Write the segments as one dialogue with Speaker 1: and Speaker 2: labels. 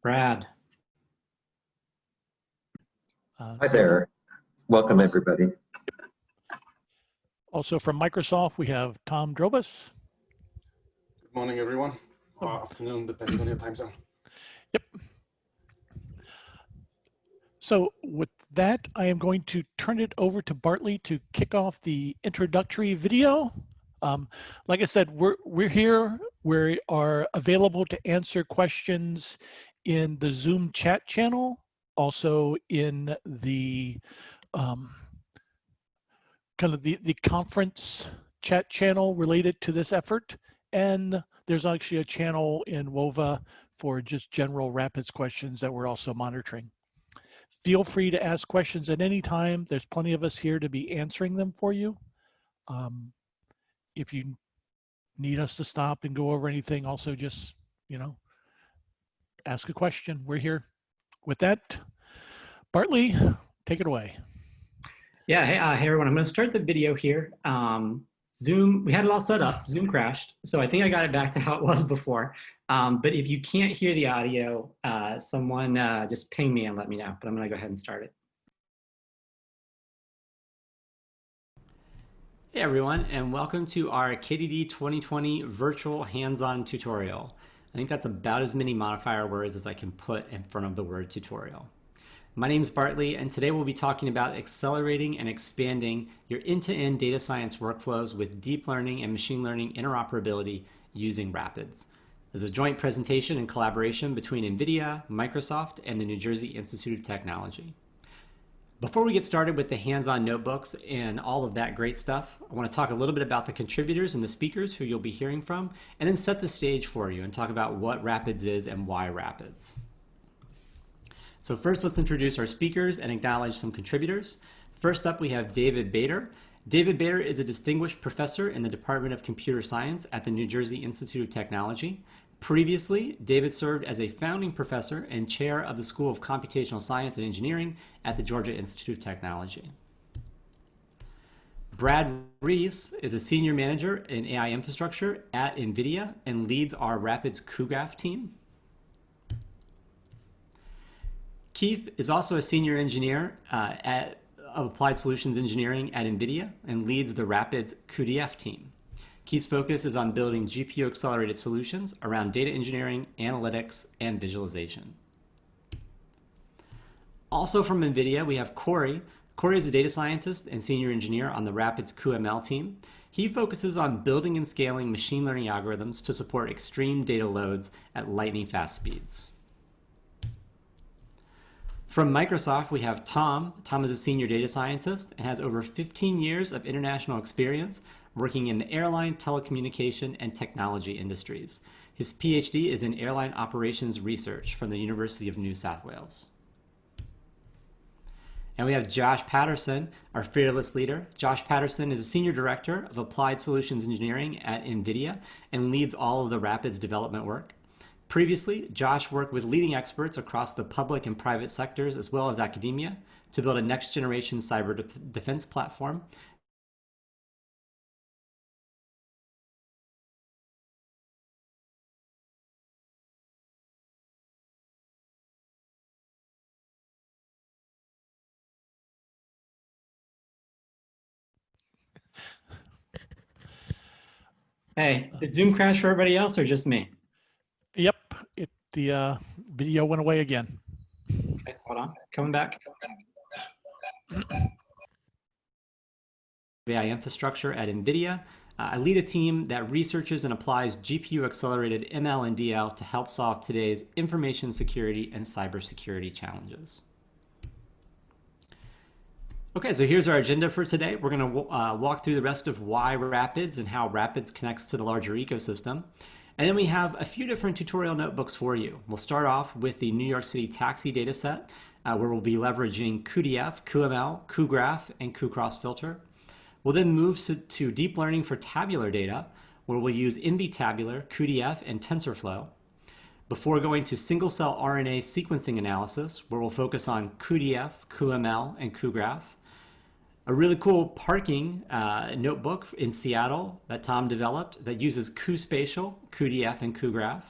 Speaker 1: Brad.
Speaker 2: Hi there. Welcome, everybody.
Speaker 3: Also from Microsoft, we have Tom Drabas.
Speaker 4: Good morning, everyone. Or afternoon, depending on your time zone.
Speaker 3: Yep. So with that, I am going to turn it over to Bartley to kick off the introductory video. Like I said, we're here. We are available to answer questions in the Zoom chat channel, also in the kind of the conference chat channel related to this effort. And there's actually a channel in WOVA for just general Rapids questions that we're also monitoring. Feel free to ask questions at any time. There's plenty of us here to be answering them for you. If you need us to stop and go over anything, also just, ask a question. We're here. With that, Bartley, take it away.
Speaker 1: Yeah, hey everyone, I'm going to start the video here. Zoom, we had it all set up, Zoom crashed, so I think I got it back to how it was before. But if you can't hear the audio, someone just ping me and let me know, but I'm going to go ahead and start it. Hey everyone, and welcome to our KDD 2020 virtual hands-on tutorial. I think that's about as many modifier words as I can put in front of the word tutorial. My name is Bartley, and today we'll be talking about accelerating and expanding your end-to-end data science workflows with deep learning and machine learning interoperability using Rapids. This is a joint presentation and collaboration between NVIDIA, Microsoft, and the New Jersey Institute of Technology. Before we get started with the hands-on notebooks and all of that great stuff, I want to talk a little bit about the contributors and the speakers who you'll be hearing from, and then set the stage for you and talk about what Rapids is and why Rapids. So first, let's introduce our speakers and acknowledge some contributors. First up, we have David Bader. David Bader is a distinguished professor in the Department of Computer Science at the New Jersey Institute of Technology. Previously, David served as a founding professor and chair of the School of Computational Science and Engineering at the Georgia Institute of Technology. Brad Rees is a senior manager in AI infrastructure at NVIDIA and leads our Rapids cuGraph team. Keith is also a senior engineer of Applied Solutions Engineering at NVIDIA and leads the Rapids cuDF team. Keith's focus is on building GPU-accelerated solutions around data engineering, analytics, and visualization. Also from NVIDIA, we have Corey. Corey is a data scientist and senior engineer on the Rapids cuML team. He focuses on building and scaling machine learning algorithms to support extreme data loads at lightning-fast speeds. From Microsoft, we have Tom. Tom is a senior data scientist and has over 15 years of international experience working in the airline, telecommunication, and technology industries. His PhD is in airline operations research from the University of New South Wales. And we have Josh Patterson, our fearless leader. Josh Patterson is a senior director of Applied Solutions Engineering at NVIDIA and leads all of the Rapids development work. Previously, Josh worked with leading experts across the public and private sectors as well as academia to build a next-generation cyber defense platform. Hey, did Zoom crash for everybody else or just me?
Speaker 3: Yep, the video went away again.
Speaker 1: Okay, hold on, coming back. AI infrastructure at NVIDIA. I lead a team that researches and applies GPU-accelerated ML and DL to help solve today's information security and cybersecurity challenges. Okay, so here's our agenda for today. We're going to walk through the rest of why Rapids and how Rapids connects to the larger ecosystem. And then we have a few different tutorial notebooks for you. We'll start off with the New York City taxi dataset, where we'll be leveraging cuDF, cuML, cuGraph, and cuCrossFilter. We'll then move to deep learning for tabular data, where we'll use NVTabular, cuDF, and TensorFlow. Before going to single-cell RNA sequencing analysis, where we'll focus on cuDF, cuML, and cuGraph. A really cool parking notebook in Seattle that Tom developed that uses Geospatial, cuDF, and cuGraph.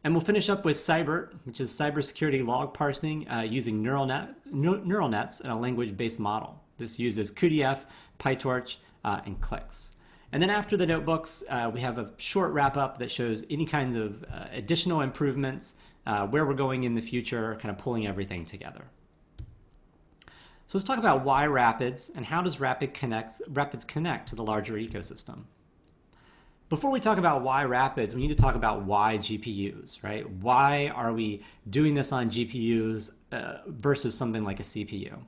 Speaker 1: And we'll finish up with CYBERT, which is cybersecurity log parsing using neural nets and a language-based model. This uses cuDF, PyTorch, and clicks. And then after the notebooks, we have a short wrap-up that shows any kinds of additional improvements, where we're going in the future, kind of pulling everything together. So let's talk about why Rapids and how does Rapids connect to the larger ecosystem. Before we talk about why Rapids, we need to talk about why GPUs, right? Why are we doing this on GPUs versus something like a CPU?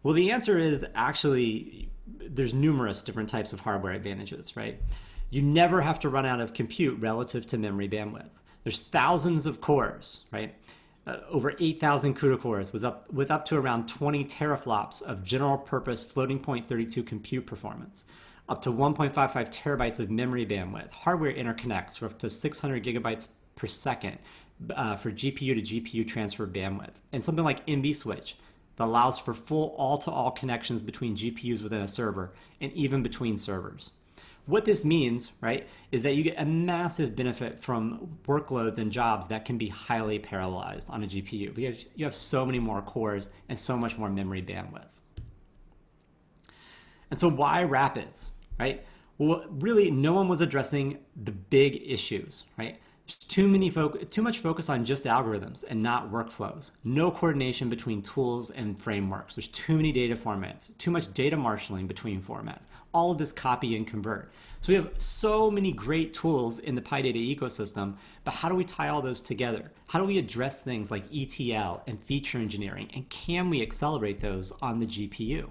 Speaker 1: Well, the answer is actually there's numerous different types of hardware advantages, right? You never have to run out of compute relative to memory bandwidth. There's thousands of cores, right? Over 8,000 CUDA cores with up to around 20 teraflops of general purpose floating point 32 compute performance, up to 1.55 terabytes of memory bandwidth, hardware interconnects for up to 600 gigabytes per second for GPU to GPU transfer bandwidth, and something like NVSwitch that allows for full all-to-all connections between GPUs within a server and even between servers. What this means, right, is that you get a massive benefit from workloads and jobs that can be highly parallelized on a GPU because you have so many more cores and so much more memory bandwidth. And so why Rapids, right? Well, really, no one was addressing the big issues, right? Too much focus on just algorithms and not workflows. No coordination between tools and frameworks. There's too many data formats, too much data marshaling between formats. All of this copy and convert. So we have so many great tools in the PyData ecosystem, but how do we tie all those together? How do we address things like ETL and feature engineering? And can we accelerate those on the GPU?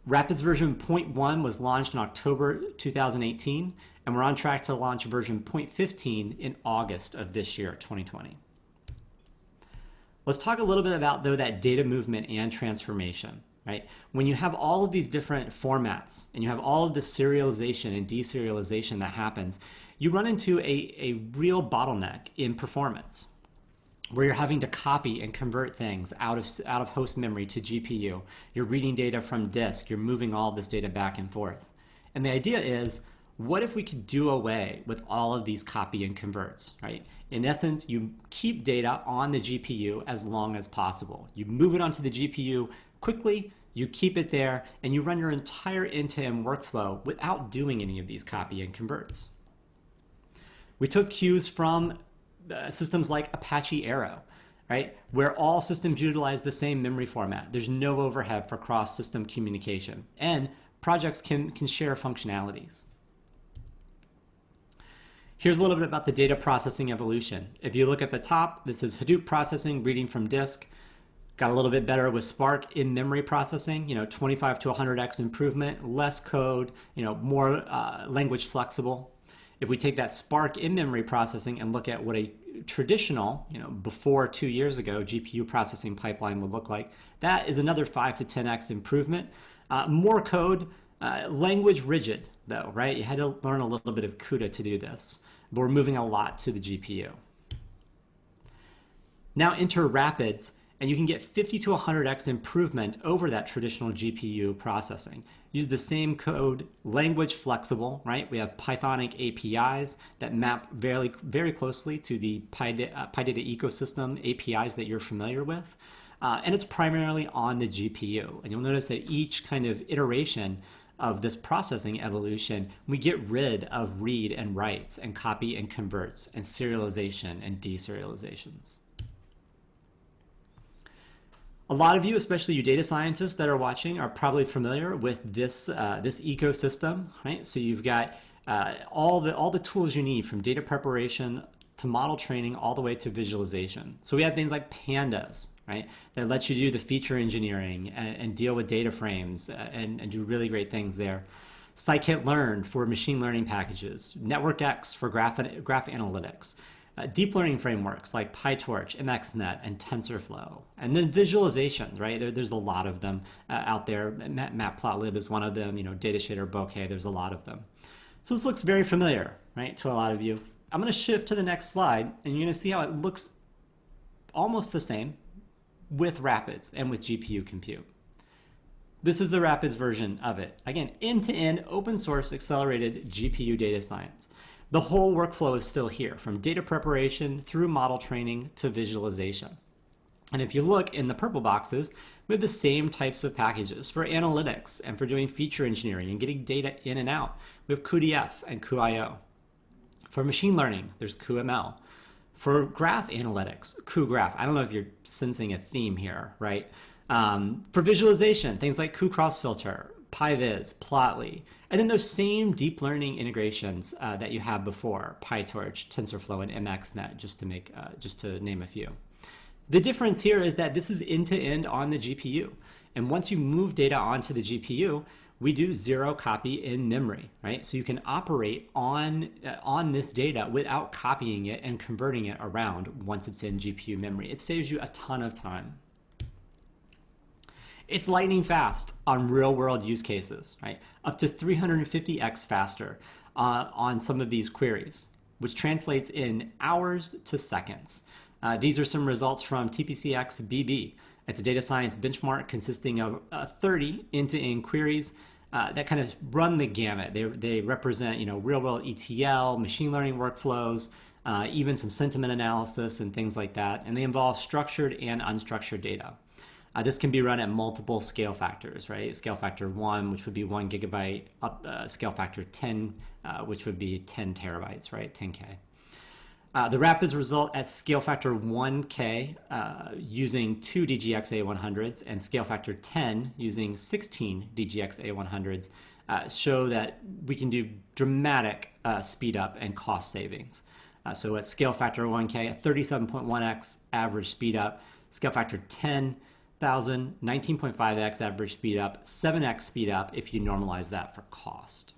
Speaker 1: Rapids version 0.1 was launched in October 2018, and we're on track to launch version 0.15 in August of this year, 2020. Let's talk a little bit about, though, that data movement and transformation, right? When you have all of these different formats and you have all of the serialization and deserialization that happens, you run into a real bottleneck in performance, where you're having to copy and convert things out of host memory to GPU. You're reading data from disk. You're moving all this data back and forth. And the idea is, what if we could do away with all of these copy and converts, right? In essence, you keep data on the GPU as long as possible. You move it onto the GPU quickly, you keep it there, and you run your entire end-to-end workflow without doing any of these copy and converts. We took cues from systems like Apache Arrow, right? Where all systems utilize the same memory format. There's no overhead for cross-system communication, and projects can share functionalities. Here's a little bit about the data processing evolution. If you look at the top, this is Hadoop processing, reading from disk. Got a little bit better with Spark in-memory processing, 25 to 100x improvement, less code, more language flexible. If we take that Spark in-memory processing and look at what a traditional, before 2 years ago, GPU processing pipeline would look like, that is another 5 to 10x improvement. More code, language rigid though, right? You had to learn a little bit of CUDA to do this, but we're moving a lot to the GPU. Now enter Rapids, and you can get 50 to 100x improvement over that traditional GPU processing. Use the same code, language flexible, right? We have Pythonic APIs that map very, very closely to the PyData ecosystem APIs that you're familiar with. And it's primarily on the GPU. And you'll notice that each kind of iteration of this processing evolution, we get rid of read and writes and copy and converts and serialization and deserializations. A lot of you, especially you data scientists that are watching, are probably familiar with this ecosystem, right? So you've got all the tools you need, from data preparation to model training all the way to visualization. So we have things like pandas, right, that lets you do the feature engineering and deal with data frames and do really great things there. Scikit-learn for machine learning packages, NetworkX for graph analytics. Deep learning frameworks like PyTorch, MXNet, and TensorFlow. And then visualization, right? There's a lot of them out there. Matplotlib is one of them, Datashader, Bokeh, there's a lot of them. So this looks very familiar, right, to a lot of you. I'm going to shift to the next slide, and you're going to see how it looks almost the same with Rapids and with GPU compute. This is the Rapids version of it. Again, end-to-end open source accelerated GPU data science. The whole workflow is still here, from data preparation through model training to visualization. And if you look in the purple boxes, we have the same types of packages for analytics and for doing feature engineering and getting data in and out. We have cuDF and cuIO. For machine learning, there's cuML. For graph analytics, cuGraph. I don't know if you're sensing a theme here, right? For visualization, things like cuCrossFilter, PyViz, Plotly, and then those same deep learning integrations that you had before, PyTorch, TensorFlow, and MXNet, just to name a few. The difference here is that this is end-to-end on the GPU. And once you move data onto the GPU, we do zero copy in memory, right? So you can operate on this data without copying it and converting it around once it's in GPU memory. It saves you a ton of time. It's lightning fast on real-world use cases, right? Up to 350x faster on some of these queries, which translates in hours to seconds. These are some results from TPCx BB. It's a data science benchmark consisting of 30 end-to-end queries that kind of run the gamut. They represent, real-world ETL, machine learning workflows, even some sentiment analysis and things like that. And they involve structured and unstructured data. This can be run at multiple scale factors, right? Scale factor 1, which would be 1 gigabyte, up scale factor 10, which would be 10 terabytes, right? 10K. The rapids result at scale factor 1K using 2 DGX A100s and scale factor 10 using 16 DGX A100s show that we can do dramatic speed up and cost savings. So at scale factor 1K, a 37.1x average speed up, scale factor 10,000, 19.5x average speed up, 7x speed up if you normalize that for cost.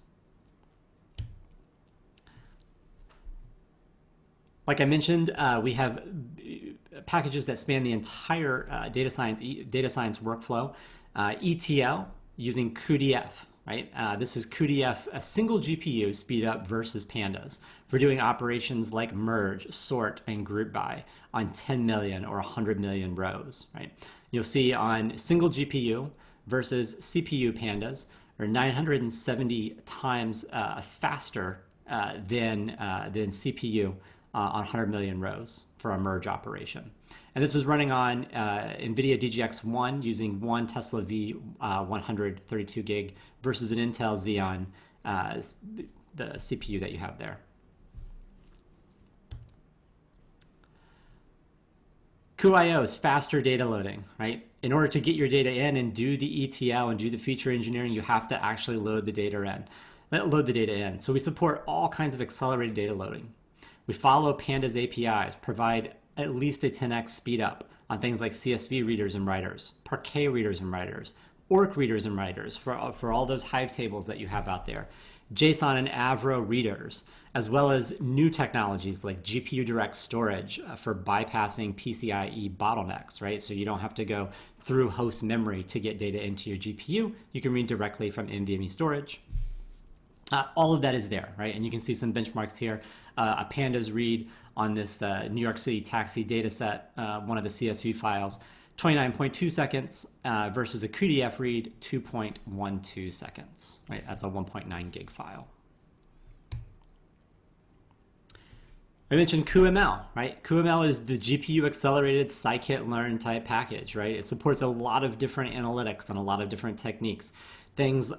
Speaker 1: Like I mentioned, we have packages that span the entire data science workflow. ETL using cuDF, right? This is cuDF, a single GPU speed up versus pandas for doing operations like merge, sort, and group by on 10 million or 100 million rows, right? You'll see on single GPU versus CPU pandas are 970 times faster than CPU on 100 million rows for a merge operation. And this is running on NVIDIA DGX1 using 1 Tesla V100 32 gig versus an Intel Xeon, the CPU that you have there. cuIO is faster data loading, right? In order to get your data in and do the ETL and do the feature engineering, you have to actually load the data in. So we support all kinds of accelerated data loading. We follow Pandas APIs, provide at least a 10x speed up on things like CSV readers and writers, Parquet readers and writers, ORC readers and writers for all those Hive tables that you have out there, JSON and Avro readers, as well as new technologies like GPU direct storage for bypassing PCIe bottlenecks, right? So you don't have to go through host memory to get data into your GPU. You can read directly from NVMe storage. All of that is there, right? And you can see some benchmarks here. A Pandas read on this New York City taxi data set, one of the CSV files, 29.2 seconds versus a cuDF read, 2.12 seconds, right? That's a 1.9 gig file. I mentioned cuML, right? cuML is the GPU accelerated scikit-learn type package, right? It supports a lot of different analytics and a lot of different techniques. Things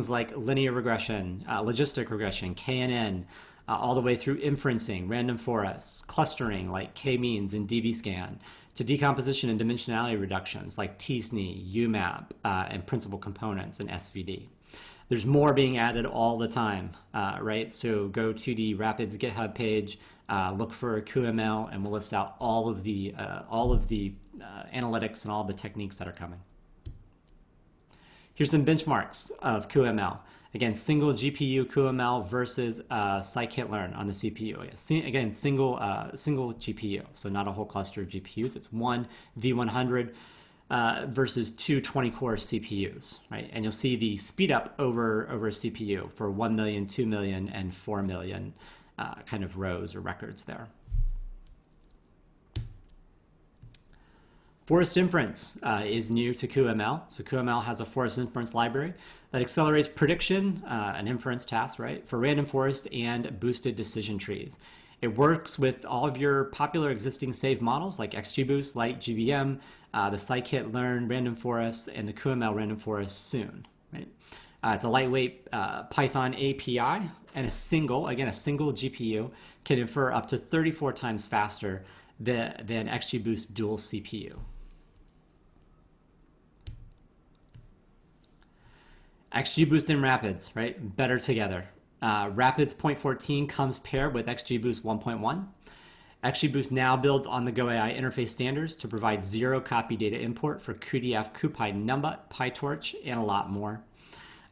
Speaker 1: like linear regression, logistic regression, KNN, all the way through inferencing, random forests, clustering like k-means and dbScan, to decomposition and dimensionality reductions like tsne, UMAP, and principal components and SVD. There's more being added all the time, right? So go to the Rapids GitHub page, look for cuML, and we'll list out all of the analytics and all the techniques that are coming. Here's some benchmarks of cuML. Again, single GPU cuML versus scikit-learn on the CPU. Again, single GPU, so not a whole cluster of GPUs. It's one V100 versus two 20-core CPUs, right? And you'll see the speed up over a CPU for 1 million, 2 million, and 4 million kind of rows or records there. Forest inference is new to cuML. So cuML has a forest inference library that accelerates prediction, an inference task, right, for random forest and boosted decision trees. It works with all of your popular existing saved models like XGBoost, Lite, GBM, the scikit-learn random forest, and the cuML random forest soon. Right? It's a lightweight Python API, and a single GPU can infer up to 34 times faster than XGBoost dual CPU. XGBoost and Rapids, right? Better together. Rapids 0.14 comes paired with XGBoost 1.1. XGBoost now builds on the GoAI interface standards to provide zero copy data import for cuDF, CuPy, Numbut, PyTorch, and a lot more.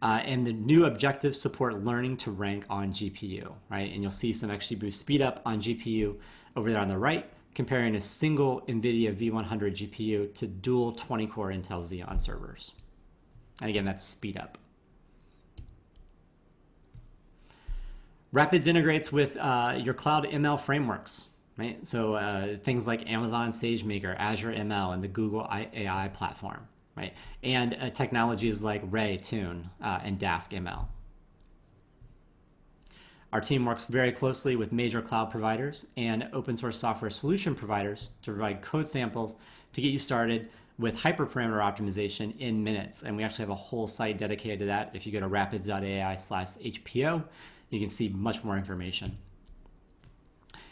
Speaker 1: And the new objectives support learning to rank on GPU, right? And you'll see some XGBoost speed up on GPU over there on the right, comparing a single NVIDIA V100 GPU to dual 20-core Intel Xeon servers. And again, that's speed up. Rapids integrates with your cloud ML frameworks, right? So things like Amazon SageMaker, Azure ML, and the Google AI platform, right? And technologies like Ray, Tune, and Dask ML. Our team works very closely with major cloud providers and open source software solution providers to provide code samples to get you started with hyperparameter optimization in minutes. And we actually have a whole site dedicated to that. If you go to rapids.ai/HPO, you can see much more information.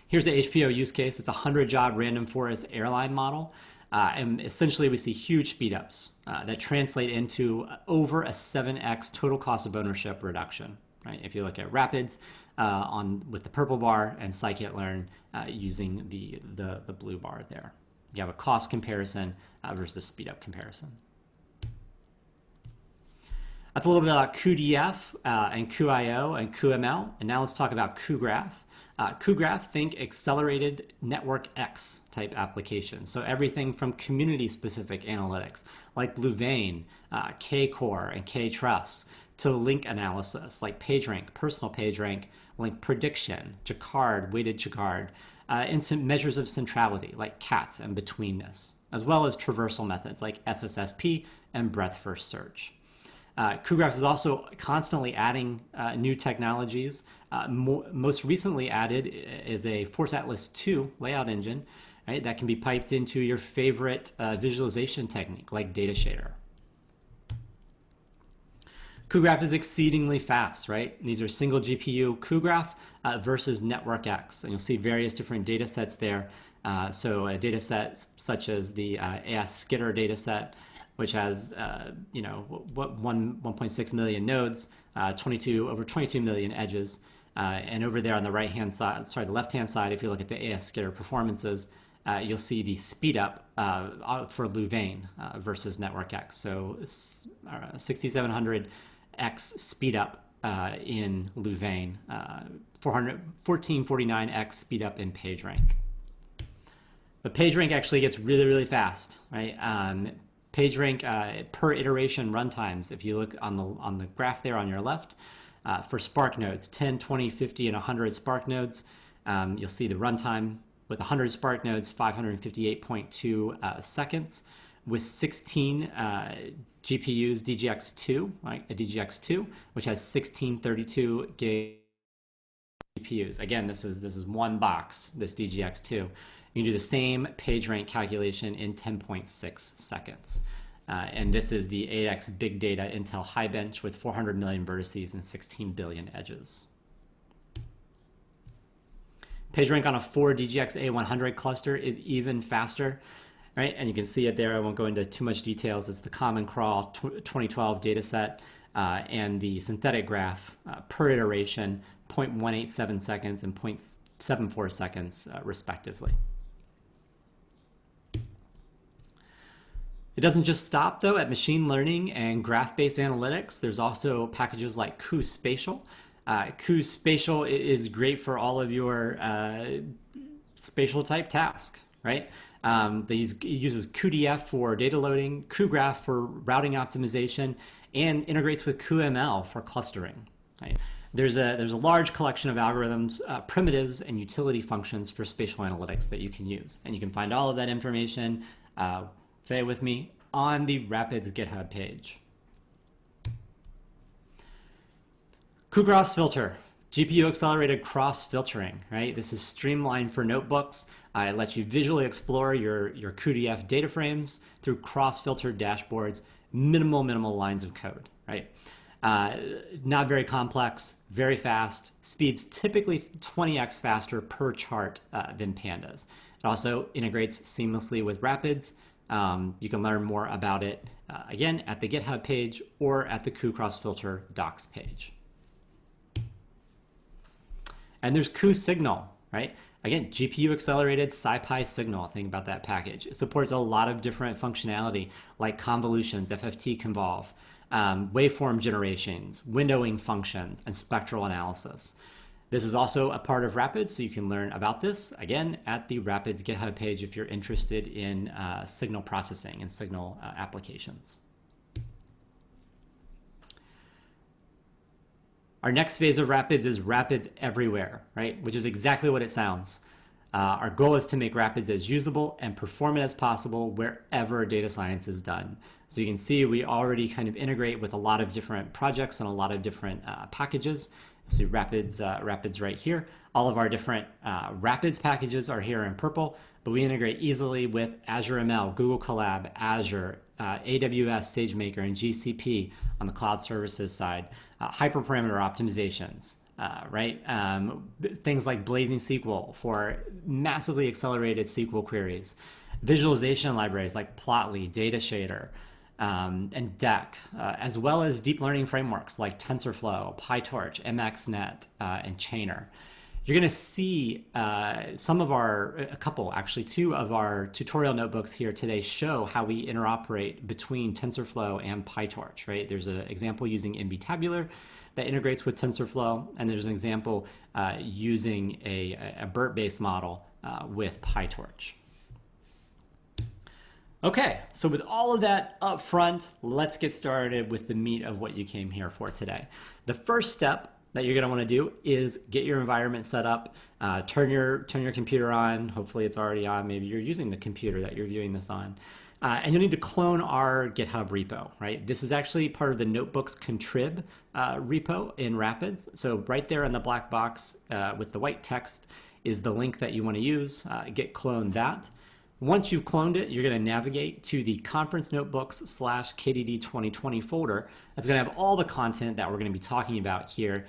Speaker 1: Here's the HPO use case. It's a 100-job random forest airline model. And essentially, we see huge speedups that translate into over a 7x total cost of ownership reduction. Right? If you look at Rapids with the purple bar and scikit-learn using the blue bar there. You have a cost comparison versus speedup comparison. That's a little bit about cuDF and cuIO and cuML. And now let's talk about cuGraph. cuGraph, think accelerated network X type applications. So everything from community-specific analytics like Louvain, K-Core, and K-Trust to link analysis like PageRank, personal PageRank, link prediction, Jacquard, weighted Jacquard, and measures of centrality like CATS and betweenness, as well as traversal methods like SSSP and breadth-first search. cuGraph is also constantly adding new technologies. Most recently added is a Force Atlas 2 layout engine, right, that can be piped into your favorite visualization technique like data shader. cuGraph is exceedingly fast, right? These are single GPU cuGraph versus Network X, and you'll see various different data sets there. So a data set such as the AS Skitter data set, which has 1.6 million nodes, over 22 million edges, and over there on the right-hand side, the left-hand side, if you look at the AS Skitter performances, you'll see the speed up for Louvain versus Network X. So 6700X speed up in Louvain, 1449X speed up in PageRank. But PageRank actually gets really, really fast, right? PageRank per iteration runtimes, if you look on the graph there on your left, for Spark nodes, 10, 20, 50, and 100 Spark nodes, you'll see the runtime with 100 Spark nodes, 558.2 seconds, with 16 GPUs, DGX2, right? A DGX2, which has 1632 gig GPUs. Again, this is one box, this DGX2. You can do the same PageRank calculation in 10.6 seconds. And this is the 8x big data Intel High Bench with 400 million vertices and 16 billion edges. PageRank on a 4 DGX A100 cluster is even faster, right? And you can see it there. I won't go into too much details. It's the Common Crawl 2012 data set and the synthetic graph per iteration, 0.187 seconds and 0.74 seconds respectively. It doesn't just stop, though, at machine learning and graph-based analytics. There's also packages like Geospatial. Geospatial is great for all of your spatial type tasks, right? It uses cuDF for data loading, cuGraph for routing optimization, and integrates with cuML for clustering. Right? There's a large collection of algorithms, primitives, and utility functions for spatial analytics that you can use. And you can find all of that information say it with me, on the Rapids GitHub page. Cross filter, GPU accelerated cross filtering, right? This is streamlined for notebooks. It lets you visually explore your cuDF data frames through cross filtered dashboards, minimal lines of code, right? Not very complex, very fast, speeds typically 20x faster per chart than Pandas. It also integrates seamlessly with Rapids. You can learn more about it, again, at the GitHub page or at the cuCrossFilter docs page. And there's cuSignal, right? Again, GPU accelerated SciPy signal. Think about that package. It supports a lot of different functionality like convolutions, FFT convolve, waveform generations, windowing functions, and spectral analysis. This is also a part of Rapids, so you can learn about this, again, at the Rapids GitHub page if you're interested in signal processing and signal applications. Our next phase of Rapids is Rapids everywhere, right? Which is exactly what it sounds. Our goal is to make Rapids as usable and performant as possible wherever data science is done. So you can see we already kind of integrate with a lot of different projects and a lot of different packages. So Rapids right here. All of our different Rapids packages are here in purple, but we integrate easily with Azure ML, Google Colab, Azure, AWS, SageMaker, and GCP on the cloud services side. Hyperparameter optimizations, right? Things like Blazing SQL for massively accelerated SQL queries. Visualization libraries like Plotly, Data Shader, and DEC, as well as deep learning frameworks like TensorFlow, PyTorch, MXNet, and Chainer. You're going to see two of our tutorial notebooks here today show how we interoperate between TensorFlow and PyTorch, right? There's an example using NVTabular that integrates with TensorFlow, and there's an example using a BERT-based model with PyTorch. Okay, so with all of that up front, let's get started with the meat of what you came here for today. The first step that you're going to want to do is get your environment set up, turn your computer on. Hopefully it's already on. Maybe you're using the computer that you're viewing this on. And you'll need to clone our GitHub repo, right? This is actually part of the notebooks contrib repo in Rapids. So right there in the black box with the white text is the link that you want to use. Git clone that. Once you've cloned it, you're going to navigate to the conference notebooks / KDD 2020 folder. That's going to have all the content that we're going to be talking about here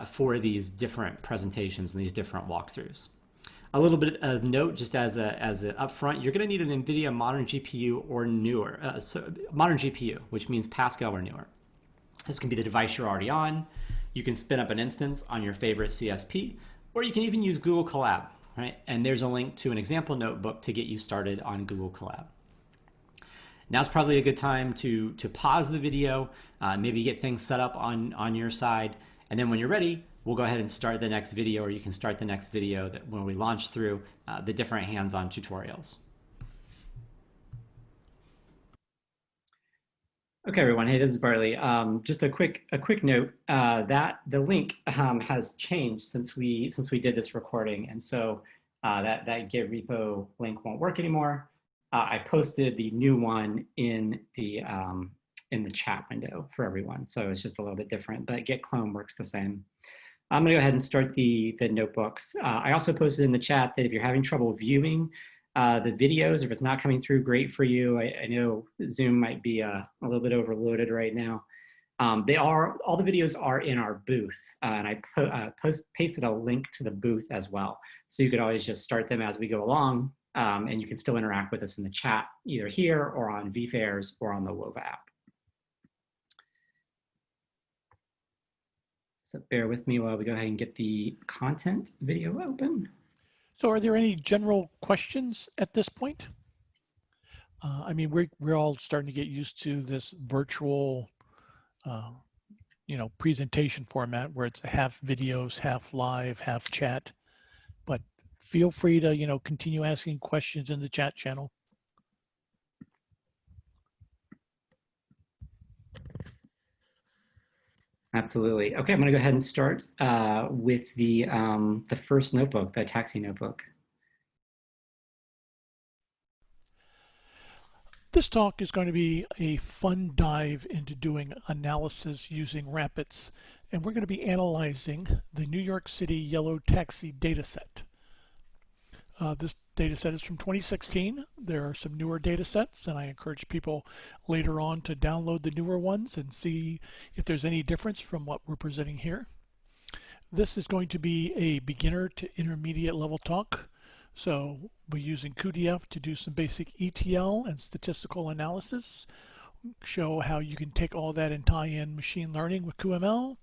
Speaker 1: for these different presentations and these different walkthroughs. A little bit of note, just as a upfront, you're going to need an NVIDIA modern GPU or newer, modern GPU, which means Pascal or newer. This can be the device you're already on. You can spin up an instance on your favorite CSP, or you can even use Google Colab. Right? And there's a link to an example notebook to get you started on Google Colab. Now's probably a good time to pause the video, maybe get things set up on your side, and then when you're ready, we'll go ahead and start the next video, or you can start the next video when we launch through the different hands-on tutorials. Okay, everyone. Hey, this is Bartley. Just a quick note that the link has changed since we did this recording, and so that Git repo link won't work anymore. I posted the new one in the chat window for everyone, so it's just a little bit different. But Git clone works the same. I'm going to go ahead and start the notebooks. I also posted in the chat that if you're having trouble viewing the videos, if it's not coming through great for you, I know Zoom might be a little bit overloaded right now. All the videos are in our booth, and I pasted a link to the booth as well. So you could always just start them as we go along, and you can still interact with us in the chat, either here or on vFairs or on the Wova app. So bear with me while we go ahead and get the content video open.
Speaker 3: So are there any general questions at this point? I mean, we're all starting to get used to this virtual, presentation format where it's half videos, half live, half chat. But feel free to, continue asking questions in the chat channel.
Speaker 1: Absolutely. Okay, I'm going to go ahead and start with the first notebook, the taxi notebook.
Speaker 3: This talk is going to be a fun dive into doing analysis using rapids, and we're going to be analyzing the New York City yellow taxi dataset. This dataset is from 2016. There are some newer datasets, and I encourage people later on to download the newer ones and see if there's any difference from what we're presenting here. This is going to be a beginner to intermediate level talk. So we're using QDF to do some basic ETL and statistical analysis, show how you can take all that and tie in machine learning with QML,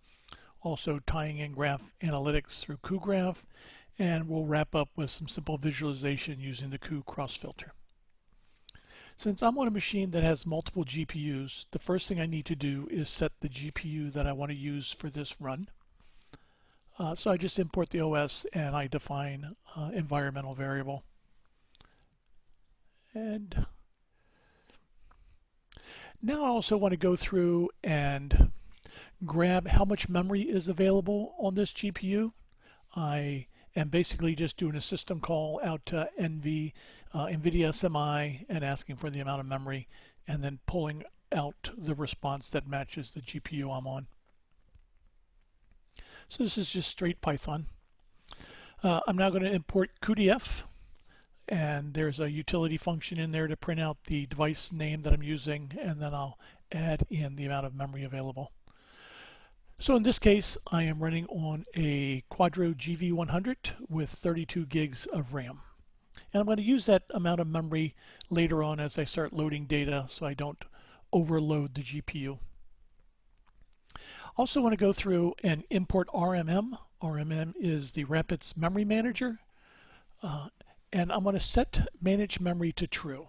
Speaker 3: also tying in graph analytics through QGraph, and we'll wrap up with some simple visualization using the Q cross filter. Since I'm on a machine that has multiple GPUs, the first thing I need to do is set the GPU that I want to use for this run. So I just import the OS and I define environmental variable. And now I also want to go through and grab how much memory is available on this GPU. I am basically just doing a system call out to NVIDIA SMI and asking for the amount of memory and then pulling out the response that matches the GPU I'm on. So this is just straight Python. I'm now going to import QDF, and there's a utility function in there to print out the device name that I'm using, and then I'll add in the amount of memory available. So in this case, I am running on a Quadro GV100 with 32 gigs of RAM. And I'm going to use that amount of memory later on as I start loading data so I don't overload the GPU. Also want to go through and import RMM. RMM is the Rapids Memory Manager. And I'm going to set Manage Memory to True.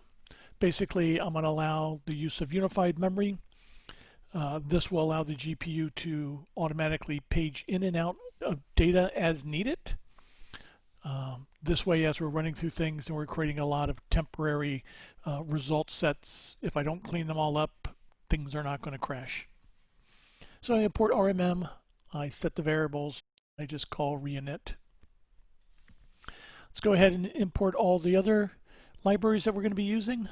Speaker 3: Basically, I'm going to allow the use of unified memory. This will allow the GPU to automatically page in and out of data as needed. This way, as we're running through things and we're creating a lot of temporary result sets, if I don't clean them all up, things are not going to crash. So I import RMM, I set the variables, I just call reinit. Let's go ahead and import all the other libraries that we're going to be using.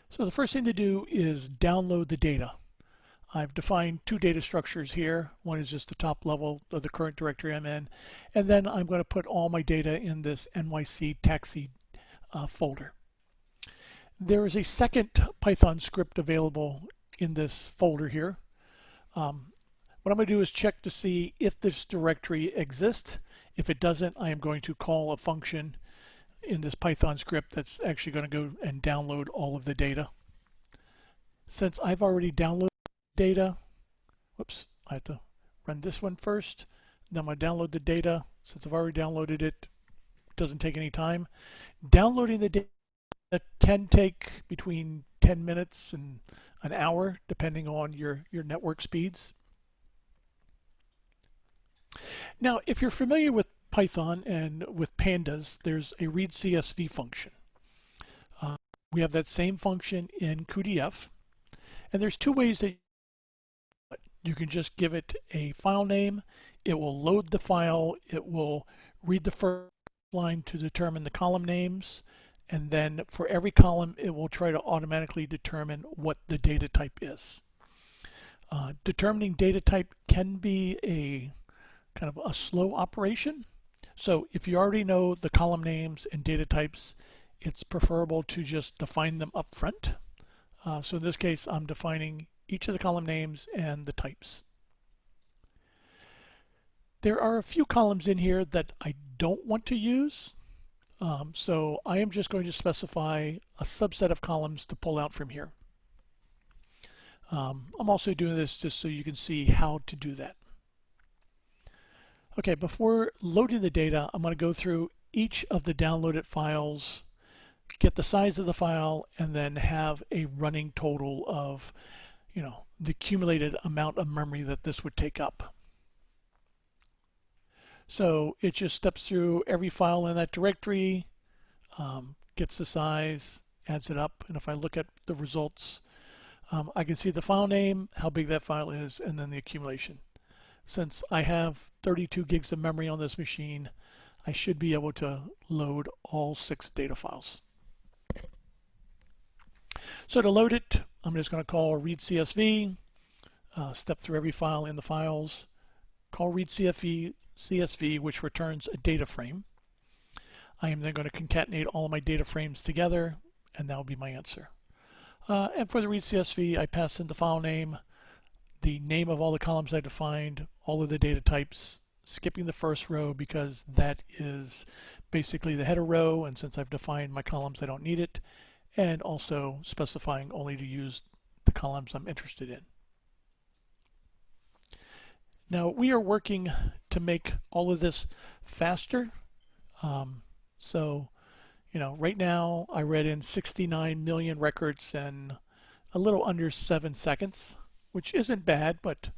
Speaker 3: So the first thing to do is download the data. I've defined two data structures here. One is just the top level of the current directory I'm in, and then I'm going to put all my data in this NYC taxi folder. There is a second Python script available in this folder here. What I'm going to do is check to see if this directory exists. If it doesn't, I am going to call a function in this Python script that's actually going to go and download all of the data. Since I've already downloaded data, whoops, I have to run this one first. Then I'm going to download the data. Since I've already downloaded it, it doesn't take any time. Downloading the data can take between 10 minutes and an hour, depending on your network speeds. Now, if you're familiar with Python and with pandas, there's a read CSV function. We have that same function in QDF, and there's two ways that you can just give it a file name. It will load the file. It will read the first line to determine the column names. And then for every column, it will try to automatically determine what the data type is. Determining data type can be a kind of a slow operation. So if you already know the column names and data types, it's preferable to just define them up front. So in this case, I'm defining each of the column names and the types. There are a few columns in here that I don't want to use. So I am just going to specify a subset of columns to pull out from here. I'm also doing this just so you can see how to do that. Okay, before loading the data, I'm going to go through each of the downloaded files, get the size of the file, and then have a running total of, the accumulated amount of memory that this would take up. So it just steps through every file in that directory, gets the size, adds it up, and if I look at the results, I can see the file name, how big that file is, and then the accumulation. Since I have 32 gigs of memory on this machine, I should be able to load all 6 data files. So to load it, I'm just going to call read CSV, step through every file in the files, call read CSV, which returns a data frame. I am then going to concatenate all of my data frames together, and that will be my answer. And for the read CSV, I pass in the file name, the name of all the columns I defined, all of the data types, skipping the first row because that is basically the header row, and since I've defined my columns, I don't need it, and also specifying only to use the columns I'm interested in. Now we are working to make all of this faster. So, you know, right now I read in 69 million records in a little under 7 seconds, which isn't bad, but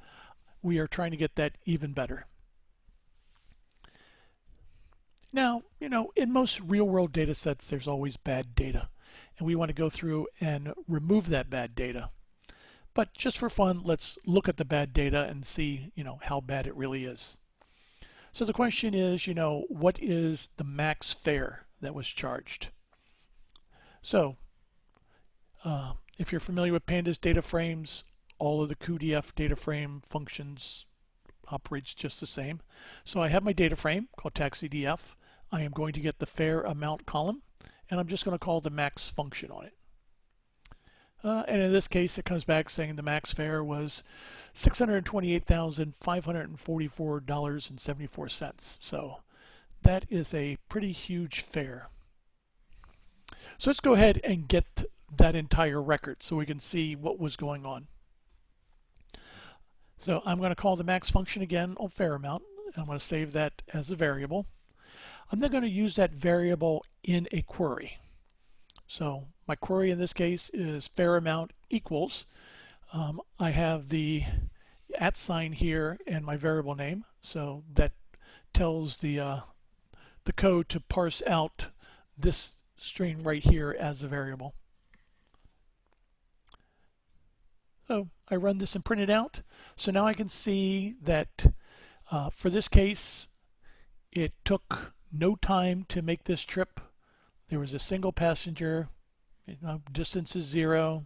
Speaker 3: we are trying to get that even better. Now, you know, in most real-world data sets, there's always bad data, and we want to go through and remove that bad data. But just for fun, let's look at the bad data and see, you know, how bad it really is. So the question is, you know, what is the max fare that was charged? So, if you're familiar with Pandas data frames, all of the QDF data frame functions operates just the same. So I have my data frame called taxidf. I am going to get the fare amount column, and I'm just going to call the max function on it. And in this case, it comes back saying the max fare was $628,544.74. So that is a pretty huge fare. So let's go ahead and get that entire record so we can see what was going on. So I'm going to call the max function again on fare amount. I'm going to save that as a variable. I'm then going to use that variable in a query. So my query in this case is fare amount equals. I have the @ sign here and my variable name, so that tells the code to parse out this string right here as a variable. So I run this and print it out. So now I can see that for this case, it took no time to make this trip. There was a single passenger, distance is 0.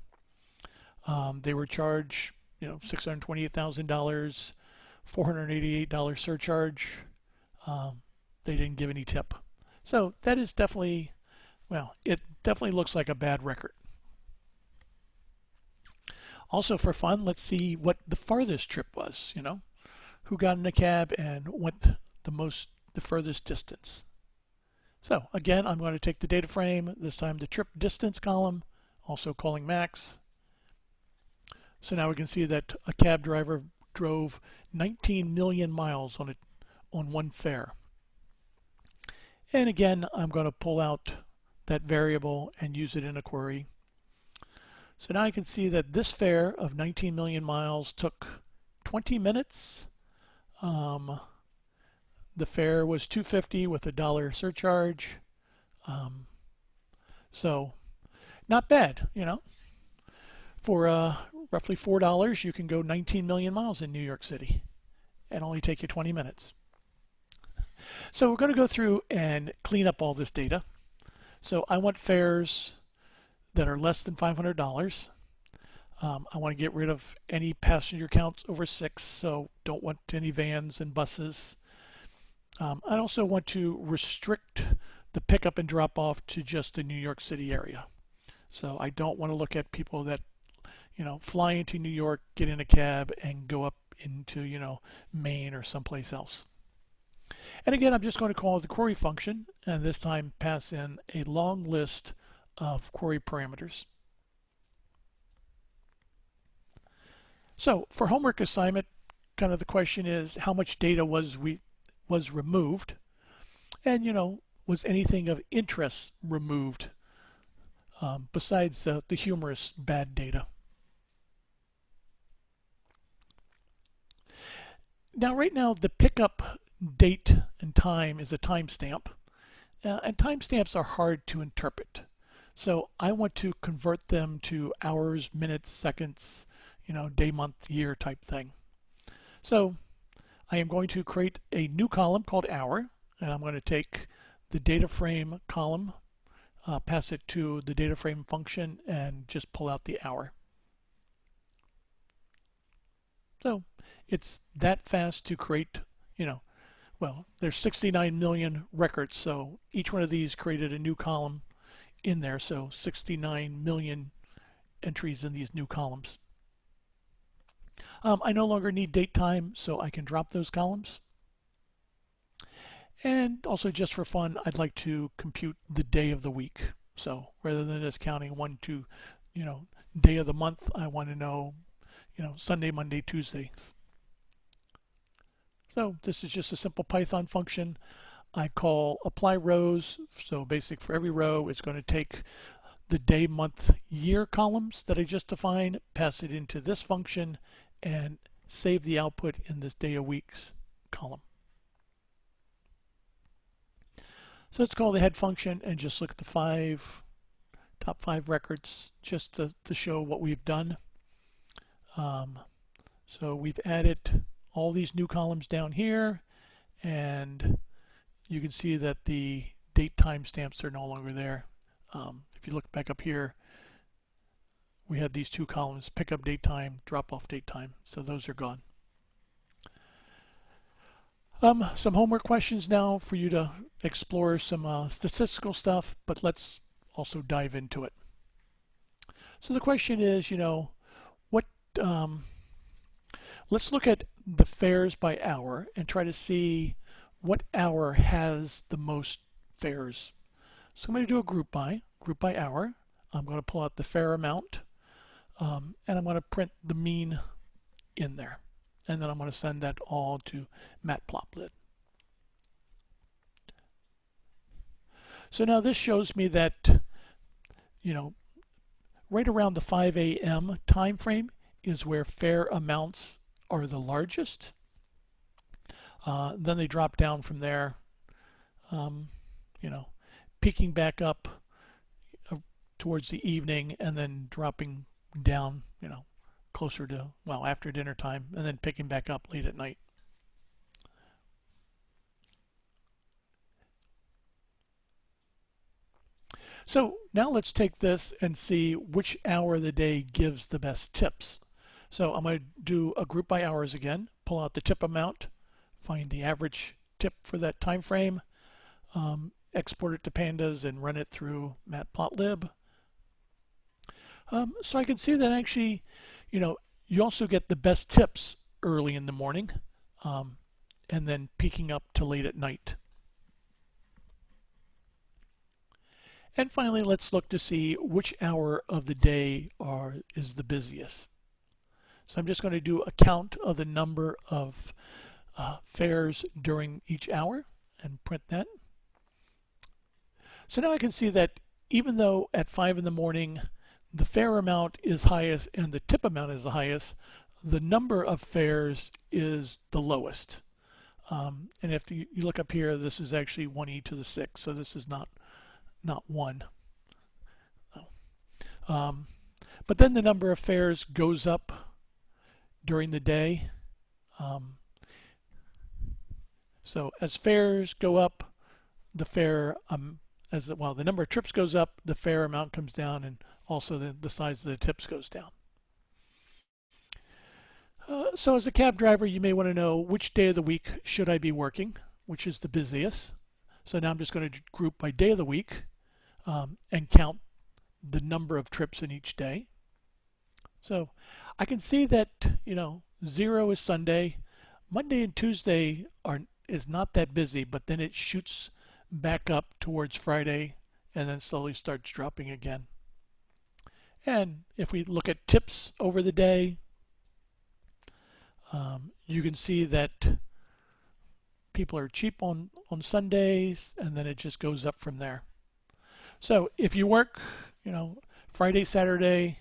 Speaker 3: They were charged, you know, $628,000, $488 surcharge. They didn't give any tip. So that is definitely, well, it definitely looks like a bad record. Also for fun, let's see what the farthest trip was, you know, who got in a cab and went the furthest distance. So again, I'm going to take the data frame, this time the trip distance column, also calling max. So now we can see that a cab driver drove 19 million miles on one fare. And again, I'm going to pull out that variable and use it in a query. So now I can see that this fare of 19 million miles took 20 minutes. The fare was $2.50 with a $1 surcharge. So not bad, you know. For roughly $4, you can go 19 million miles in New York City and only take you 20 minutes. So we're going to go through and clean up all this data. So I want fares that are less than $500. I want to get rid of any passenger counts over 6, so don't want any vans and buses. I also want to restrict the pickup and drop off to just the New York City area. So I don't want to look at people that, you know, fly into New York, get in a cab, and go up into, you know, Maine or someplace else. And again, I'm just going to call the query function, and this time pass in a long list of query parameters. So for homework assignment, kind of the question is how much data was removed, and, you know, was anything of interest removed besides the humorous bad data. Now right now the pickup date and time is a timestamp, and timestamps are hard to interpret. So I want to convert them to hours, minutes, seconds, you know, day, month, year type thing. So I am going to create a new column called hour, and I'm going to take the data frame column, pass it to the data frame function, and just pull out the hour. So it's that fast to create, well, there's 69 million records, so each one of these created a new column in there, so 69 million entries in these new columns. I no longer need date time, so I can drop those columns. And also, just for fun, I'd like to compute the day of the week. So rather than just counting 1, 2, day of the month, I want to know, Sunday, Monday, Tuesday. So this is just a simple Python function. I call apply rows. So basic for every row, it's going to take the day, month, year columns that I just defined, pass it into this function, and save the output in this day of weeks column. So let's call the head function and just look at the top five records just to show what we've done. So we've added all these new columns down here, and you can see that the date timestamps are no longer there. If you look back up here, we had these two columns, pick up date time, drop off date time, so those are gone. Some homework questions now for you to explore some statistical stuff, but let's also dive into it. So the question is, let's look at the fares by hour and try to see what hour has the most fares. So I'm going to do a group by hour. I'm going to pull out the fare amount, and I'm going to print the mean in there. And then I'm going to send that all to Matplotlib. So now this shows me that, right around the 5 a.m. time frame is where fare amounts are the largest. Then they drop down from there, peaking back up towards the evening and then dropping down, closer to, well, after dinner time, and then picking back up late at night. So now let's take this and see which hour of the day gives the best tips. So I'm going to do a group by hours again, pull out the tip amount, find the average tip for that time frame, export it to pandas and run it through Matplotlib. So I can see that actually, you also get the best tips early in the morning, and then peaking up to late at night. And finally, let's look to see which hour of the day is the busiest. So I'm just going to do a count of the number of fares during each hour and print that. So now I can see that even though at 5 in the morning the fare amount is highest and the tip amount is the highest, the number of fares is the lowest. And if you look up here, this is actually 1e to the 6, so this is not 1. But then the number of fares goes up during the day. So as fares go up, the fare the number of trips goes up, the fare amount comes down, and also the size of the tips goes down. So as a cab driver, you may want to know which day of the week should I be working, which is the busiest. So now I'm just going to group by day of the week and count the number of trips in each day. So I can see that 0 is Sunday. Monday and Tuesday is not that busy, but then it shoots back up towards Friday and then slowly starts dropping again. And if we look at tips over the day, you can see that people are cheap on Sundays, and then it just goes up from there. So if you work, Friday, Saturday,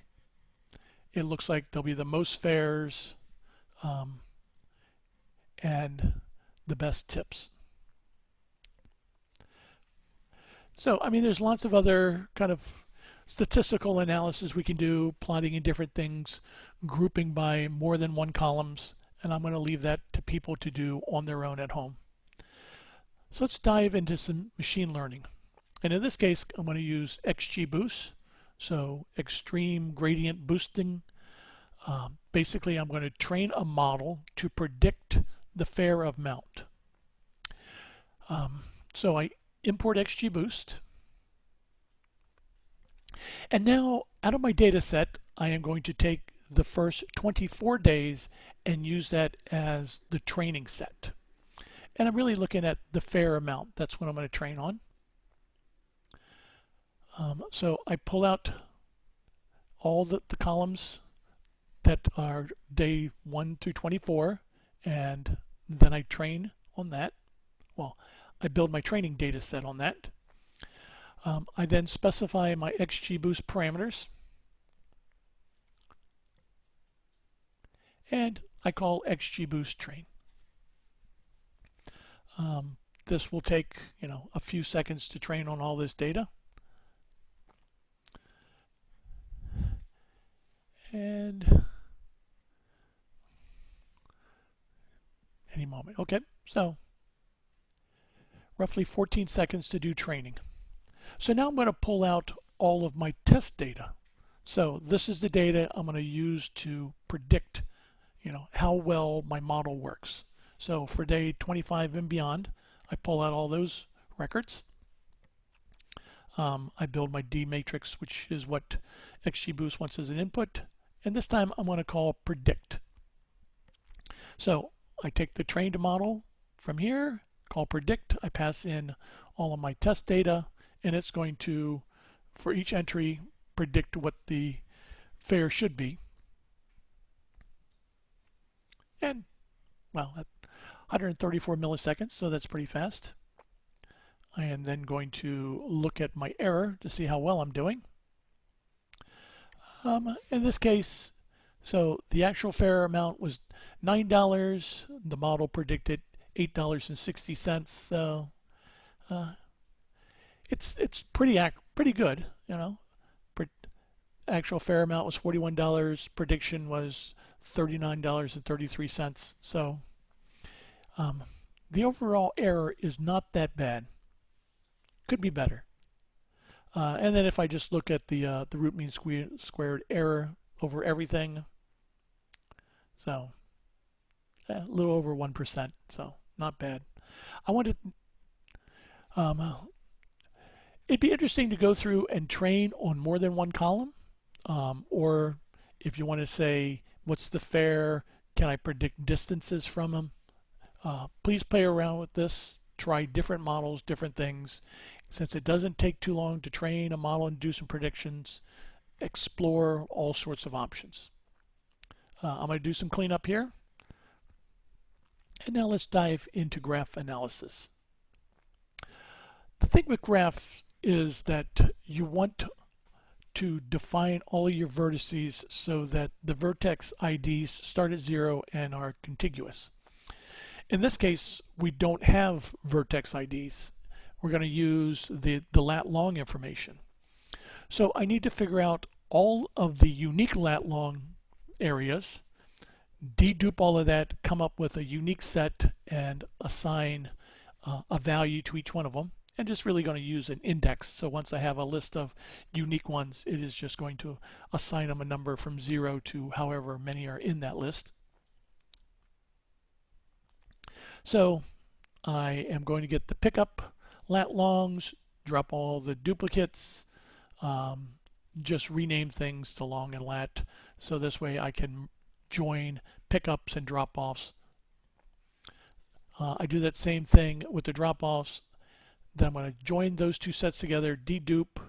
Speaker 3: it looks like there'll be the most fares and the best tips. So, there's lots of other kind of statistical analysis we can do, plotting in different things, grouping by more than one columns, and I'm going to leave that to people to do on their own at home. So let's dive into some machine learning. And in this case, I'm going to use XGBoost, so extreme gradient boosting. Basically, I'm going to train a model to predict the fare of mount. So I import XGBoost. And now, out of my data set, I am going to take the first 24 days and use that as the training set. And I'm really looking at the fare amount. That's what I'm going to train on. So I pull out all the columns that are day 1 through 24, and then I train on that. Well, I build my training data set on that. I then specify my XGBoost parameters, and I call XGBoost train. This will take, a few seconds to train on all this data. And any moment. Okay, so roughly 14 seconds to do training. So now I'm going to pull out all of my test data. So this is the data I'm going to use to predict, how well my model works. So for day 25 and beyond, I pull out all those records. I build my D matrix, which is what XGBoost wants as an input. And this time I'm going to call predict. So I take the trained model from here, call predict. I pass in all of my test data, and it's going to, for each entry, predict what the fare should be. And, well, at 134 milliseconds, so that's pretty fast. I am then going to look at my error to see how well I'm doing. In this case, so the actual fare amount was $9. The model predicted $8.60. So it's pretty good, Actual fare amount was $41. Prediction was $39.33. So the overall error is not that bad. Could be better. And then if I just look at the root mean squared error over everything, so a little over 1%, so not bad. I wanted, it'd be interesting to go through and train on more than one column, or if you want to say, what's the fare? Can I predict distances from them? Please play around with this. Try different models, different things. Since it doesn't take too long to train a model and do some predictions, explore all sorts of options. I'm going to do some cleanup here. And now let's dive into graph analysis. The thing with graphs is that you want to define all of your vertices so that the vertex IDs start at 0 and are contiguous. In this case, we don't have vertex IDs. We're going to use the lat long information. So I need to figure out all of the unique lat long areas, dedupe all of that, come up with a unique set, and assign a value to each one of them. And just really going to use an index. So once I have a list of unique ones, it is just going to assign them a number from 0 to however many are in that list. So I am going to get the pickup lat longs, drop all the duplicates, just rename things to long and lat, so this way I can join pickups and drop-offs. I do that same thing with the drop-offs. Then I'm going to join those two sets together, dedupe,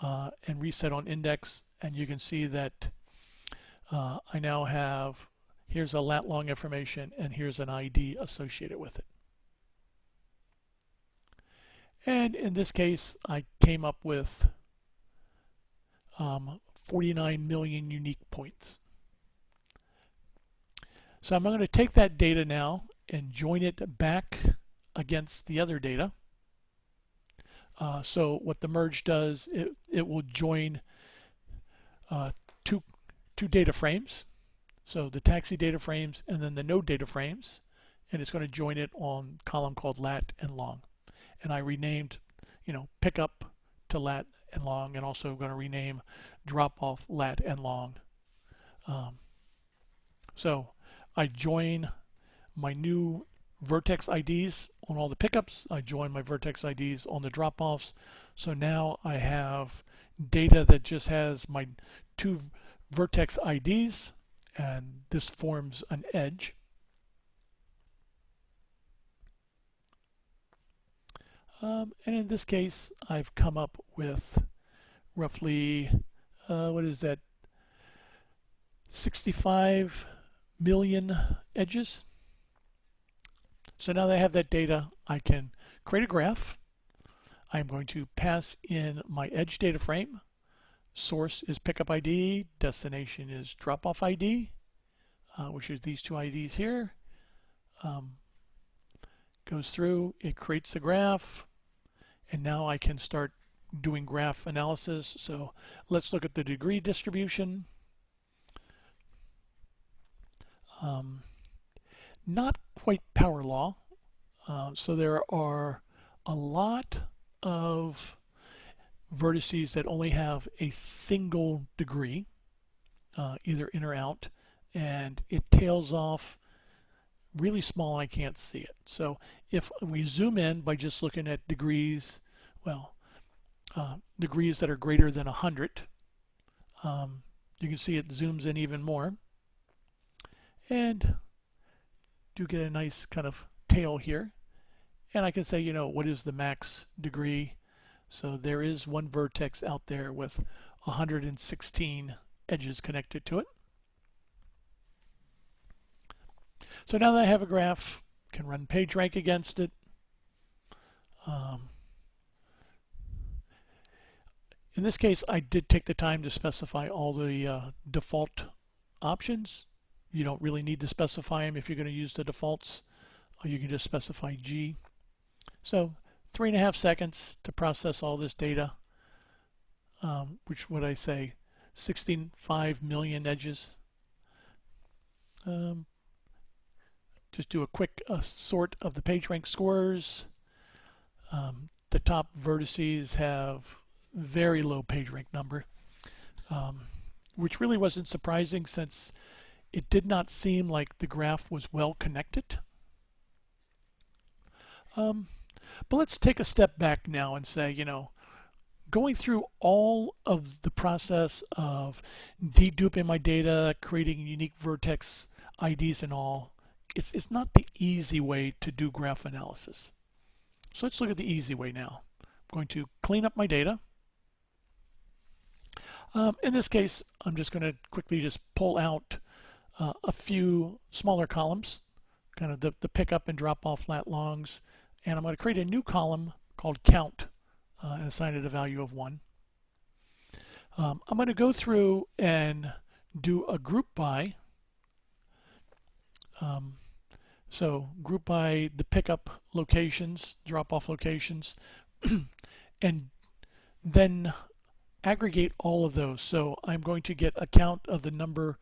Speaker 3: and reset on index, and you can see that I now have, here's a lat long information, and here's an ID associated with it. And in this case, I came up with 49 million unique points. So I'm going to take that data now and join it back against the other data. So what the merge does, it will join two data frames. So the taxi data frames and then the node data frames, and it's going to join it on a column called lat and long. And I renamed, pickup to lat and long, and also going to rename drop off lat and long. So I join my new vertex IDs on all the pickups. I join my vertex IDs on the drop-offs. So now I have data that just has my 2 vertex IDs, and this forms an edge. And in this case, I've come up with roughly, what is that, 65 million edges. So now that I have that data, I can create a graph. I'm going to pass in my edge data frame. Source is pickup ID, destination is drop-off ID, which is these 2 IDs here. Goes through, it creates a graph, and now I can start doing graph analysis. So let's look at the degree distribution. Not quite power law. So there are a lot of vertices that only have a single degree, either in or out, and it tails off really small and I can't see it. So if we zoom in by just looking at degrees, well, degrees that are greater than 100, you can see it zooms in even more, and do get a nice kind of tail here. And I can say, what is the max degree? So there is one vertex out there with 116 edges connected to it. So now that I have a graph, can run PageRank against it. In this case, I did take the time to specify all the default options. You don't really need to specify them if you're going to use the defaults, or you can just specify G. So 3.5 seconds to process all this data, which would I say 65 million edges. Just do a quick sort of the PageRank scores. The top vertices have very low PageRank number, which really wasn't surprising since it did not seem like the graph was well connected. But let's take a step back now and say, going through all of the process of deduping my data, creating unique vertex IDs and all, it's not the easy way to do graph analysis. So let's look at the easy way now. I'm going to clean up my data. In this case, I'm just going to quickly just pull out a few smaller columns, kind of the pickup and drop off lat longs, and I'm going to create a new column called count and assign it a value of 1. I'm going to go through and do a group by. So group by the pickup locations, drop off locations, and then aggregate all of those. So I'm going to get a count of the number.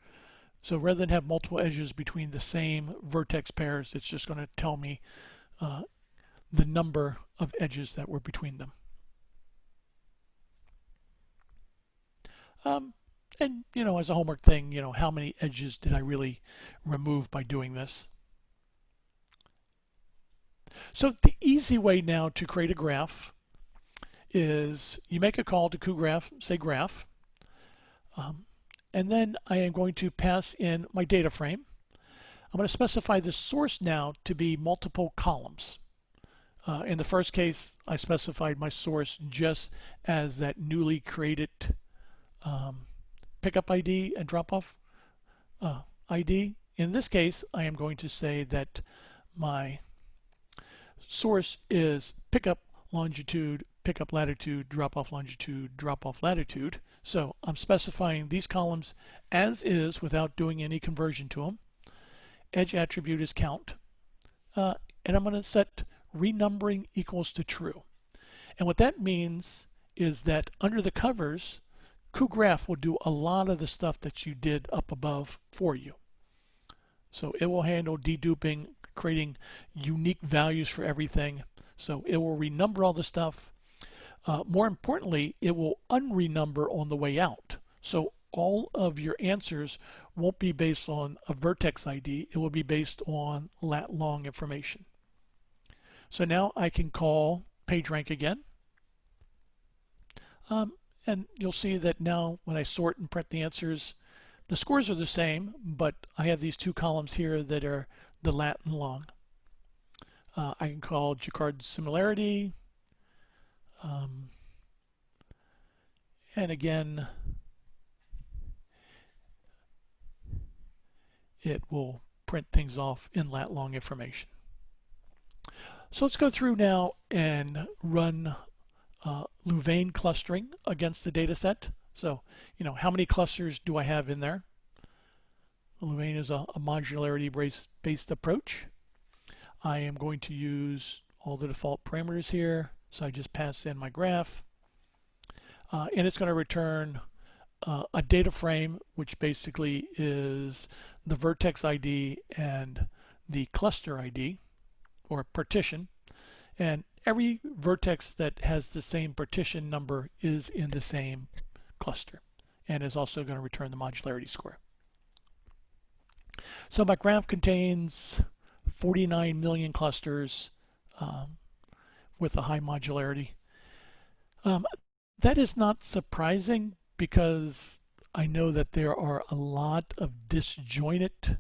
Speaker 3: So rather than have multiple edges between the same vertex pairs, it's just going to tell me the number of edges that were between them. And as a homework thing, how many edges did I really remove by doing this? So the easy way now to create a graph is you make a call to cugraph, say graph, and then I am going to pass in my data frame. I'm going to specify the source now to be multiple columns. In the first case, I specified my source just as that newly created pickup ID and drop-off ID. In this case, I am going to say that my source is pickup longitude, pickup latitude, drop-off longitude, drop-off latitude. So I'm specifying these columns as is without doing any conversion to them. Edge attribute is count. And I'm going to set renumbering equals to true. And what that means is that under the covers, cugraph will do a lot of the stuff that you did up above for you. So it will handle deduping, creating unique values for everything. So it will renumber all the stuff. More importantly, it will unrenumber on the way out. So all of your answers won't be based on a vertex ID. It will be based on lat long information. So now I can call PageRank again. And you'll see that now when I sort and print the answers, the scores are the same, but I have these two columns here that are the lat and long. I can call Jacquard similarity. And again, it will print things off in lat long information. So let's go through now and run Louvain clustering against the data set. So, how many clusters do I have in there? Louvain is a modularity-based approach. I am going to use all the default parameters here. So I just pass in my graph. And it's going to return a data frame, which basically is the vertex ID and the cluster ID, or partition. And every vertex that has the same partition number is in the same cluster, and is also going to return the modularity score. So my graph contains 49 million clusters with a high modularity. That is not surprising because I know that there are a lot of disjointed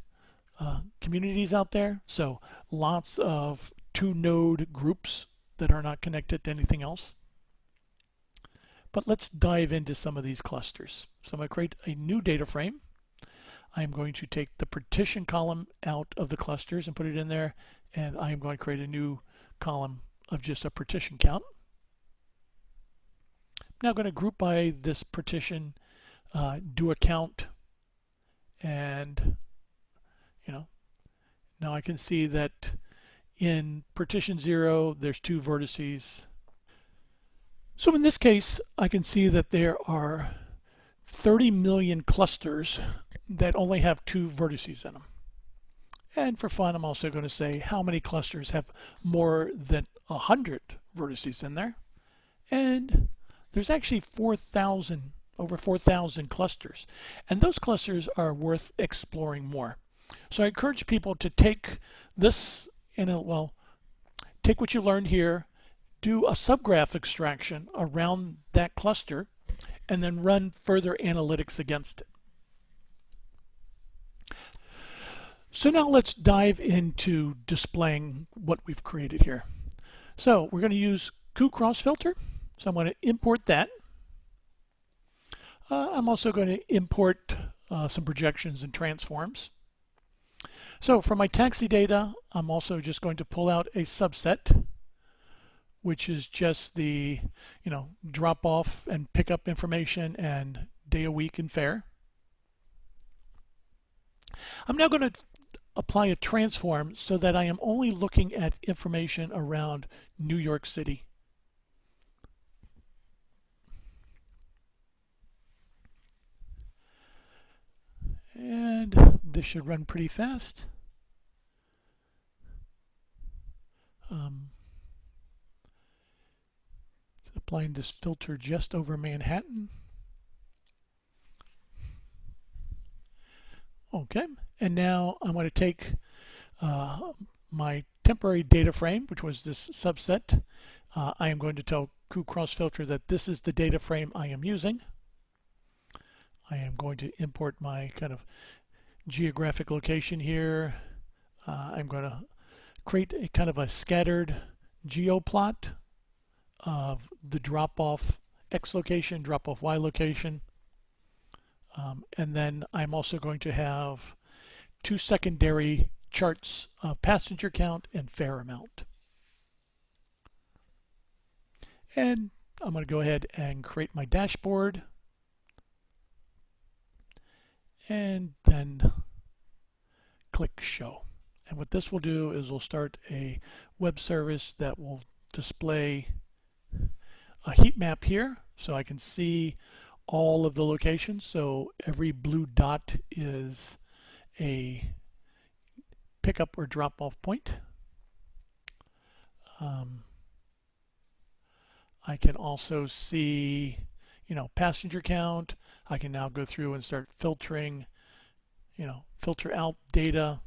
Speaker 3: communities out there. So lots of two-node groups that are not connected to anything else. But let's dive into some of these clusters. So I'm going to create a new data frame. I'm going to take the partition column out of the clusters and put it in there, and I am going to create a new column of just a partition count. Now I'm going to group by this partition, do a count, and now I can see that in partition 0 there's 2 vertices. So in this case I can see that there are 30 million clusters that only have 2 vertices in them. And for fun, I'm also going to say how many clusters have more than 100 vertices in there. And there's actually over 4,000 clusters. And those clusters are worth exploring more. So I encourage people to take this take what you learned here, do a subgraph extraction around that cluster, and then run further analytics against it. So now let's dive into displaying what we've created here. So we're going to use Kraus filter. So I'm going to import that. I'm also going to import some projections and transforms. So for my taxi data, I'm also just going to pull out a subset, which is just the drop off and pick up information and day a week and fare. I'm now going to apply a transform so that I am only looking at information around New York City. And this should run pretty fast. It's applying this filter just over Manhattan. Okay, and now I'm going to take my temporary data frame, which was this subset. I am going to tell Kraus filter that this is the data frame I am using. I am going to import my kind of geographic location here. I'm going to create a kind of a scattered geoplot of the drop-off X location, drop-off Y location. And then I'm also going to have 2 secondary charts of passenger count and fare amount. And I'm going to go ahead and create my dashboard. And then click show. And what this will do is we'll start a web service that will display a heat map here so I can see all of the locations. So every blue dot is a pickup or drop off point. I can also see, passenger count. I can now go through and start filtering, filter out data.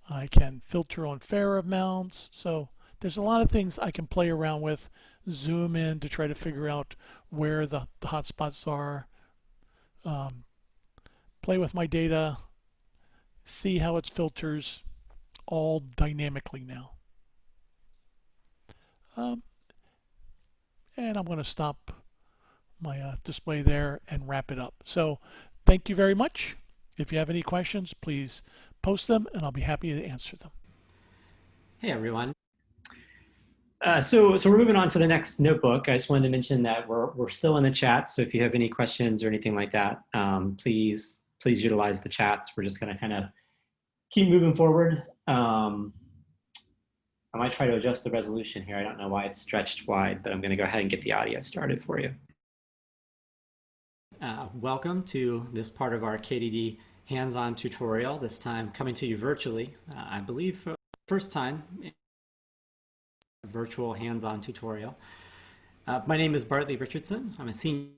Speaker 3: I can filter on fare amounts. So there's a lot of things I can play around with, zoom in to try to figure out where the hotspots are, play with my data, see how it filters, all dynamically now. And I'm going to stop my display there and wrap it up. So thank you very much. If you have any questions, please post them and I'll be happy to answer them.
Speaker 1: Hey everyone. So we're moving on to the next notebook. I just wanted to mention that we're still in the chat. So if you have any questions or anything like that, please utilize the chats. We're just going to kind of keep moving forward. I might try to adjust the resolution here. I don't know why it's stretched wide, but I'm going to go ahead and get the audio started for you. Welcome to this part of our KDD hands-on tutorial, this time coming to you virtually. I believe for the first time, a virtual hands-on tutorial. My name is Bartley Richardson. I'm a senior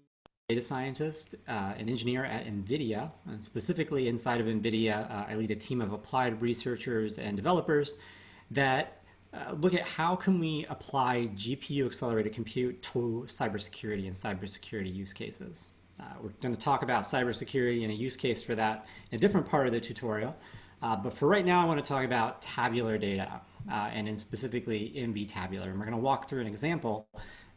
Speaker 1: data scientist, an engineer at NVIDIA, and specifically inside of NVIDIA, I lead a team of applied researchers and developers that look at how can we apply GPU accelerated compute to cybersecurity and cybersecurity use cases. We're going to talk about cybersecurity and a use case for that in a different part of the tutorial. But for right now, I want to talk about tabular data, and in specifically NVTabular. And we're going to walk through an example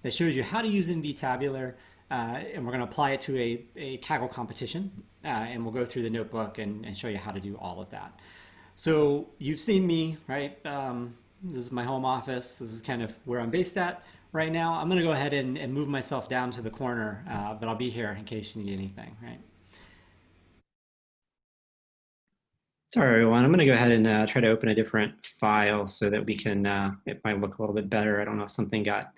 Speaker 1: that shows you how to use NVTabular, and we're going to apply it to a Kaggle competition, and we'll go through the notebook and show you how to do all of that. So you've seen me, right? This is my home office. This is kind of where I'm based at right now. I'm going to go ahead and move myself down to the corner, but I'll be here in case you need anything, right? Sorry, everyone. I'm going to go ahead and try to open a different file so that we can, it might look a little bit better. I don't know if something got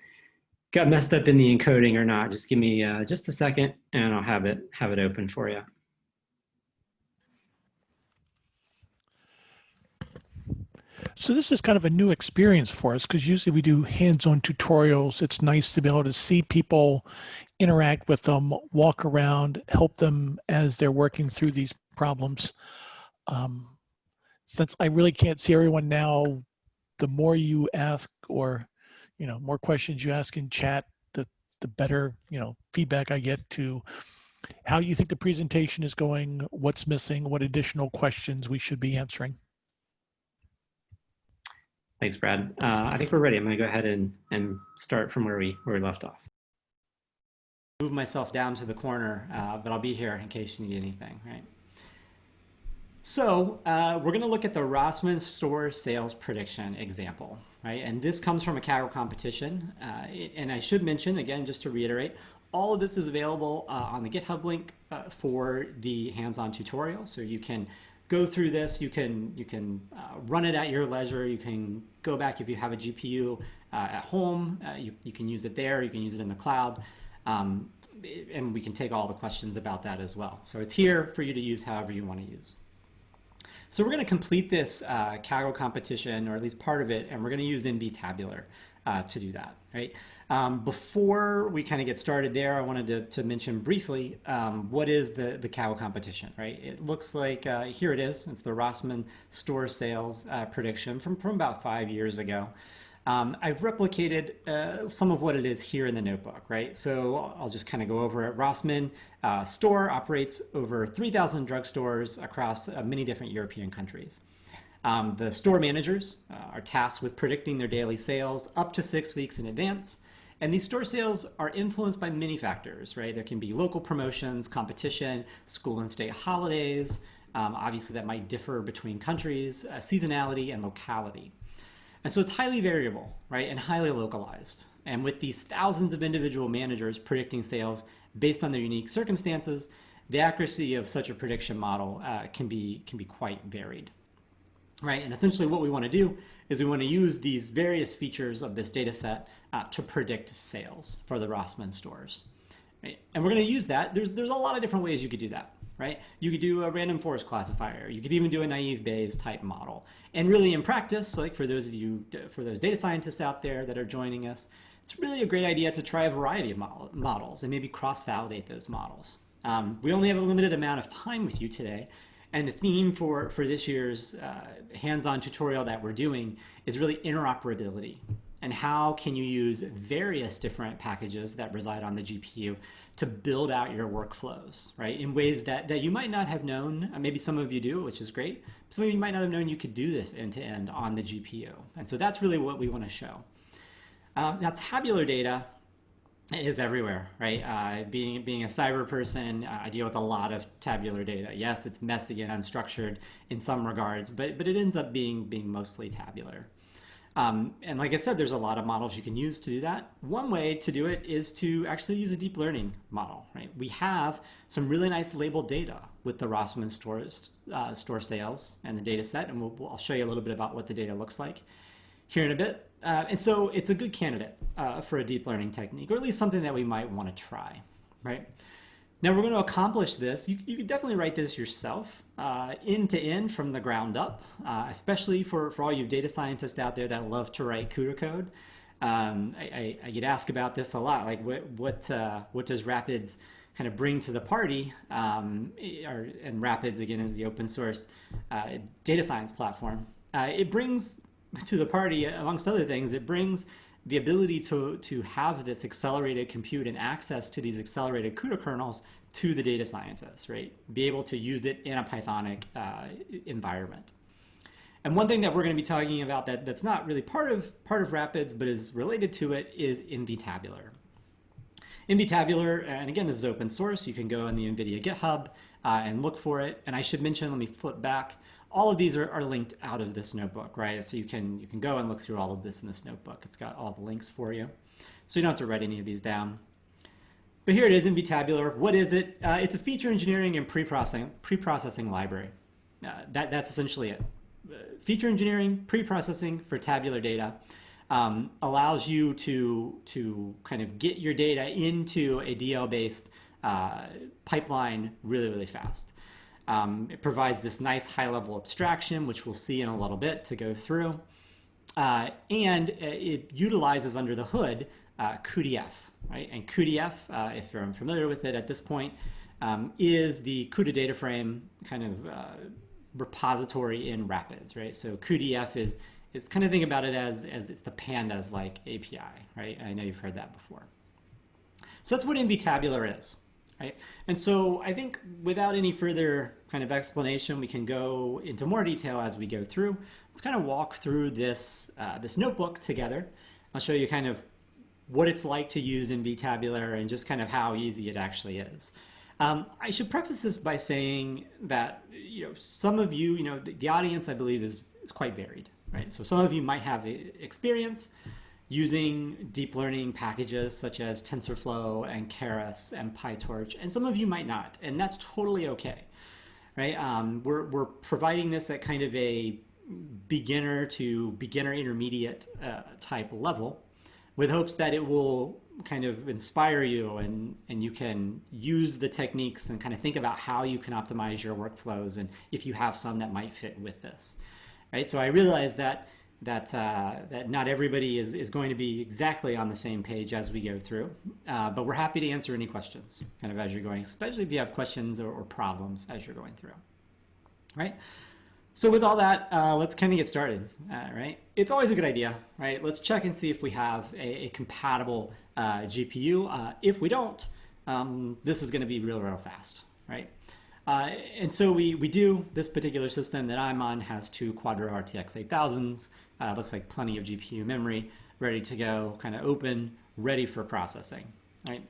Speaker 1: messed up in the encoding or not. Just give me just a second and I'll have it open for you.
Speaker 3: So this is kind of a new experience for us because usually we do hands-on tutorials. It's nice to be able to see people, interact with them, walk around, help them as they're working through these problems. Since I really can't see everyone now, the more you ask or, more questions you ask in chat, the better, feedback I get to how you think the presentation is going, what's missing, what additional questions we should be answering.
Speaker 1: Thanks, Brad. I think we're ready. I'm going to go ahead and start from where we left off. Move myself down to the corner, but I'll be here in case you need anything, right? So we're going to look at the Rossmann store sales prediction example, right? And this comes from a Kaggle competition. And I should mention, again, just to reiterate, all of this is available on the GitHub link for the hands-on tutorial. So you can go through this, you can run it at your leisure, you can go back if you have a GPU at home, you can use it there, you can use it in the cloud, and we can take all the questions about that as well. So it's here for you to use however you want to use. So we're going to complete this Kaggle competition, or at least part of it, and we're going to use NVTabular to do that, right? Before we kind of get started there, I wanted to mention briefly what is the Kaggle competition, right? It looks like, here it is. It's the Rossmann store sales prediction from about 5 years ago. I've replicated some of what it is here in the notebook, right? So I'll just kind of go over it. Rossmann store operates over 3,000 drugstores across many different European countries. The store managers are tasked with predicting their daily sales up to 6 weeks in advance. And these store sales are influenced by many factors, right? There can be local promotions, competition, school and state holidays. Obviously, that might differ between countries, seasonality, and locality. And so it's highly variable, right, and highly localized. And with these thousands of individual managers predicting sales based on their unique circumstances, the accuracy of such a prediction model can be quite varied. Right, and essentially what we want to do is we want to use these various features of this data set to predict sales for the Rossmann stores. Right? And we're going to use that. There's a lot of different ways you could do that. right? You could do a random forest classifier. You could even do a naive Bayes type model. And really in practice, like for those data scientists out there that are joining us, it's really a great idea to try a variety of models and maybe cross-validate those models. We only have a limited amount of time with you today, and the theme for this year's hands-on tutorial that we're doing is really interoperability. And how can you use various different packages that reside on the GPU to build out your workflows, right? In ways that you might not have known. Maybe some of you do, which is great. Some of you might not have known you could do this end-to-end on the GPU. And so that's really what we want to show. Now, tabular data is everywhere, right? Being a cyber person, I deal with a lot of tabular data. Yes, it's messy and unstructured in some regards, but it ends up being mostly tabular. And like I said, there's a lot of models you can use to do that. One way to do it is to actually use a deep learning model, right? We have some really nice labeled data with the Rossmann store sales and the data set, and I'll show you a little bit about what the data looks like here in a bit. And so it's a good candidate for a deep learning technique, or at least something that we might want to try, right? Now we're going to accomplish this. You can definitely write this yourself, end to end from the ground up, especially for all you data scientists out there that love to write CUDA code. I get asked about this a lot, like what does Rapids kind of bring to the party? And Rapids, again, is the open source data science platform. It brings to the party, amongst other things, it brings the ability to have this accelerated compute and access to these accelerated CUDA kernels to the data scientists, right? Be able to use it in a Pythonic environment. And one thing that we're going to be talking about that's not really part of Rapids, but is related to it, is NVTabular. NVTabular, and again, this is open source. You can go on the NVIDIA GitHub and look for it. And I should mention, let me flip back. All of these are linked out of this notebook, right? So you can go and look through all of this in this notebook. It's got all the links for you. So you don't have to write any of these down. But here it is, NVTabular. What is it? It's a feature engineering and pre-processing library. That's essentially it. Feature engineering, pre-processing for tabular data allows you to kind of get your data into a DL-based pipeline really, really fast. It provides this nice high-level abstraction, which we'll see in a little bit to go through. And it utilizes under the hood cuDF, right? And cuDF, if you're unfamiliar with it at this point, is the CUDA data frame kind of repository in Rapids, right? So cuDF is kind of think about it as it's the pandas like API, right? I know you've heard that before. So that's what NVTabular is. Right? And so I think without any further kind of explanation, we can go into more detail as we go through. Let's kind of walk through this notebook together. I'll show you kind of what it's like to use NVTabular and just kind of how easy it actually is. I should preface this by saying that some of you, the audience, I believe, is quite varied, right? So some of you might have experience using deep learning packages such as TensorFlow and Keras and PyTorch, and some of you might not, and that's totally okay, right? We're providing this at kind of a beginner to beginner intermediate type level, with hopes that it will kind of inspire you and you can use the techniques and kind of think about how you can optimize your workflows, and if you have some that might fit with this, right? So I realize that not everybody is going to be exactly on the same page as we go through, but we're happy to answer any questions kind of as you're going, especially if you have questions or problems as you're going through, right? So with all that, let's kind of get started, right? It's always a good idea, right? Let's check and see if we have a compatible GPU. If we don't, this is going to be real fast, right? And so we do. This particular system that I'm on has two Quadro RTX 8000s. Looks like plenty of GPU memory ready to go, kind of open, ready for processing, right?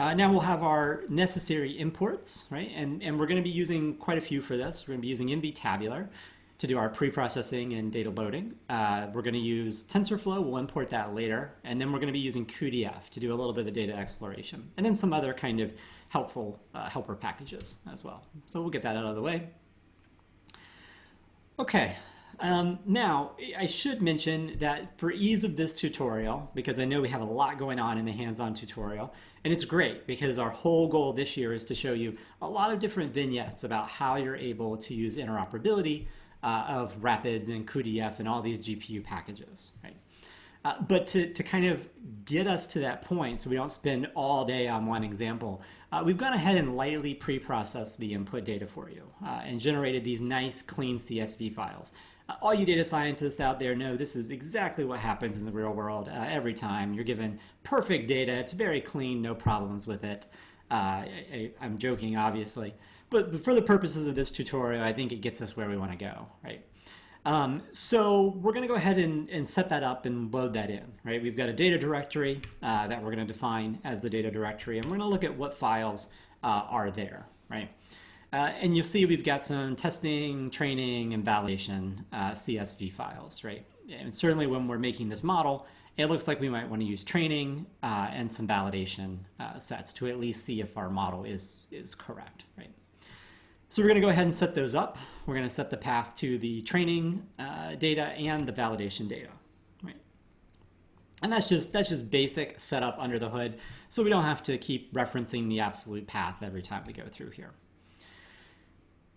Speaker 1: Now we'll have our necessary imports, right? And we're going to be using quite a few for this. We're going to be using NVTabular to do our pre-processing and data loading. We're going to use TensorFlow. We'll import that later. And then we're going to be using cuDF to do a little bit of the data exploration. And then some other kind of helpful helper packages as well. So we'll get that out of the way. Okay. Now, I should mention that for ease of this tutorial, because I know we have a lot going on in the hands-on tutorial, and it's great because our whole goal this year is to show you a lot of different vignettes about how you're able to use interoperability of Rapids and cuDF and all these GPU packages, right? But to kind of get us to that point so we don't spend all day on one example, we've gone ahead and lightly pre-processed the input data for you and generated these nice clean CSV files. All you data scientists out there know this is exactly what happens in the real world every time. You're given perfect data. It's very clean, no problems with it. I'm joking, obviously. But for the purposes of this tutorial, I think it gets us where we want to go, right? So we're going to go ahead and set that up and load that in, right? We've got a data directory that we're going to define as the data directory, and we're going to look at what files are there, right? And you'll see we've got some testing, training, and validation CSV files, right? And certainly when we're making this model, it looks like we might want to use training and some validation sets to at least see if our model is correct, right? So we're going to go ahead and set those up. We're going to set the path to the training data and the validation data, right? And that's just basic setup under the hood, so we don't have to keep referencing the absolute path every time we go through here.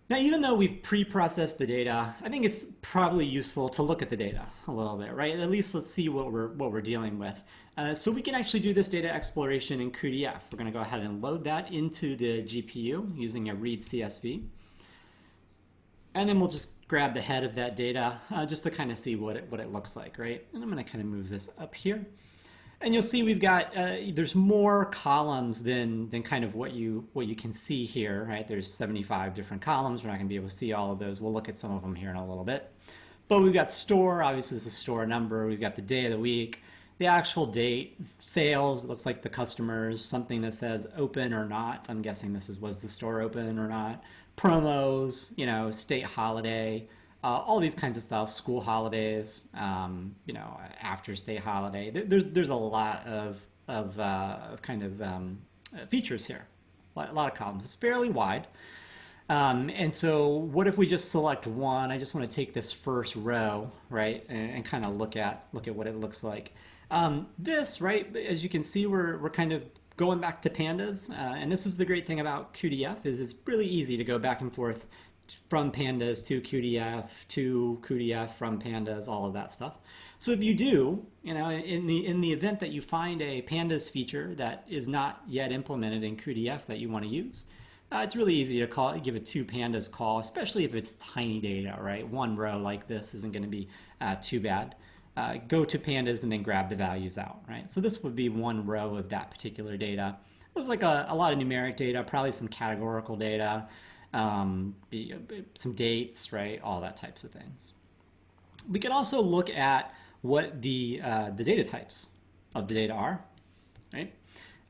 Speaker 1: Now, even though we've pre-processed the data, I think it's probably useful to look at the data a little bit, right? At least let's see what we're dealing with. So we can actually do this data exploration in cuDF. We're going to go ahead and load that into the GPU using a read CSV. And then we'll just grab the head of that data just to kind of see what it looks like, right? And I'm going to kind of move this up here. And you'll see we've got, there's more columns than kind of what you can see here, right? There's 75 different columns. We're not going to be able to see all of those. We'll look at some of them here in a little bit. But we've got store, obviously this is store number. We've got the day of the week, the actual date, sales, it looks like the customers, something that says open or not. I'm guessing this was the store open or not. Promos, you know, state holiday, all these kinds of stuff, school holidays, you know, after state holiday. There's a lot of kind of features here, a lot of columns. It's fairly wide. And so what if we just select one? I just want to take this first row, right, and kind of look at what it looks like. This, right, as you can see, we're kind of going back to pandas, and this is the great thing about cuDF is it's really easy to go back and forth from pandas to cuDF from pandas, all of that stuff. So if you do, you know, in the event that you find a pandas feature that is not yet implemented in cuDF that you want to use, it's really easy to give a to pandas call, especially if it's tiny data, right? One row like this isn't going to be too bad. Go to pandas and then grab the values out, right? So this would be one row of that particular data. It was like a lot of numeric data, probably some categorical data, some dates, right? All that types of things. We can also look at what the data types of the data are, right?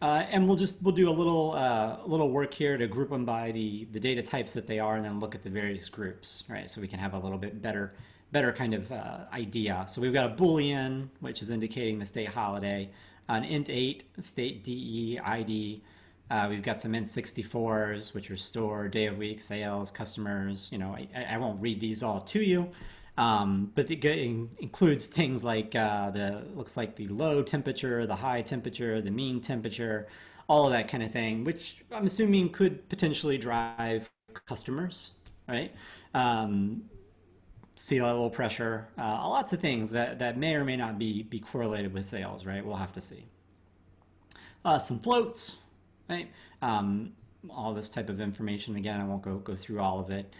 Speaker 1: And we'll do a little work here to group them by the data types that they are, and then look at the various groups, right? So we can have a little bit better kind of idea. So we've got a Boolean, which is indicating the state holiday, an int8, state DE, ID. We've got some int64s, which are store, day of week, sales, customers. You know, I won't read these all to you, but it includes things like looks like the low temperature, the high temperature, the mean temperature, all of that kind of thing, which I'm assuming could potentially drive customers, right? Sea level pressure, lots of things that may or may not be correlated with sales, right? We'll have to see. Some floats, right? All this type of information. Again, I won't go through all of it.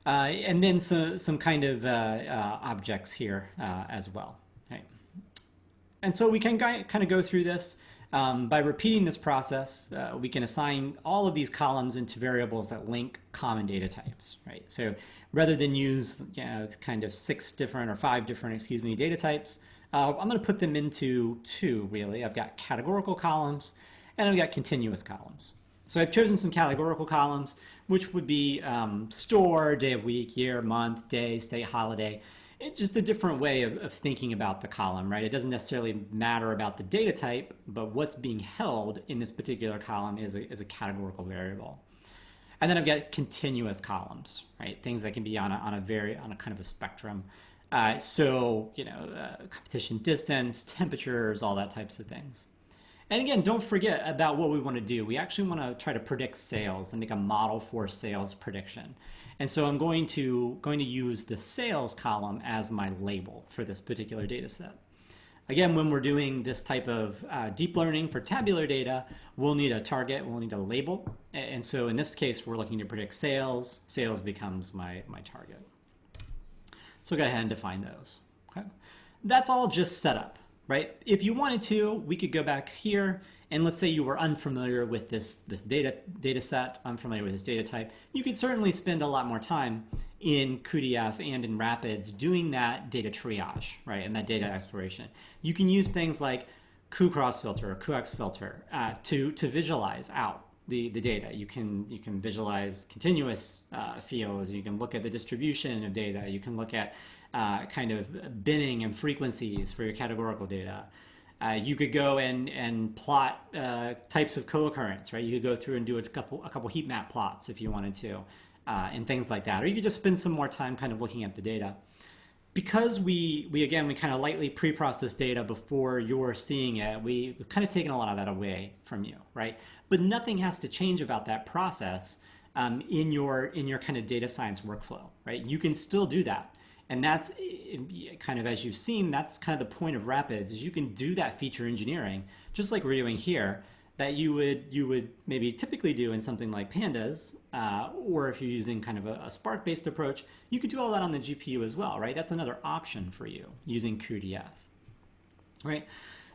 Speaker 1: And then some kind of objects here as well, right? And so we can kind of go through this. By repeating this process, we can assign all of these columns into variables that link common data types, right? So rather than use kind of 5 different data types, I'm going to put them into 2, really. I've got categorical columns and I've got continuous columns. So I've chosen some categorical columns, which would be store, day of week, year, month, day, state, holiday. It's just a different way of thinking about the column, right? It doesn't necessarily matter about the data type, but what's being held in this particular column is a categorical variable. And then I've got continuous columns, right? Things that can be on a kind of a spectrum. So, competition distance, temperatures, all that types of things. And again, don't forget about what we want to do. We actually want to try to predict sales and make a model for sales prediction. And so I'm going to use the sales column as my label for this particular data set. Again, when we're doing this type of deep learning for tabular data, we'll need a target, we'll need a label. And so in this case, we're looking to predict sales. Sales becomes my target. So go ahead and define those. Okay? That's all just set up, right? If you wanted to, we could go back here, and let's say you were unfamiliar with this data set, unfamiliar with this data type. You could certainly spend a lot more time in cuDF and in Rapids doing that data triage, right, and that data exploration. You can use things like cuCross filter or cuX filter to visualize out the data. You can visualize continuous fields. You can look at the distribution of data. You can look at kind of binning and frequencies for your categorical data. You could go and plot types of co-occurrence, right? You could go through and do a couple heat map plots if you wanted to, and things like that. Or you could just spend some more time kind of looking at the data. Because we kind of lightly pre-process data before you're seeing it, we've kind of taken a lot of that away from you, right? But nothing has to change about that process in your kind of data science workflow, right? You can still do that. And that's kind of, as you've seen, that's kind of the point of Rapids, is you can do that feature engineering, just like we're doing here, that you would maybe typically do in something like Pandas, or if you're using kind of a Spark-based approach, you could do all that on the GPU as well, right? That's another option for you using cuDF, right?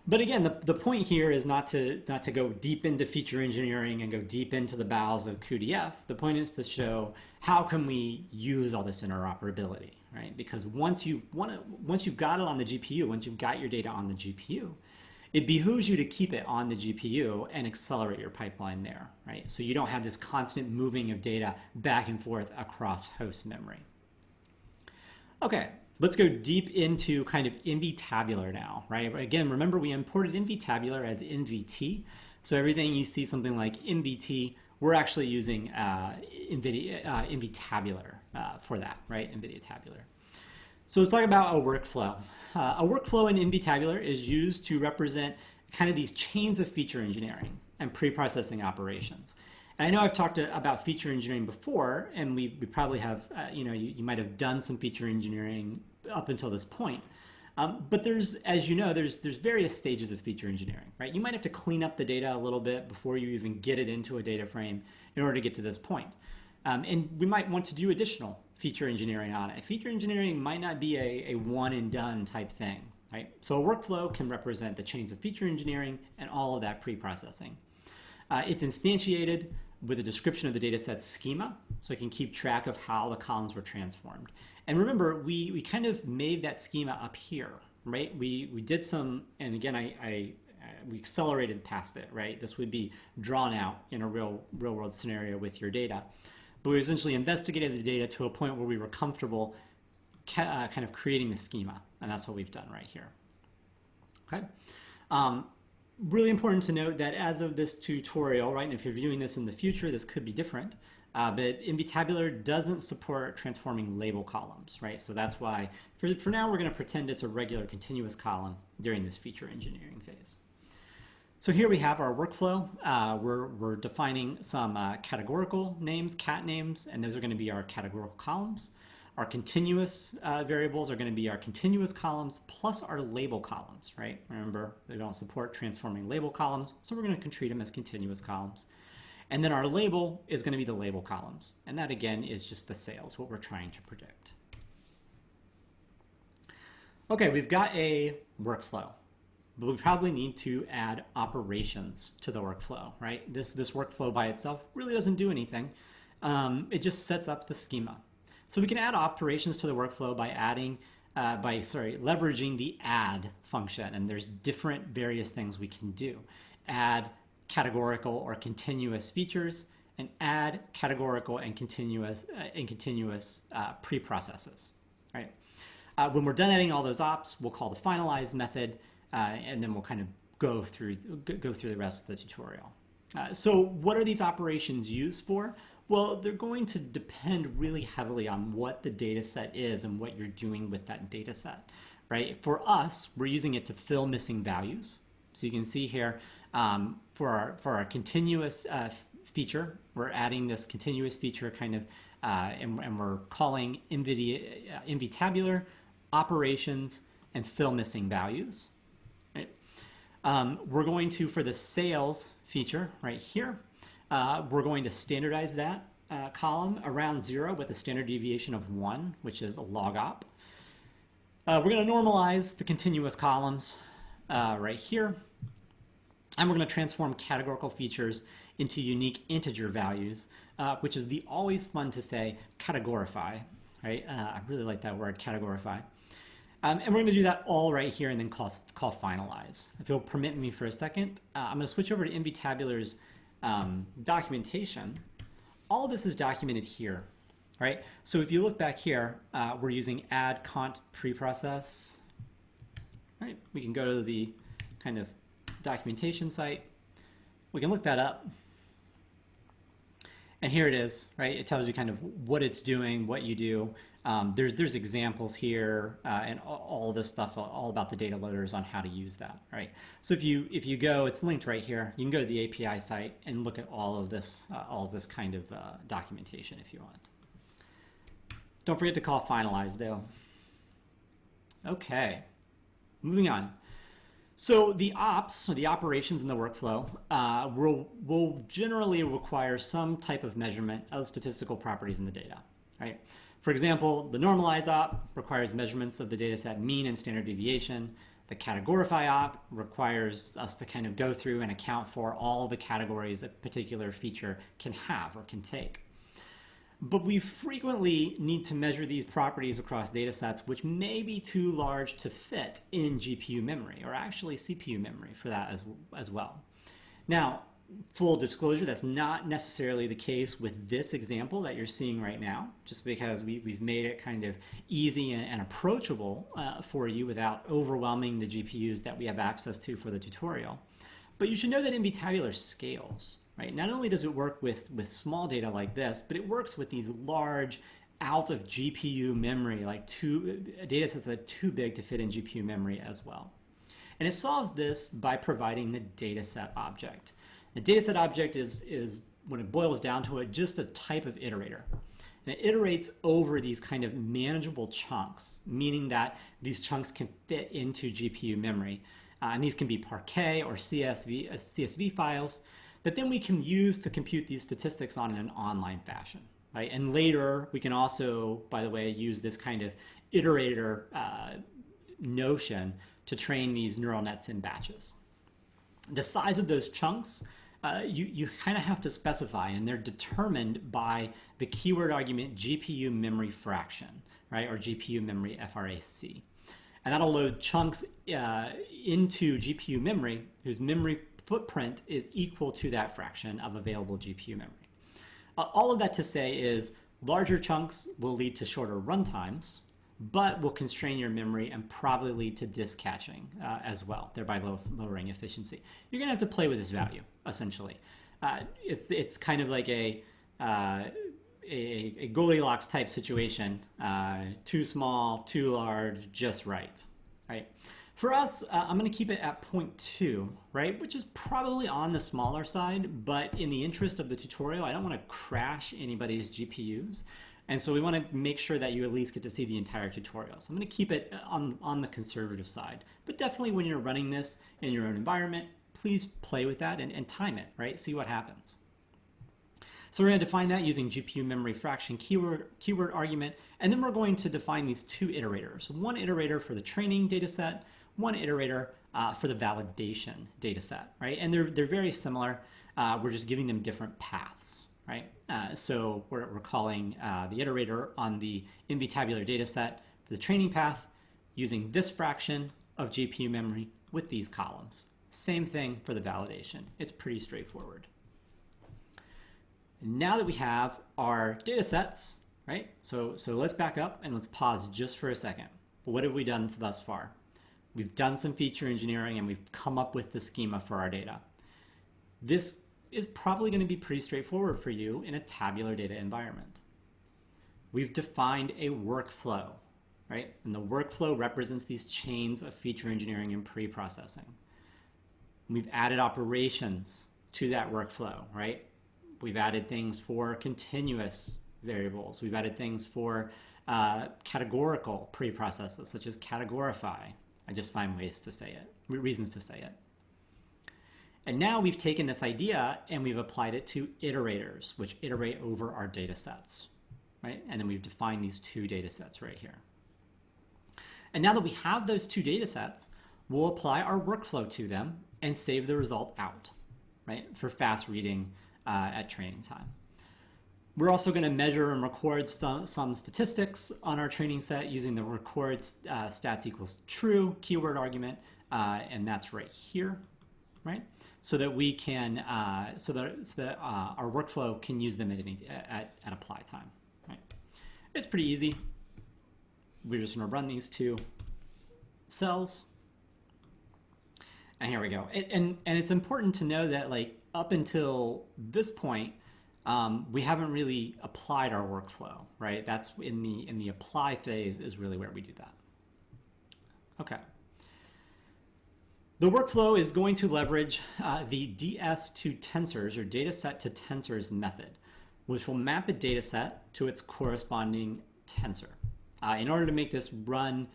Speaker 1: But again, the point here is not to go deep into feature engineering and go deep into the bowels of cuDF. The point is to show how can we use all this interoperability, right? Because once you've got it on the GPU, once you've got your data on the GPU, it behooves you to keep it on the GPU and accelerate your pipeline there, right? So you don't have this constant moving of data back and forth across host memory. Okay, let's go deep into kind of NVTabular now, right? Again, remember we imported NVTabular as NVT. So everything you see something like NVT, we're actually using NVTabular for that, right? NVIDIA Tabular. So let's talk about a workflow. A workflow in NVTabular is used to represent kind of these chains of feature engineering and pre-processing operations. And I know I've talked about feature engineering before, and we probably have, you might have done some feature engineering up until this point. But there's, as you know, there's various stages of feature engineering, right? You might have to clean up the data a little bit before you even get it into a data frame in order to get to this point. And we might want to do additional feature engineering on it. Feature engineering might not be a one and done type thing, right? So a workflow can represent the chains of feature engineering and all of that pre-processing. It's instantiated with a description of the dataset schema, so it can keep track of how the columns were transformed. And remember, we kind of made that schema up here, right? We did some, and again, we accelerated past it, right? This would be drawn out in a real world scenario with your data. But we essentially investigated the data to a point where we were comfortable kind of creating the schema, and that's what we've done right here. Okay. Really important to note that as of this tutorial, right, and if you're viewing this in the future, this could be different, but NVTabular doesn't support transforming label columns, right? So that's why, for now, we're going to pretend it's a regular continuous column during this feature engineering phase. So here we have our workflow. We're defining some categorical names, cat names, and those are going to be our categorical columns. Our continuous variables are going to be our continuous columns plus our label columns, right? Remember, they don't support transforming label columns, so we're going to treat them as continuous columns. And then our label is going to be the label columns. And that, again, is just the sales, what we're trying to predict. Okay, we've got a workflow, but we probably need to add operations to the workflow, right? This workflow by itself really doesn't do anything. It just sets up the schema. So we can add operations to the workflow by leveraging the add function, and there's different various things we can do. Add categorical or continuous features, and add categorical and continuous pre-processes, right? When we're done adding all those ops, we'll call the finalize method, and then we'll kind of go through the rest of the tutorial. So what are these operations used for? Well, they're going to depend really heavily on what the data set is and what you're doing with that data set, right? For us, we're using it to fill missing values. So you can see here for our continuous feature, we're adding this continuous feature kind of, and we're calling NVTabular, operations, and fill missing values. Right? We're going to, for the sales feature right here, we're going to standardize that column around 0 with a standard deviation of 1, which is a log op. We're going to normalize the continuous columns right here. And we're going to transform categorical features into unique integer values, which is the always fun to say categorify, right? I really like that word, categorify. And we're going to do that all right here and then call finalize. If you'll permit me for a second, I'm going to switch over to NVTabular's documentation. All of this is documented here, right? So if you look back here, we're using add cont preprocess, right? We can go to the kind of documentation site. We can look that up. And here it is, right? It tells you kind of what it's doing, what you do. There's examples here and all this stuff, all about the data loaders on how to use that, right? So if you go, it's linked right here. You can go to the API site and look at all of this kind of documentation if you want. Don't forget to call finalize though. Okay, moving on. So the ops, or the operations in the workflow, will generally require some type of measurement of statistical properties in the data, right? For example, the normalize op requires measurements of the data set mean and standard deviation. The categorify op requires us to kind of go through and account for all the categories a particular feature can have or can take. But we frequently need to measure these properties across data sets which may be too large to fit in GPU memory, or actually CPU memory for that as well. Now, full disclosure, that's not necessarily the case with this example that you're seeing right now, just because we've made it kind of easy and approachable for you without overwhelming the GPUs that we have access to for the tutorial. But you should know that NVTabular scales. Right? Not only does it work with small data like this, but it works with these large out of GPU memory, like data sets that are too big to fit in GPU memory as well. And it solves this by providing the dataset object. The dataset object is, when it boils down to it, just a type of iterator. And it iterates over these kind of manageable chunks, meaning that these chunks can fit into GPU memory. And these can be Parquet or CSV files that then we can use to compute these statistics on in an online fashion, right? And later, we can also, by the way, use this kind of iterator notion to train these neural nets in batches. The size of those chunks, you kind of have to specify, and they're determined by the keyword argument GPU memory fraction, right? Or GPU memory FRAC. And that'll load chunks into GPU memory whose memory footprint is equal to that fraction of available GPU memory. All of that to say is larger chunks will lead to shorter runtimes, but will constrain your memory and probably lead to disk caching as well, thereby lowering efficiency. You're going to have to play with this value, essentially. It's kind of like a Goldilocks type situation, too small, too large, just right, right? For us, I'm going to keep it at 0.2, right, which is probably on the smaller side, but in the interest of the tutorial, I don't want to crash anybody's GPUs, and so we want to make sure that you at least get to see the entire tutorial. So I'm going to keep it on the conservative side, but definitely when you're running this in your own environment, please play with that and time it, right, see what happens. So we're going to define that using GPU memory fraction keyword argument, and then we're going to define these two iterators. One iterator for the training data set, one iterator for the validation data set, right? And they're very similar. We're just giving them different paths, right? So we're calling the iterator on the NVTabular data set for the training path using this fraction of GPU memory with these columns. Same thing for the validation. It's pretty straightforward. Now that we have our data sets, right? So let's back up and let's pause just for a second. What have we done thus far? We've done some feature engineering and we've come up with the schema for our data. This is probably going to be pretty straightforward for you in a tabular data environment. We've defined a workflow, right? And the workflow represents these chains of feature engineering and pre-processing. We've added operations to that workflow, right? We've added things for continuous variables. We've added things for categorical pre-processes, such as categorify. I just find ways to say it, reasons to say it. And now we've taken this idea and we've applied it to iterators, which iterate over our data sets, right? And then we've defined these two data sets right here. And now that we have those two data sets, we'll apply our workflow to them and save the result out, right? For fast reading at training time. We're also going to measure and record some statistics on our training set using the record stats equals true keyword argument, and that's right here, right? So that we can, so that our workflow can use them at apply time, right? It's pretty easy. We're just going to run these two cells, and here we go. And it's important to know that, like, up until this point, we haven't really applied our workflow, right? That's in the apply phase is really where we do that. Okay. The workflow is going to leverage the DS to tensors, or data set to tensors method, which will map a data set to its corresponding tensor. In order to make this run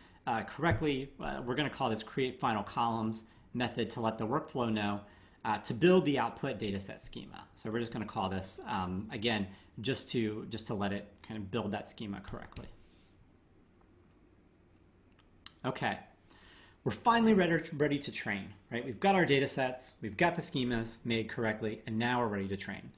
Speaker 1: correctly, we're going to call this create final columns method to let the workflow know to build the output dataset schema. So we're just going to call this, again, just to let it kind of build that schema correctly. Okay, we're finally ready to train, right? We've got our data sets, we've got the schemas made correctly, and now we're ready to train.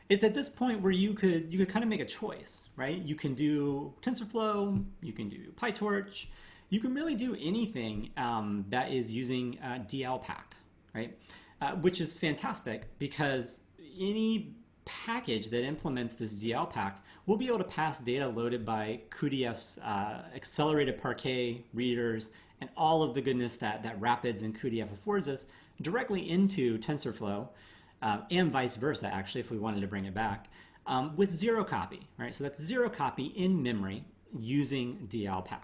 Speaker 1: It's at this point where you could kind of make a choice, right? You can do TensorFlow, you can do PyTorch, you can really do anything that is using DLPack, right? Which is fantastic because any package that implements this DLPack will be able to pass data loaded by cuDF's accelerated Parquet readers and all of the goodness that Rapids and cuDF affords us directly into TensorFlow, and vice versa, actually, if we wanted to bring it back, with zero copy, right? So that's zero copy in memory using DLPack.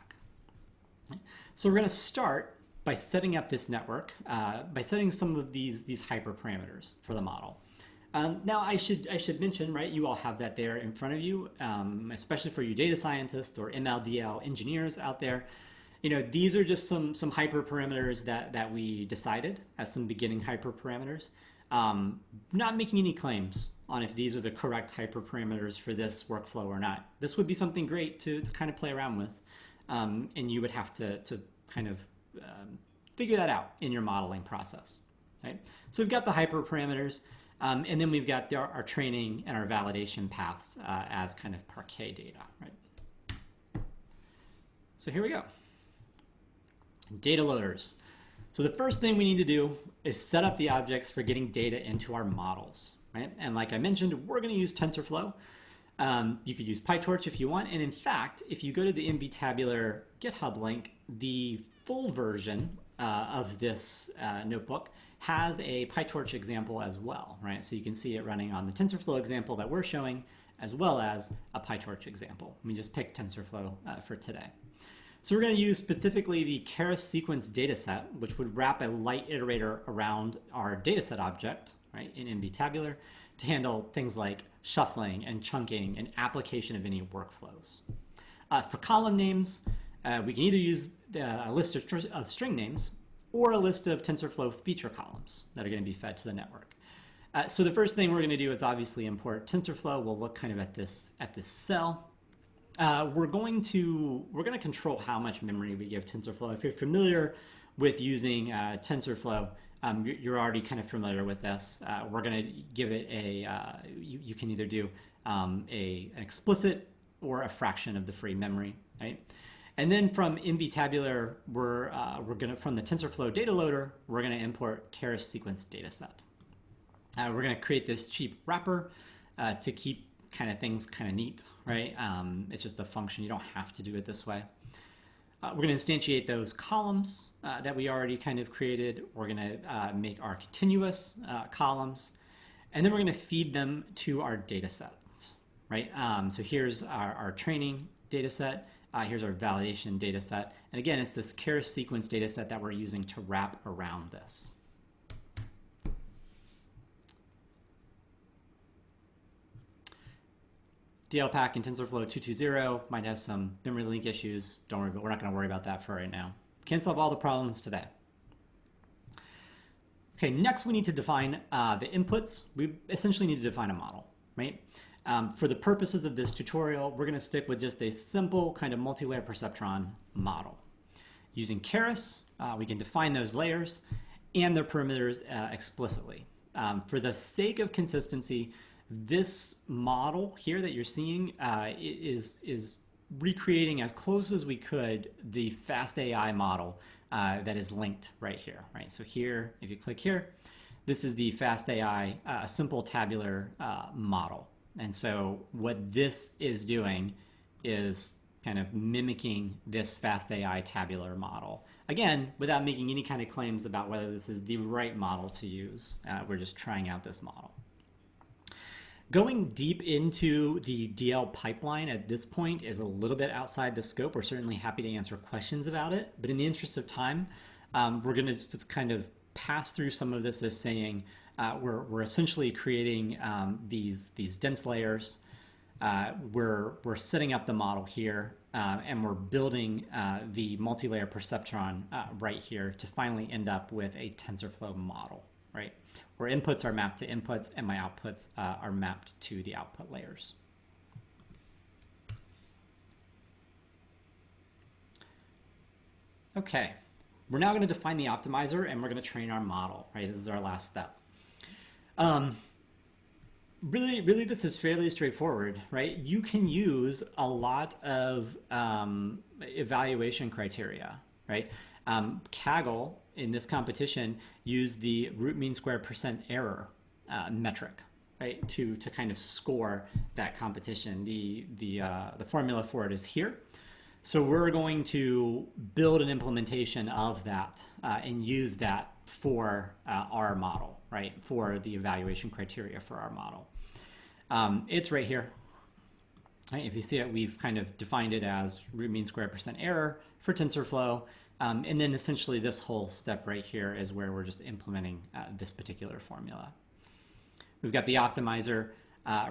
Speaker 1: So we're going to start by setting up this network, by setting some of these hyperparameters for the model. Now I should mention, right, you all have that there in front of you, especially for you data scientists or MLDL engineers out there. You know, these are just some hyperparameters that we decided as some beginning hyperparameters. Not making any claims on if these are the correct hyperparameters for this workflow or not. This would be something great to kind of play around with, and you would have to kind of figure that out in your modeling process, right? So we've got the hyperparameters, and then we've got our training and our validation paths as kind of Parquet data, right? So here we go. Data loaders. So the first thing we need to do is set up the objects for getting data into our models, right? And like I mentioned, we're going to use TensorFlow. You could use PyTorch if you want. And in fact, if you go to the NVTabular GitHub link, the full version of this notebook has a PyTorch example as well, right? So you can see it running on the TensorFlow example that we're showing, as well as a PyTorch example. Let me just pick TensorFlow for today. So we're going to use specifically the Keras sequence dataset, which would wrap a light iterator around our dataset object, right, in NVTabular, to handle things like shuffling and chunking and application of any workflows. For column names, we can either use a list of string names or a list of TensorFlow feature columns that are going to be fed to the network. So the first thing we're going to do is obviously import TensorFlow. We'll look kind of at this cell. We're going to control how much memory we give TensorFlow. If you're familiar with using TensorFlow, you're already kind of familiar with this. We're going to give it you can either do an explicit or a fraction of the free memory, right? And then from NVTabular, from the TensorFlow data loader, we're going to import Keras sequence dataset. We're going to create this cheap wrapper to keep kind of things kind of neat, right? It's just a function. You don't have to do it this way. We're going to instantiate those columns that we already kind of created. We're going to make our continuous columns. And then we're going to feed them to our data sets, right? So here's our training data set. Here's our validation data set. And again, it's this Keras sequence data set that we're using to wrap around this. DLPack and TensorFlow 220 might have some memory link issues. Don't worry, but we're not going to worry about that for right now. Can't solve all the problems today. Okay, next we need to define the inputs. We essentially need to define a model, right? For the purposes of this tutorial, we're going to stick with just a simple kind of multi-layer perceptron model. Using Keras, we can define those layers and their parameters explicitly. For the sake of consistency, this model here that you're seeing is recreating as close as we could the FastAI model that is linked right here, right? So here, if you click here, this is the FastAI simple tabular model. And so what this is doing is kind of mimicking this FastAI tabular model. Again, without making any kind of claims about whether this is the right model to use. We're just trying out this model. Going deep into the DL pipeline at this point is a little bit outside the scope. We're certainly happy to answer questions about it, but in the interest of time, we're going to just kind of pass through some of this as saying we're essentially creating these dense layers. We're setting up the model here, and we're building the multi-layer perceptron right here to finally end up with a TensorFlow model, right? Where inputs are mapped to inputs and my outputs are mapped to the output layers. Okay, we're now going to define the optimizer and we're going to train our model, right? This is our last step. Really, this is fairly straightforward, right? You can use a lot of evaluation criteria, right? Kaggle in this competition used the root mean square percent error metric, right, to kind of score that competition. The formula for it is here. So we're going to build an implementation of that and use that for our model, right, for the evaluation criteria for our model. It's right here. Right, if you see it, we've kind of defined it as root mean square percent error for TensorFlow. And then essentially this whole step right here is where we're just implementing this particular formula. We've got the optimizer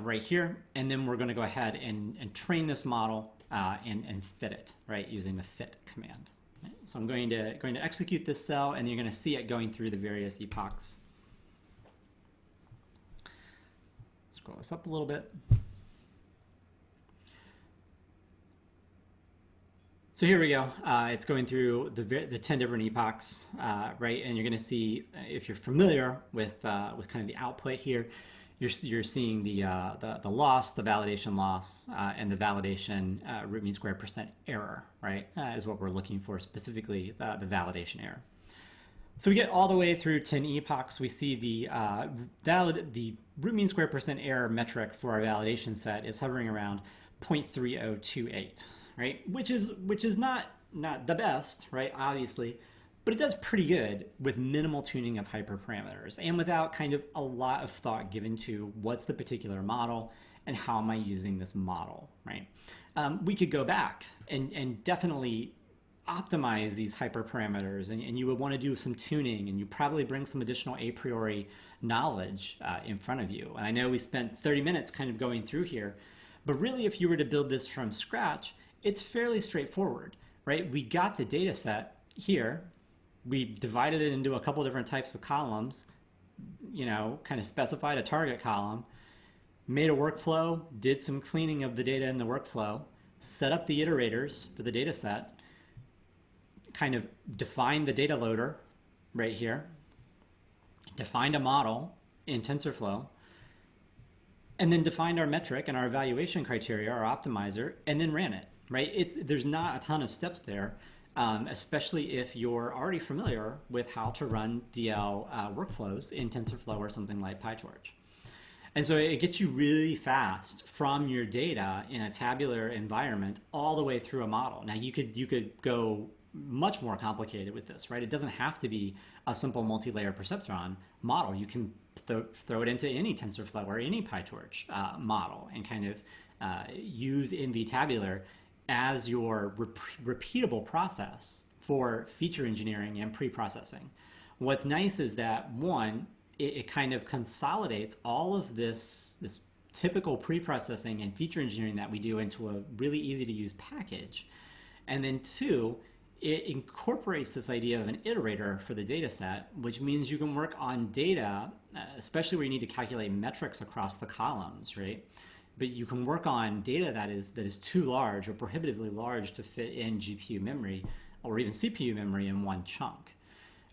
Speaker 1: right here, and then we're going to go ahead and train this model and fit it, right, using the fit command. Right? So I'm going to execute this cell, and you're going to see it going through the various epochs. Scroll this up a little bit. So here we go. It's going through the 10 different epochs, right? And you're going to see, if you're familiar with kind of the output here, you're seeing the loss, the validation loss, and the validation root mean square percent error, right? Is what we're looking for, specifically the validation error. So we get all the way through 10 epochs. We see the root mean square percent error metric for our validation set is hovering around 0.3028. Right, which is not the best, right, obviously, but it does pretty good with minimal tuning of hyperparameters and without kind of a lot of thought given to what's the particular model and how am I using this model, right? We could go back and definitely optimize these hyperparameters, and you would want to do some tuning, and you probably bring some additional a priori knowledge in front of you. And I know we spent 30 minutes kind of going through here, but really if you were to build this from scratch, it's fairly straightforward, right? We got the data set here. We divided it into a couple different types of columns, you know, kind of specified a target column, made a workflow, did some cleaning of the data in the workflow, set up the iterators for the data set, kind of defined the data loader right here, defined a model in TensorFlow, and then defined our metric and our evaluation criteria, our optimizer, and then ran it. Right? There's not a ton of steps there, especially if you're already familiar with how to run DL workflows in TensorFlow or something like PyTorch. And so it gets you really fast from your data in a tabular environment all the way through a model. Now you could go much more complicated with this, right? It doesn't have to be a simple multi-layer perceptron model. You can throw it into any TensorFlow or any PyTorch model and kind of use NVTabular as your repeatable process for feature engineering and pre-processing. What's nice is that, one, it kind of consolidates all of this typical pre-processing and feature engineering that we do into a really easy to use package. And then two, it incorporates this idea of an iterator for the data set, which means you can work on data, especially where you need to calculate metrics across the columns, right? But you can work on data that is too large or prohibitively large to fit in GPU memory or even CPU memory in one chunk.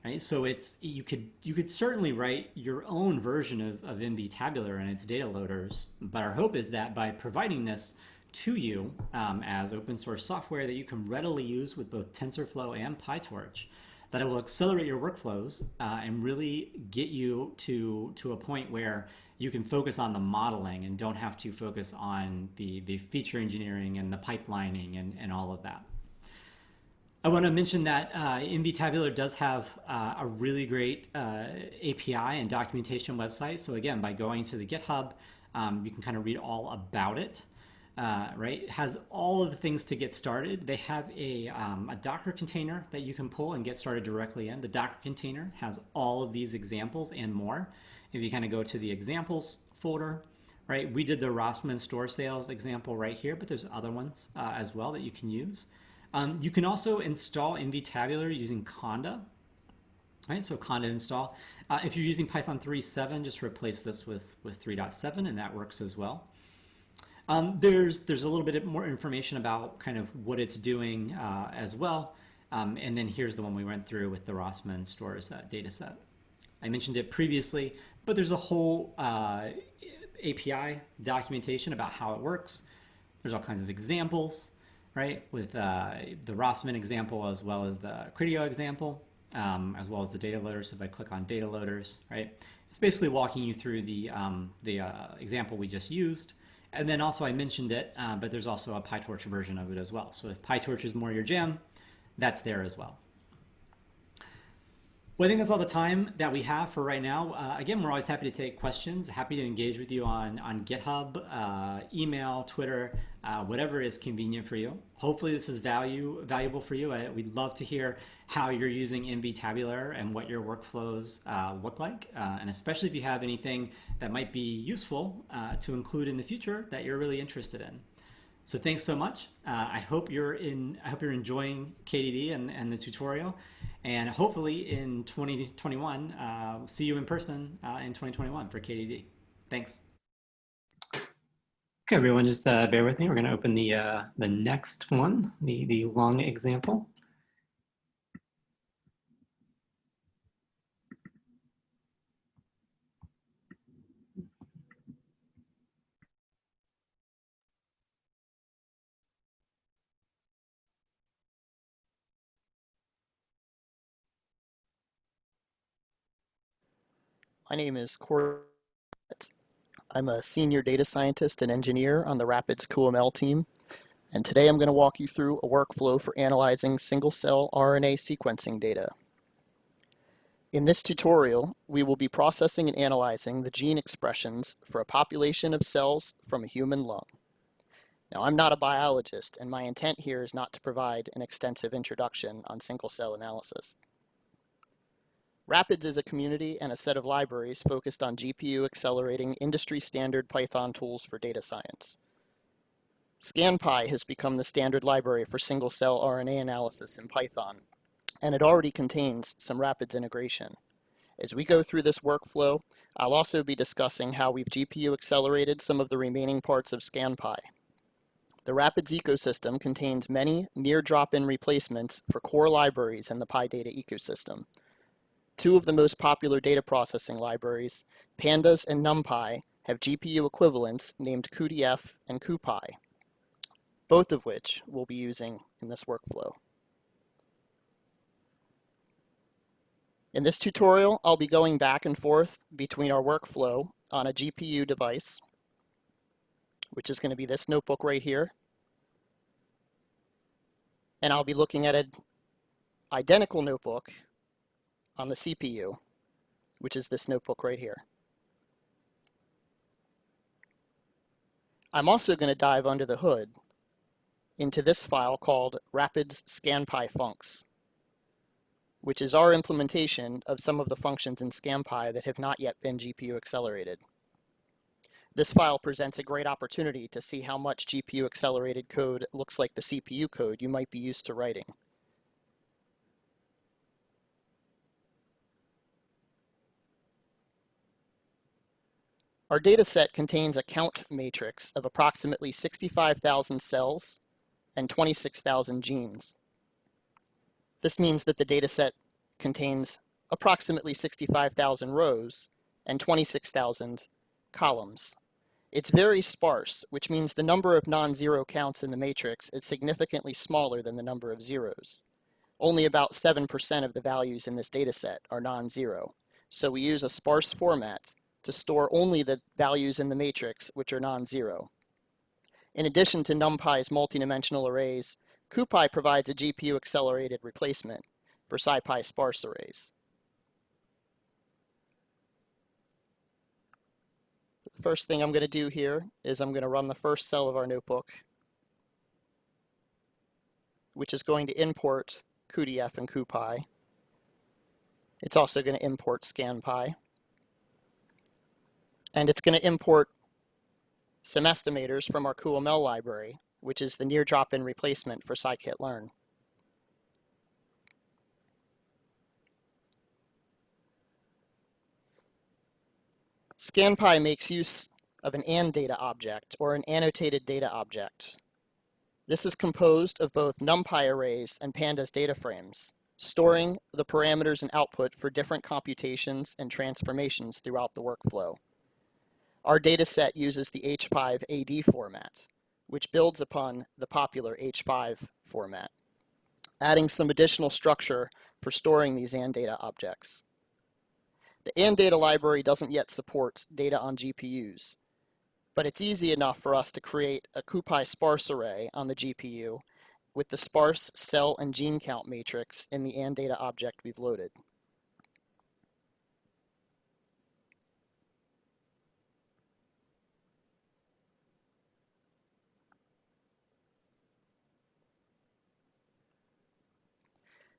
Speaker 1: Right? So you could certainly write your own version of NVTabular and its data loaders, but our hope is that by providing this to you as open source software that you can readily use with both TensorFlow and PyTorch, that it will accelerate your workflows and really get you to a point where you can focus on the modeling and don't have to focus on the feature engineering and the pipelining and all of that. I want to mention that NVTabular does have a really great API and documentation website. So again, by going to the GitHub, you can kind of read all about it. Right? It has all of the things to get started. They have a Docker container that you can pull and get started directly in. The Docker container has all of these examples and more. If you kind of go to the examples folder, right? We did the Rossmann store sales example right here, but there's other ones as well that you can use. You can also install NVTabular using Conda. Right? So Conda install. If you're using Python 3.7, just replace this with 3.7 and that works as well. There's a little bit more information about kind of what it's doing as well. And then here's the one we went through with the Rossmann stores data set. I mentioned it previously, but there's a whole API documentation about how it works. There's all kinds of examples, right? With the Rossmann example as well as the Criteo example, as well as the data loaders. If I click on data loaders, right? It's basically walking you through the example we just used. And then also I mentioned it, but there's also a PyTorch version of it as well. So if PyTorch is more your jam, that's there as well. Well, I think that's all the time that we have for right now. Again, we're always happy to take questions, happy to engage with you on GitHub, email, Twitter, whatever is convenient for you. Hopefully this is valuable for you. We'd love to hear how you're using NVTabular and what your workflows look like, and especially if you have anything that might be useful to include in the future that you're really interested in. So thanks so much. I hope you're enjoying KDD and the tutorial, and hopefully in 2021, see you in person in 2021 for KDD. Thanks. Okay, everyone, just bear with me. We're going to open the next one, the long example.
Speaker 5: My name is Corey. I'm a senior data scientist and engineer on the Rapids QML team, and today I'm going to walk you through a workflow for analyzing single-cell RNA sequencing data. In this tutorial, we will be processing and analyzing the gene expressions for a population of cells from a human lung. Now, I'm not a biologist, and my intent here is not to provide an extensive introduction on single-cell analysis. Rapids is a community and a set of libraries focused on GPU accelerating industry-standard Python tools for data science. ScanPy has become the standard library for single-cell RNA analysis in Python, and it already contains some Rapids integration. As we go through this workflow, I'll also be discussing how we've GPU accelerated some of the remaining parts of ScanPy. The Rapids ecosystem contains many near drop-in replacements for core libraries in the PyData ecosystem. Two of the most popular data processing libraries, Pandas and NumPy, have GPU equivalents named cuDF and cuPy, both of which we'll be using in this workflow. In this tutorial, I'll be going back and forth between our workflow on a GPU device, which is going to be this notebook right here, and I'll be looking at an identical notebook on the CPU, which is this notebook right here. I'm also going to dive under the hood into this file called rapids scanpy funcs, which is our implementation of some of the functions in scanpy that have not yet been GPU accelerated. This file presents a great opportunity to see how much GPU accelerated code looks like the CPU code you might be used to writing. Our dataset contains a count matrix of approximately 65,000 cells and 26,000 genes. This means that the dataset contains approximately 65,000 rows and 26,000 columns. It's very sparse, which means the number of non-zero counts in the matrix is significantly smaller than the number of zeros. Only about 7% of the values in this dataset are non-zero, so we use a sparse format to store only the values in the matrix which are non-zero. In addition to NumPy's multi-dimensional arrays, CuPy provides a GPU-accelerated replacement for SciPy sparse arrays. The first thing I'm going to do here is I'm going to run the first cell of our notebook, which is going to import cuDF and CuPy. It's also going to import ScanPy. And it's going to import some estimators from our cuML library, which is the near drop-in replacement for scikit-learn. ScanPy makes use of an AND data object, or an annotated data object. This is composed of both NumPy arrays and pandas data frames, storing the parameters and output for different computations and transformations throughout the workflow. Our dataset uses the H5AD format, which builds upon the popular H5 format, adding some additional structure for storing these AND data objects. The AND data library doesn't yet support data on GPUs, but it's easy enough for us to create a CuPy sparse array on the GPU with the sparse cell and gene count matrix in the AND data object we've loaded.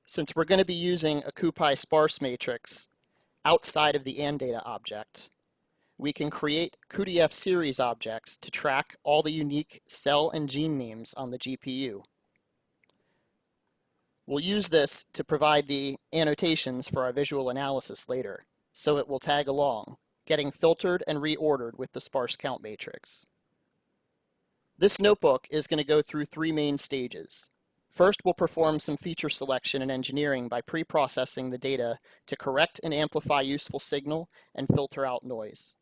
Speaker 5: Since we're going to be using a CuPy sparse matrix outside of the AND data object, we can create cuDF series objects to track all the unique cell and gene names on the GPU. We'll use this to provide the annotations for our visual analysis later, so it will tag along, getting filtered and reordered with the sparse count matrix. This notebook is going to go through three main stages. First, we'll perform some feature selection and engineering by pre-processing the data to correct and amplify useful signal and filter out noise.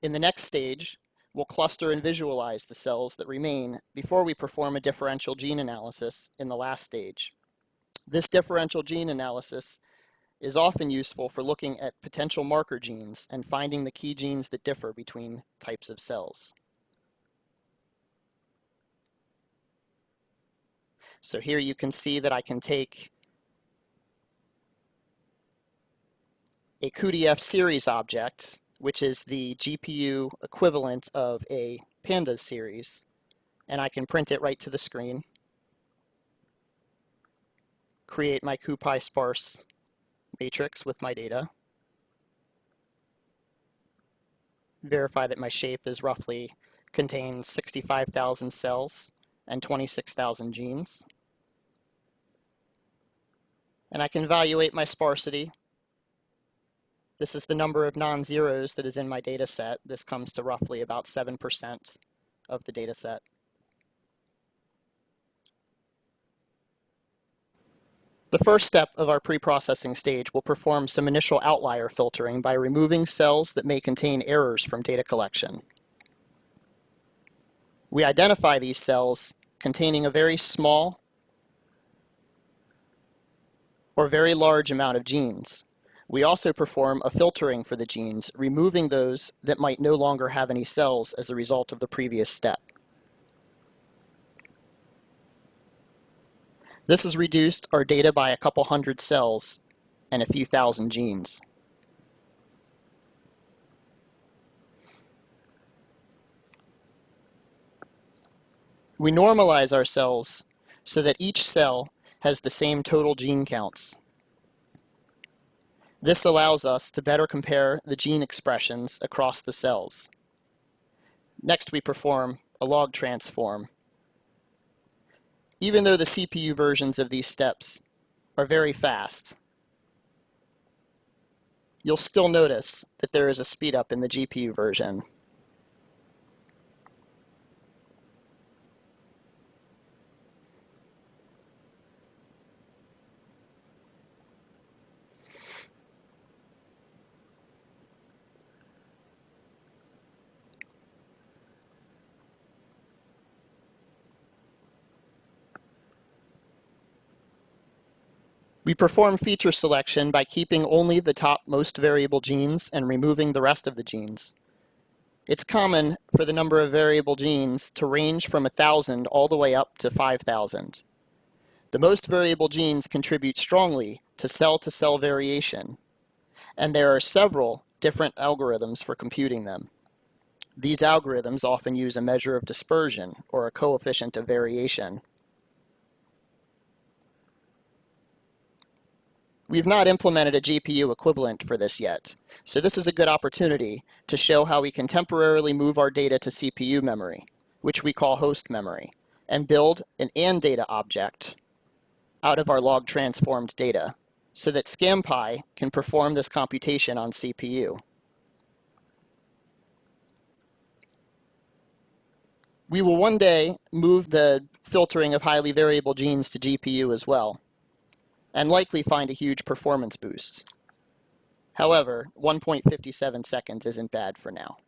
Speaker 5: In the next stage, we'll cluster and visualize the cells that remain before we perform a differential gene analysis in the last stage. This differential gene analysis is often useful for looking at potential marker genes and finding the key genes that differ between types of cells. So here you can see that I can take a cuDF series object, which is the GPU equivalent of a pandas series, and I can print it right to the screen, create my CuPy sparse matrix with my data, verify that my shape is roughly contains 65,000 cells and 26,000 genes. And I can evaluate my sparsity. This is the number of non-zeros that is in my data set. This comes to roughly about 7% of the data set. The first step of our pre-processing stage will perform some initial outlier filtering by removing cells that may contain errors from data collection. We identify these cells containing a very small or very large amount of genes. We also perform a filtering for the genes, removing those that might no longer have any cells as a result of the previous step. This has reduced our data by a couple hundred cells and a few thousand genes. We normalize our cells so that each cell has the same total gene counts. This allows us to better compare the gene expressions across the cells. Next, we perform a log transform. Even though the CPU versions of these steps are very fast, you'll still notice that there is a speed up in the GPU version. We perform feature selection by keeping only the top most variable genes and removing the rest of the genes. It's common for the number of variable genes to range from 1,000 all the way up to 5,000. The most variable genes contribute strongly to cell variation, and there are several different algorithms for computing them. These algorithms often use a measure of dispersion or a coefficient of variation. We've not implemented a GPU equivalent for this yet, so this is a good opportunity to show how we can temporarily move our data to CPU memory, which we call host memory, and build an AND data object out of our log transformed data, so that ScanPy can perform this computation on CPU. We will one day move the filtering of highly variable genes to GPU as well, and likely find a huge performance boost. However, 1.57 seconds isn't bad for now.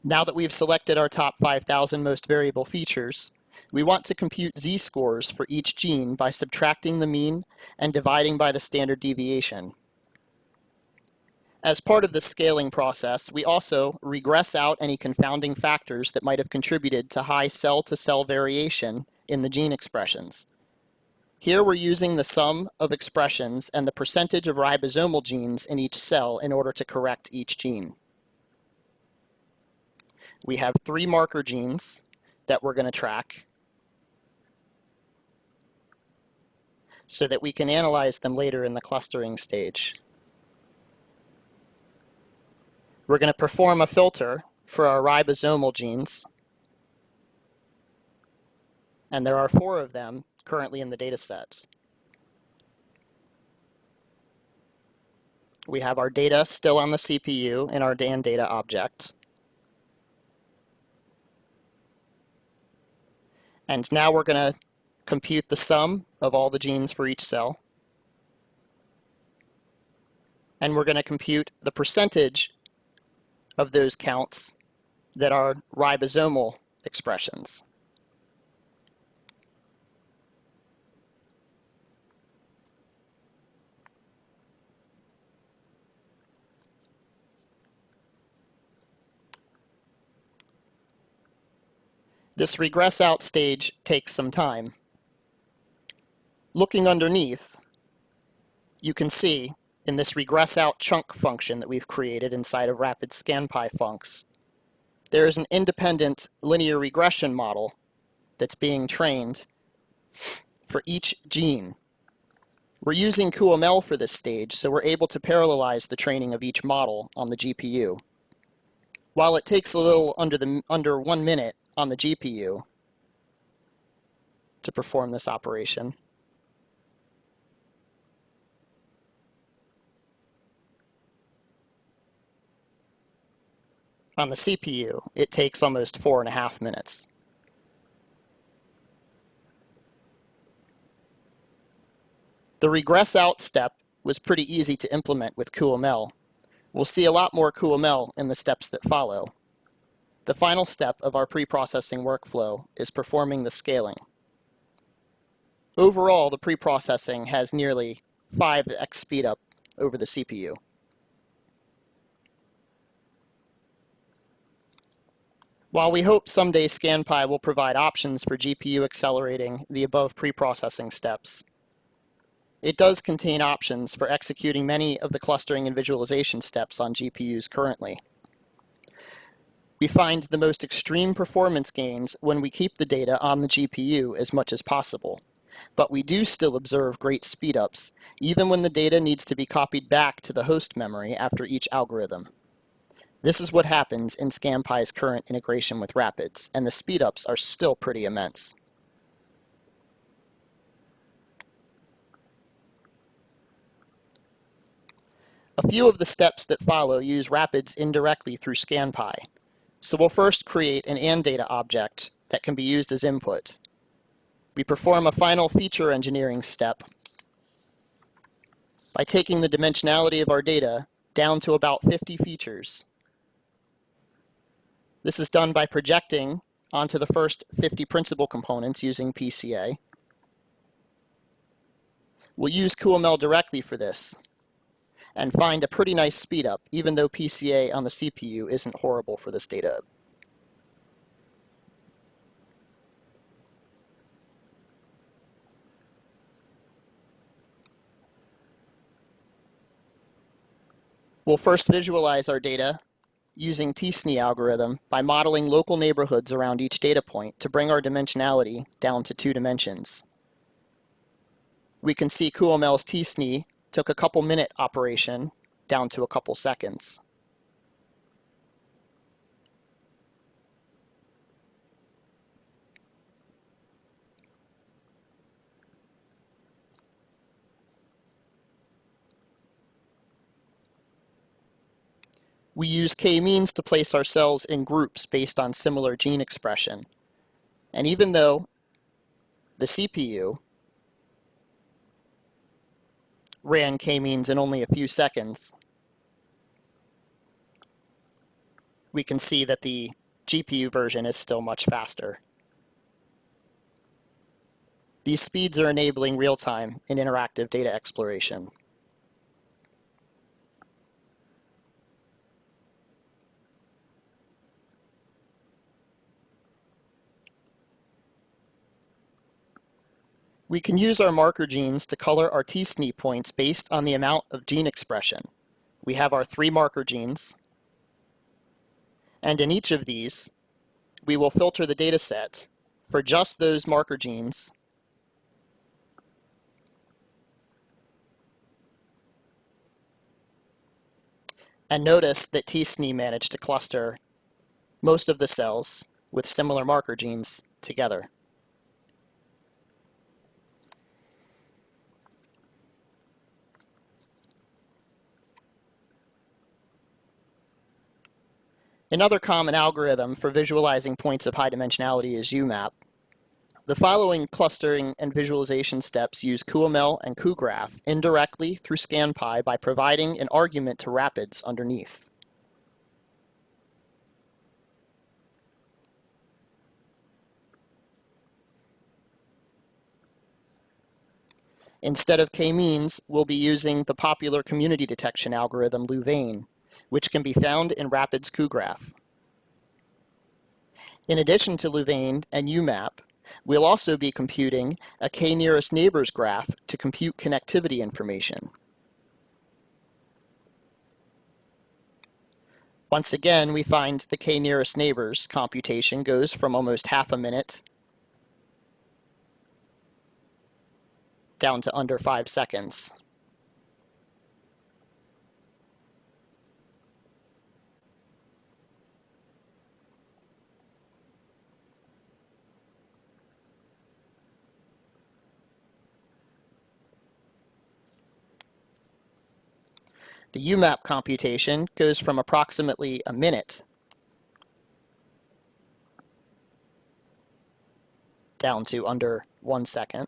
Speaker 5: Now that we've selected our top 5,000 most variable features, we want to compute z-scores for each gene by subtracting the mean and dividing by the standard deviation. As part of the scaling process, we also regress out any confounding factors that might have contributed to high cell-to-cell variation in the gene expressions. Here we're using the sum of expressions and the percentage of ribosomal genes in each cell in order to correct each gene. We have 3 marker genes that we're going to track so that we can analyze them later in the clustering stage. We're going to perform a filter for our ribosomal genes, and there are 4 of them currently in the data set. We have our data still on the CPU in our AND data object. And now we're going to compute the sum of all the genes for each cell. And we're going to compute the percentage of those counts that are ribosomal expressions. This regress out stage takes some time. Looking underneath, you can see in this regress out chunk function that we've created inside of rapid ScanPy funcs, there is an independent linear regression model that's being trained for each gene. We're using QML for this stage, so we're able to parallelize the training of each model on the GPU. While it takes a little under 1 minute on the GPU to perform this operation, on the CPU, it takes almost 4.5 minutes. The regress out step was pretty easy to implement with QML. We'll see a lot more QML in the steps that follow. The final step of our pre-processing workflow is performing the scaling. Overall, the pre-processing has nearly 5x speed up over the CPU. While we hope someday ScanPy will provide options for GPU accelerating the above pre-processing steps, it does contain options for executing many of the clustering and visualization steps on GPUs currently. We find the most extreme performance gains when we keep the data on the GPU as much as possible, but we do still observe great speedups, even when the data needs to be copied back to the host memory after each algorithm. This is what happens in ScanPy's current integration with Rapids, and the speedups are still pretty immense. A few of the steps that follow use Rapids indirectly through ScanPy. So we'll first create an AND-data object that can be used as input. We perform a final feature engineering step by taking the dimensionality of our data down to about 50 features. This is done by projecting onto the first 50 principal components using PCA. We'll use QML directly for this and find a pretty nice speed up, even though PCA on the CPU isn't horrible for this data. We'll first visualize our data using t-SNE algorithm by modeling local neighborhoods around each data point to bring our dimensionality down to 2 dimensions. We can see QML's t-SNE took a couple minute operation down to a couple seconds. We use k-means to place our cells in groups based on similar gene expression. And even though the CPU ran k-means in only a few seconds, we can see that the GPU version is still much faster. These speeds are enabling real-time and interactive data exploration. We can use our marker genes to color our t-SNE points based on the amount of gene expression. We have our 3 marker genes, and in each of these, we will filter the data set for just those marker genes and notice that t-SNE managed to cluster most of the cells with similar marker genes together. Another common algorithm for visualizing points of high dimensionality is UMAP. The following clustering and visualization steps use QML and QGraph indirectly through ScanPy by providing an argument to Rapids underneath. Instead of k-means, we'll be using the popular community detection algorithm Louvain, which can be found in Rapids QGraph. In addition to Louvain and UMAP, we'll also be computing a k-nearest neighbors graph to compute connectivity information. Once again, we find the k-nearest neighbors computation goes from almost half a minute down to under 5 seconds. The UMAP computation goes from approximately a minute down to under 1 second.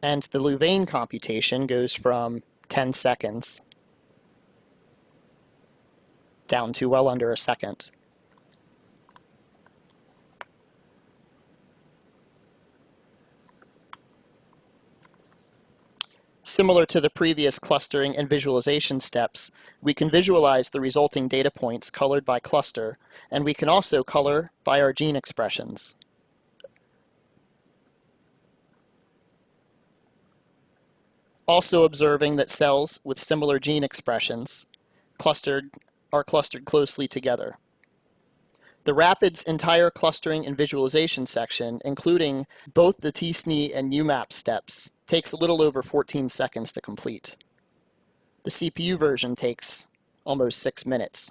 Speaker 5: And the Louvain computation goes from 10 seconds down to well under a second. Similar to the previous clustering and visualization steps, we can visualize the resulting data points colored by cluster, and we can also color by our gene expressions. Also observing that cells with similar gene expressions are clustered closely together. The RAPIDS entire clustering and visualization section, including both the t-SNE and UMAP steps, takes a little over 14 seconds to complete. The CPU version takes almost 6 minutes.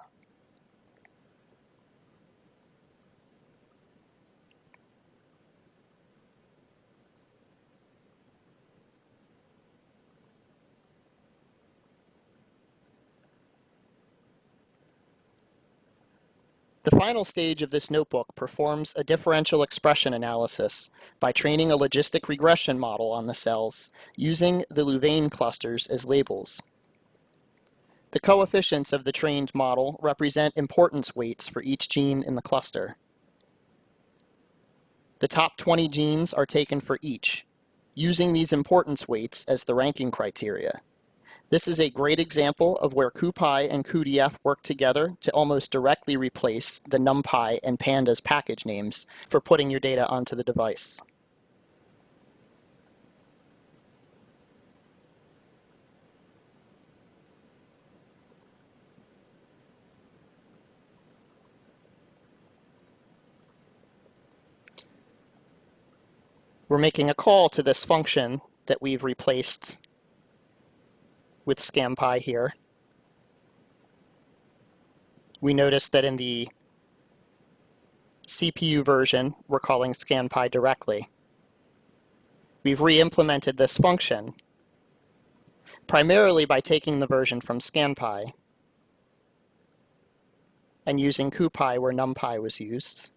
Speaker 5: The final stage of this notebook performs a differential expression analysis by training a logistic regression model on the cells using the Louvain clusters as labels. The coefficients of the trained model represent importance weights for each gene in the cluster. The top 20 genes are taken for each, using these importance weights as the ranking criteria. This is a great example of where CuPy and cuDF work together to almost directly replace the NumPy and Pandas package names for putting your data onto the device. We're making a call to this function that we've replaced with ScanPy here. We notice that in the CPU version, we're calling ScanPy directly. We've re-implemented this function primarily by taking the version from ScanPy and using CuPy where NumPy was used,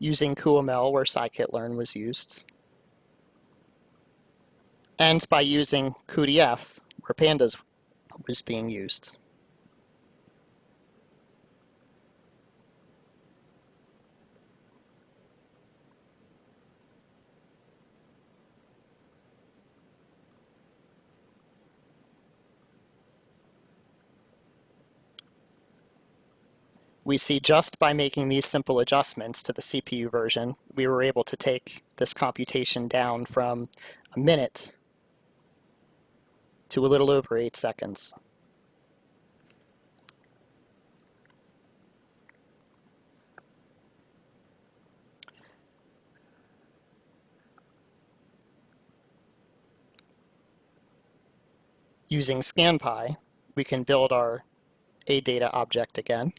Speaker 5: using cuML where scikit-learn was used, and by using cuDF where Pandas was being used. We see just by making these simple adjustments to the CPU version, we were able to take this computation down from a minute to a little over 8 seconds. Using ScanPy, we can build our AData object again.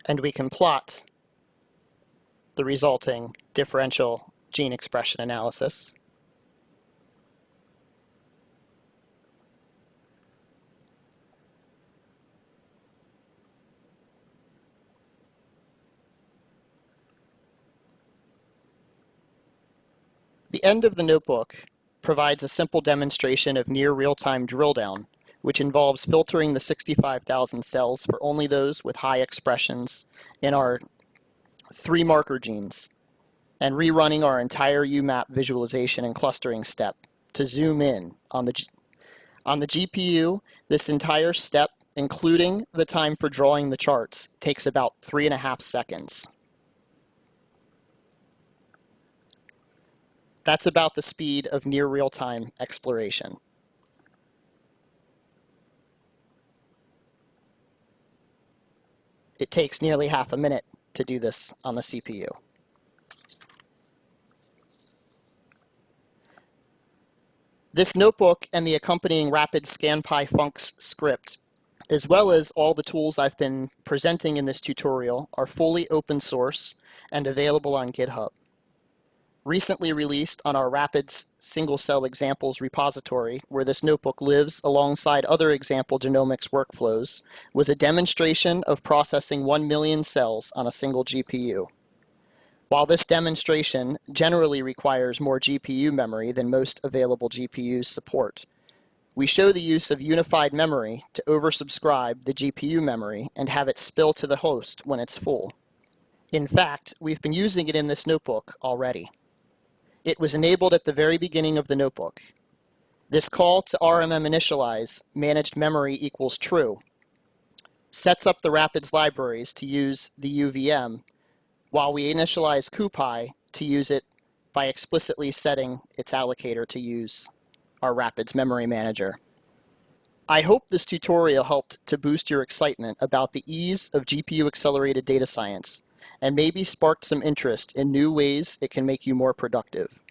Speaker 5: And we can plot the resulting differential gene expression analysis. The end of the notebook provides a simple demonstration of near real-time drill down, which involves filtering the 65,000 cells for only those with high expressions in our 3 marker genes, and rerunning our entire UMAP visualization and clustering step to zoom in on the GPU. This entire step, including the time for drawing the charts, takes about 3.5 seconds. That's about the speed of near real-time exploration. It takes nearly half a minute to do this on the CPU. This notebook and the accompanying rapid ScanPy funcs script, as well as all the tools I've been presenting in this tutorial, are fully open source and available on GitHub. Recently released on our RAPIDS single cell examples repository, where this notebook lives alongside other example genomics workflows, was a demonstration of processing 1 million cells on a single GPU. While this demonstration generally requires more GPU memory than most available GPUs support, we show the use of unified memory to oversubscribe the GPU memory and have it spill to the host when it's full. In fact, we've been using it in this notebook already. It was enabled at the very beginning of the notebook. This call to RMM initialize managed memory equals true sets up the Rapids libraries to use the UVM while we initialize CuPy to use it by explicitly setting its allocator to use our Rapids memory manager. I hope this tutorial helped to boost your excitement about the ease of GPU-accelerated data science and maybe sparked some interest in new ways it can make you more productive.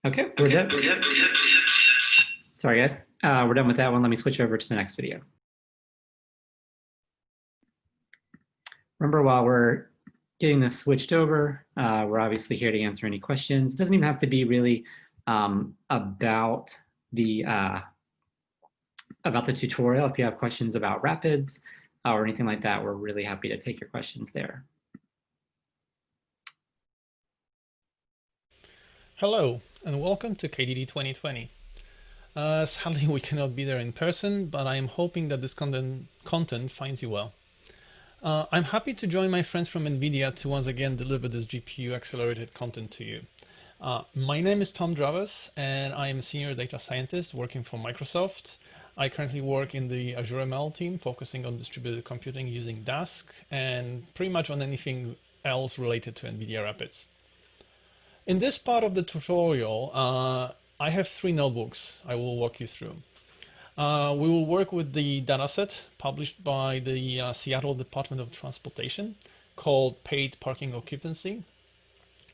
Speaker 1: Okay, we're done. Sorry, guys. We're done with that one. Let me switch over to the next video. Remember, while we're getting this switched over, we're obviously here to answer any questions. It doesn't even have to be really about the tutorial. If you have questions about Rapids or anything like that, we're really happy to take your questions there.
Speaker 6: Hello, and welcome to KDD 2020. Sadly, we cannot be there in person, but I am hoping that this content finds you well. I'm happy to join my friends from NVIDIA to once again deliver this GPU-accelerated content to you. My name is Tom Drabas, and I am a senior data scientist working for Microsoft. I currently work in the Azure ML team, focusing on distributed computing using Dask, and pretty much on anything else related to NVIDIA Rapids. In this part of the tutorial, I have 3 notebooks I will walk you through. We will work with the dataset published by the Seattle Department of Transportation called Paid Parking Occupancy.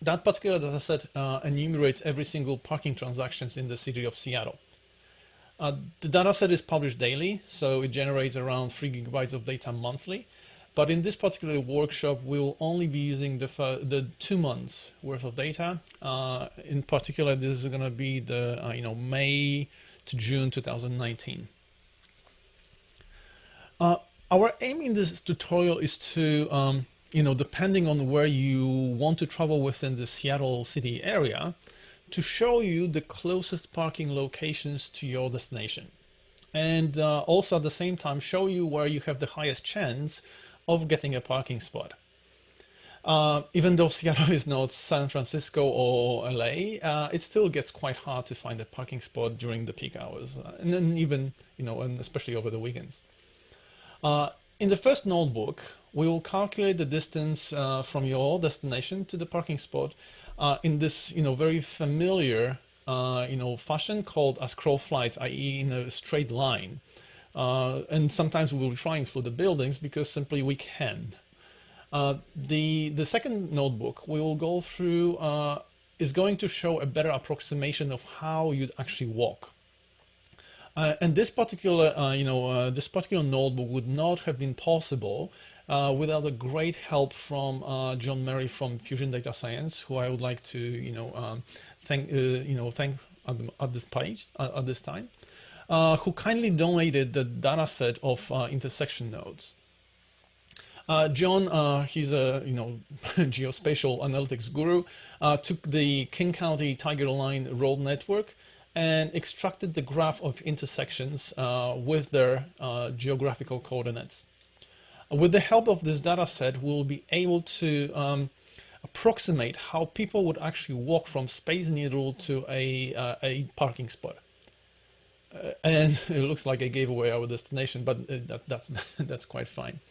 Speaker 6: That particular dataset enumerates every single parking transactions in the city of Seattle. The dataset is published daily, so it generates around 3 gigabytes of data monthly. But in this particular workshop, we will only be using the 2 months worth of data. In particular, this is going to be the May to June 2019. Our aim in this tutorial is to, depending on where you want to travel within the Seattle city area, to show you the closest parking locations to your destination. And also at the same time, show you where you have the highest chance of getting a parking spot. Even though Seattle is not San Francisco or LA, it still gets quite hard to find a parking spot during the peak hours, and then even, and especially over the weekends. In the first notebook, we will calculate the distance from your destination to the parking spot in this, very familiar, fashion called as crow flies, i.e. in a straight line. And sometimes we will be flying through the buildings because simply we can. The second notebook we will go through is going to show a better approximation of how you'd actually walk. And this particular, this particular notebook would not have been possible without a great help from John Murray from Fusion Data Science, who I would like to, thank at this page at this time. Who kindly donated the dataset of intersection nodes. John, he's a geospatial analytics guru, took the King County Tiger Line road network and extracted the graph of intersections with their geographical coordinates. With the help of this dataset, we'll be able to approximate how people would actually walk from Space Needle to a parking spot. And it looks like I gave away our destination, but that's quite fine.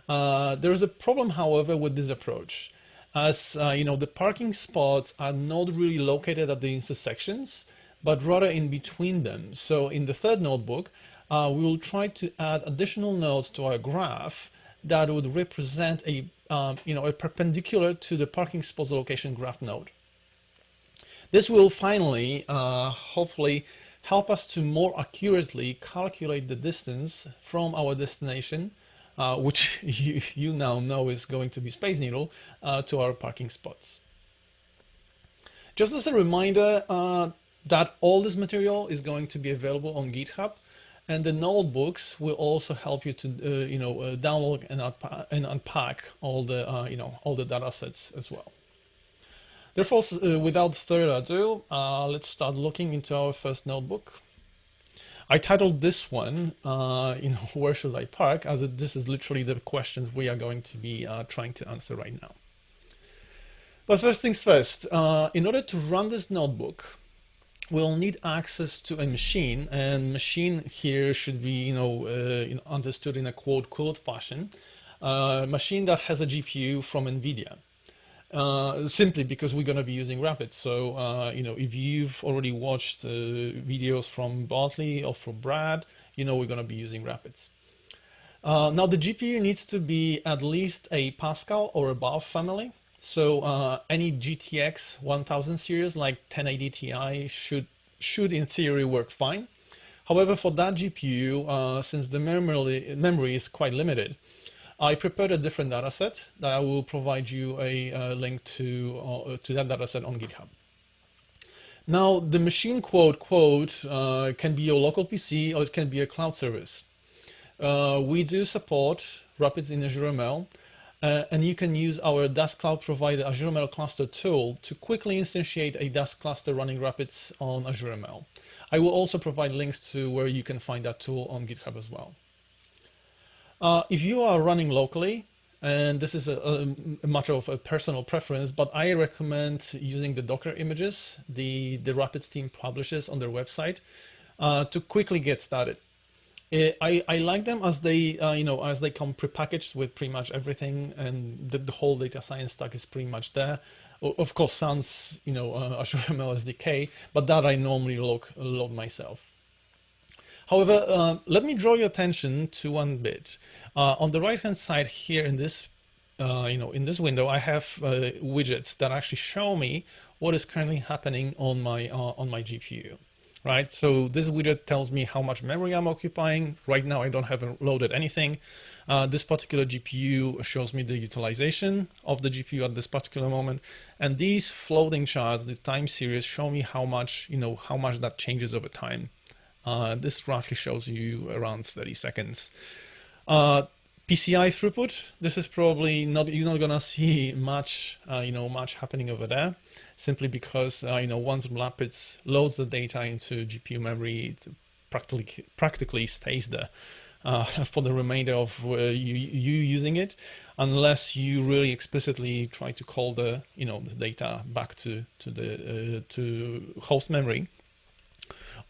Speaker 6: There is a problem, however, with this approach, as the parking spots are not really located at the intersections, but rather in between them. So in the third notebook, we will try to add additional nodes to our graph that would represent a perpendicular to the parking spots location graph node. This will finally, hopefully, help us to more accurately calculate the distance from our destination, which you now know is going to be Space Needle, to our parking spots. Just as a reminder that all this material is going to be available on GitHub, and the notebooks will also help you to download and unpack all the all the data sets as well. Therefore, without further ado, let's start looking into our first notebook. I titled this one, where should I park, as this is literally the questions we are going to be trying to answer right now. But first things first, in order to run this notebook, we'll need access to a machine, and machine here should be understood in a quote fashion, machine that has a GPU from NVIDIA. Simply because we're going to be using Rapids. So, if you've already watched videos from Bartley or from Brad, we're going to be using Rapids. Now, the GPU needs to be at least a Pascal or above family. So, any GTX 1000 series like 1080 Ti should in theory work fine. However, for that GPU, since the memory is quite limited, I prepared a different dataset that I will provide you a link to that dataset on GitHub. Now, the machine quote can be your local PC or it can be a cloud service. We do support Rapids in Azure ML, and you can use our DAS Cloud provider Azure ML cluster tool to quickly instantiate a DAS cluster running Rapids on Azure ML. I will also provide links to where you can find that tool on GitHub as well. If you are running locally, and this is a matter of a personal preference, but I recommend using the Docker images the Rapids team publishes on their website to quickly get started. I like them as they as they come prepackaged with pretty much everything, and the whole data science stack is pretty much there. Of course, sans Azure ML SDK, but that I normally load myself. However, let me draw your attention to one bit. On the right-hand side here in this, in this window, I have widgets that actually show me what is currently happening on my GPU, right? So this widget tells me how much memory I'm occupying. Right now, I don't have loaded anything. This particular GPU shows me the utilization of the GPU at this particular moment, and these floating charts, the time series, show me how much that changes over time. This roughly shows you around 30 seconds. PCI throughput, this is probably you're not gonna see much, much happening over there, simply because, once Rapids loads the data into GPU memory, it practically stays there for the remainder of you using it, unless you really explicitly try to call the data back to host memory.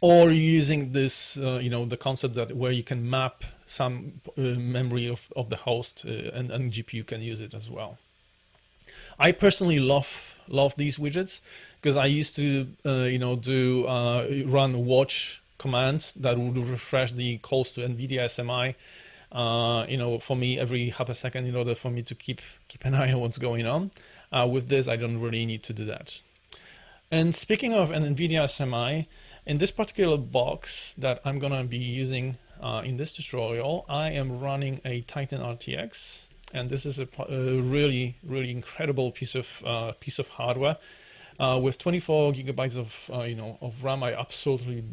Speaker 6: Or using this, the concept that where you can map some memory of the host and GPU can use it as well. I personally love these widgets because I used to, run watch commands that would refresh the calls to NVIDIA SMI, for me every half a second in order for me to keep an eye on what's going on. With this, I don't really need to do that. And speaking of an NVIDIA SMI, in this particular box that I'm going to be using in this tutorial, I am running a Titan RTX, and this is a really incredible piece of hardware with 24 gigabytes of RAM. I absolutely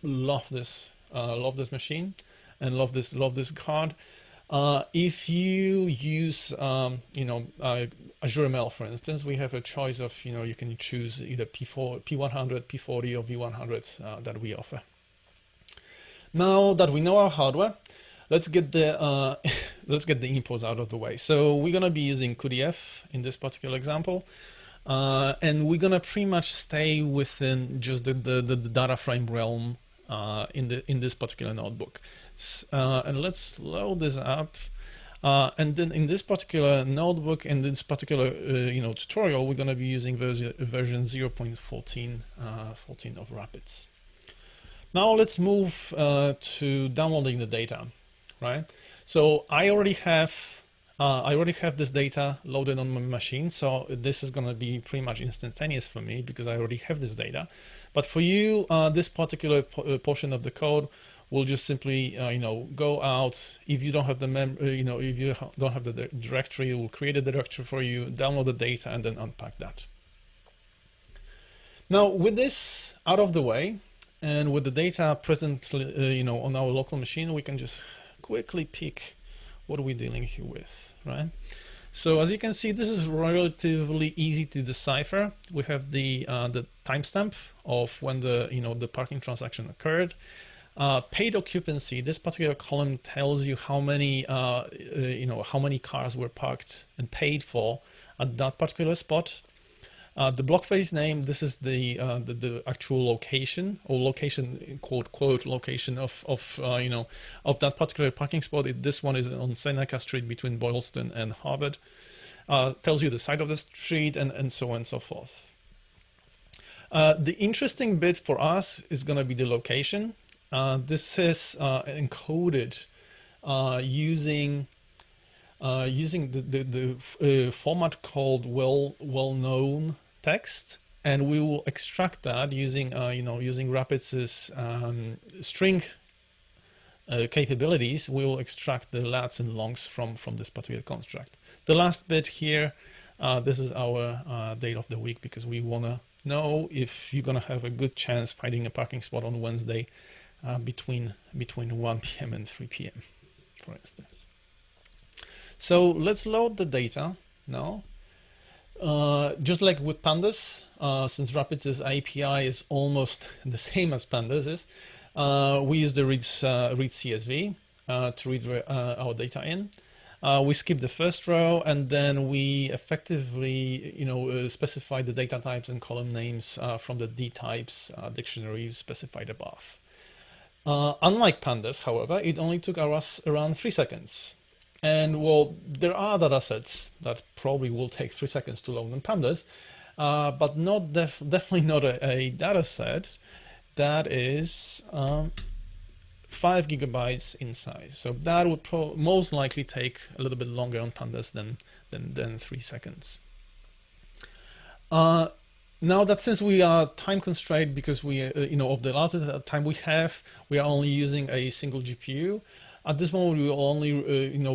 Speaker 6: love this machine and love this card. If you use Azure ML, for instance, we have a choice of you can choose either P100, P40, or V100 that we offer. Now that we know our hardware, let's get the imports out of the way. So we're gonna be using cuDF in this particular example, and we're gonna pretty much stay within just the data frame realm in this particular notebook. And let's load this up. And then in this particular notebook, in this particular tutorial, we're going to be using version 0.14 14 of Rapids. Now let's move to downloading the data, right? So I already have this data loaded on my machine, so this is going to be pretty much instantaneous for me because I already have this data. But for you, this particular portion of the code will just simply, go out. If you don't have the if you don't have the directory, it will create a directory for you, download the data, and then unpack that. Now, with this out of the way, and with the data presently, on our local machine, we can just quickly pick what are we dealing here with, right? So as you can see, this is relatively easy to decipher. We have the timestamp of when the parking transaction occurred. Paid occupancy. This particular column tells you how many how many cars were parked and paid for at that particular spot. The block phase name, this is the actual location, or location, quote location of that particular parking spot. This one is on Seneca Street between Boylston and Harvard. Tells you the side of the street and so on and so forth. The interesting bit for us is going to be the location. This is encoded using the format called well-known text, and we will extract that using using Rapids' string capabilities. We will extract the lats and longs from this particular construct. The last bit here, this is our date of the week, because we want to know if you're going to have a good chance finding a parking spot on Wednesday between 1 p.m. and 3 p.m. for instance. So let's load the data now. Just like with pandas, since Rapids' API is almost the same as pandas is, we use the read CSV to read our data in. We skip the first row, and then we effectively specify the data types and column names from the D types dictionary specified above. Unlike pandas, however, it only took us around 3 seconds. And well, there are data sets that probably will take 3 seconds to load in pandas, but definitely not a data set that is 5 gigabytes in size. So that would most likely take a little bit longer on pandas than 3 seconds. Now that since we are time constrained because we, of the allotted time we have, we are only using a single GPU. At this moment, we will only,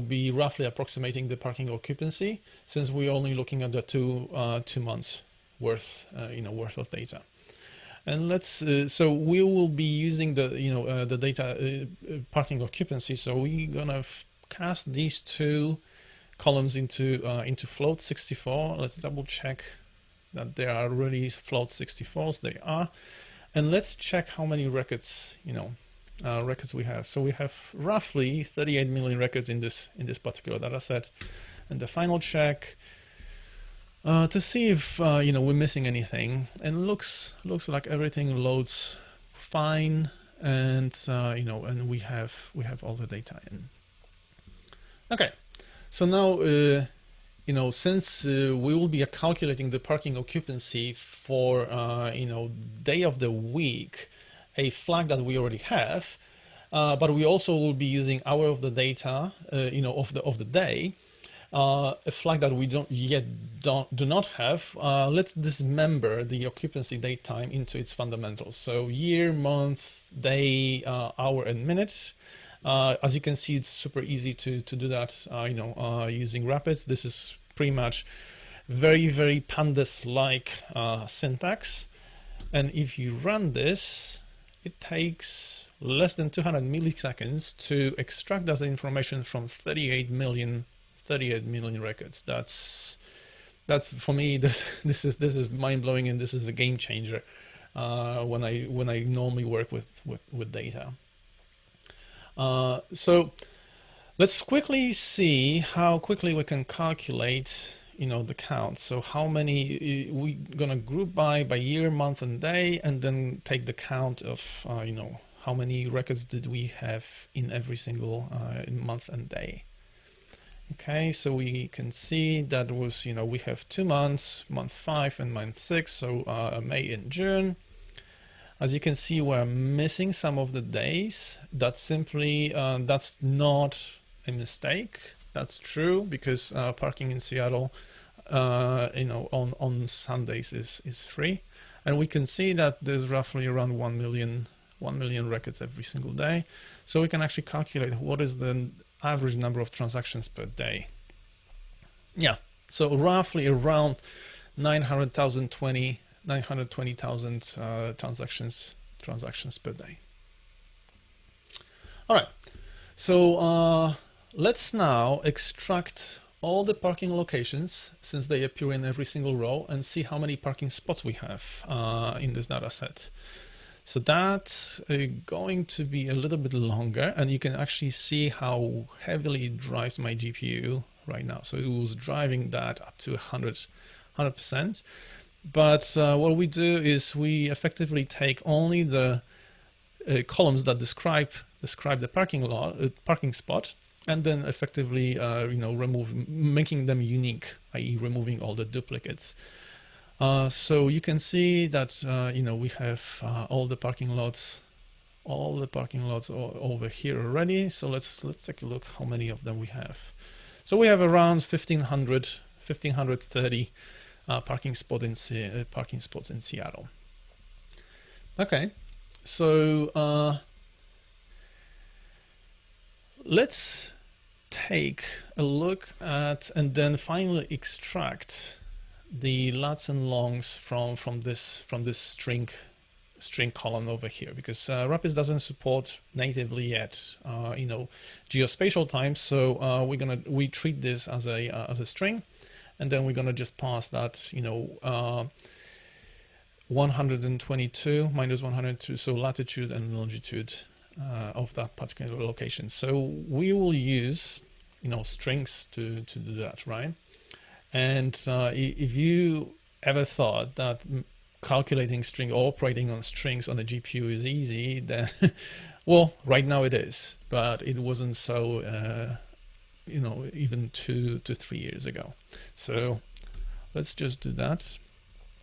Speaker 6: be roughly approximating the parking occupancy, since we're only looking at the 2 months worth, worth of data. And let's, so we will be using the, the data parking occupancy. So we're gonna cast these 2 columns into float 64. Let's double check that they are really float 64s. They are, and let's check how many records, records we have. So we have roughly 38 million records in this particular data set. And the final check to see if we're missing anything, and looks like everything loads fine, and and we have all the data in. Okay, so now since we will be calculating the parking occupancy for day of the week, a flag that we already have, but we also will be using hour of the data, of the day, a flag that we do not have. Let's dismember the occupancy date time into its fundamentals. So year, month, day, hour, and minutes. As you can see, it's super easy to do that, using Rapids. This is pretty much very, very pandas-like syntax. And if you run this, it takes less than 200 milliseconds to extract that information from 38 million records. That's for me. This is mind blowing, and this is a game changer when I normally work with data. So let's quickly see how quickly we can calculate the count. So how many we're gonna group by year, month, and day, and then take the count of how many records did we have in every single month and day. Okay, so we can see that was, we have 2 months, month 5 and month 6, so May and June. As you can see, we're missing some of the days. That's simply, that's not a mistake. That's true because parking in Seattle, on Sundays is free. And we can see that there's roughly around 1 million records every single day. So we can actually calculate what is the average number of transactions per day. Yeah, so roughly around 920,000 transactions per day. All right, so let's now extract all the parking locations since they appear in every single row and see how many parking spots we have in this data set. So that's going to be a little bit longer, and you can actually see how heavily it drives my GPU right now. So it was driving that up to 100%. But what we do is we effectively take only the columns that describe the parking spot, and then effectively making them unique, i.e. removing all the duplicates. So you can see that we have all the parking lots over here already. So let's take a look how many of them we have. So we have around 1530 parking spots in Seattle. Okay, so let's take a look at and then finally extract the lats and longs from this string column over here, because Rapids doesn't support natively yet geospatial time, so we treat this as a string, and then we're gonna just pass that 122 minus 102, so latitude and longitude of that particular location. So we will use strings to do that, right? And if you ever thought that calculating string or operating on strings on the GPU is easy, then well, right now it is, but it wasn't so even 2 to 3 years ago. So let's just do that.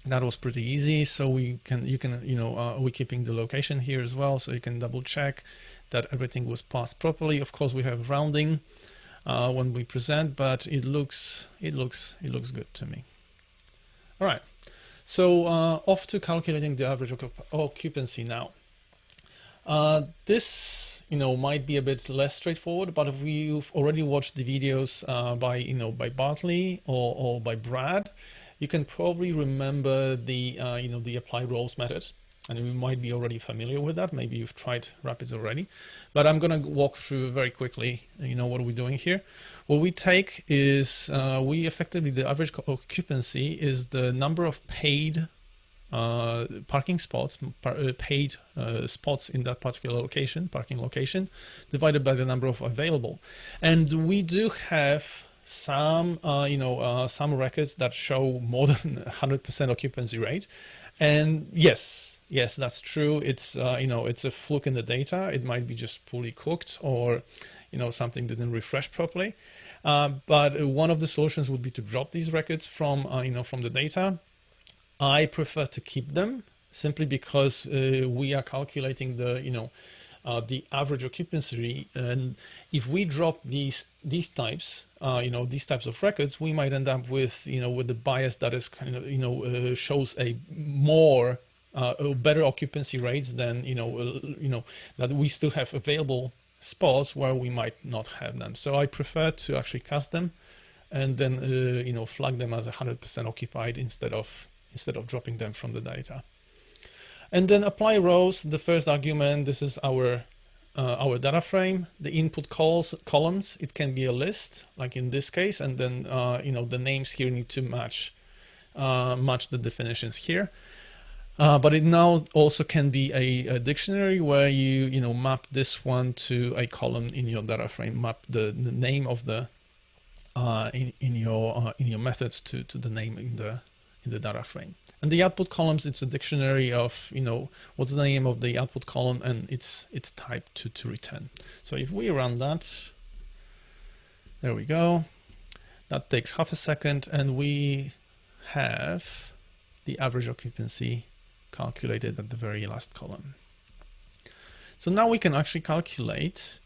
Speaker 6: That was pretty easy. So we're keeping the location here as well, so you can double check that everything was passed properly. Of course, we have rounding when we present, but it looks good to me. All right, so off to calculating the average occupancy now. This might be a bit less straightforward, but if you've already watched the videos by Bartley or by Brad, you can probably remember the the apply roles method, and you might be already familiar with that. Maybe you've tried Rapids already, but I'm gonna walk through very quickly. What are we doing here? What we take is we effectively, the average occupancy is the number of paid parking spots, paid spots in that particular parking location, divided by the number of available. And we do have some some records that show more than 100% occupancy rate, and yes, that's true. It's it's a fluke in the data. It might be just poorly cooked, or something didn't refresh properly. But one of the solutions would be to drop these records from from the data. I prefer to keep them simply because we are calculating the average occupancy rate, and if we drop these types these types of records, we might end up with with the bias that is kind of shows a more better occupancy rates than that we still have available spots where we might not have them. So I prefer to actually cast them and then flag them as 100% occupied instead of dropping them from the data. And then apply rows. The first argument, this is our data frame. The input columns, it can be a list, like in this case, and then the names here need to match the definitions here. But it now also can be a dictionary where you map this one to a column in your data frame, map the name of the in your methods to the name in the data frame. And the output columns, it's a dictionary of what's the name of the output column and its type to return. So if we run that, There we go. That takes half a second, and we have the average occupancy calculated at the very last column. So now we can actually calculate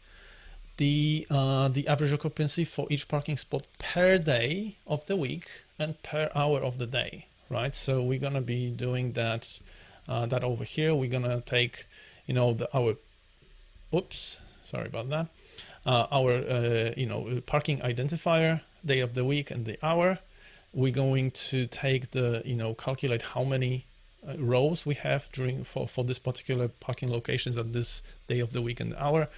Speaker 6: the average occupancy for each parking spot per day of the week and per hour of the day, right? So we're gonna be doing that over here. We're gonna take, our parking identifier, day of the week and the hour. We're going to take calculate how many rows we have for this particular parking locations at this day of the week and the hour,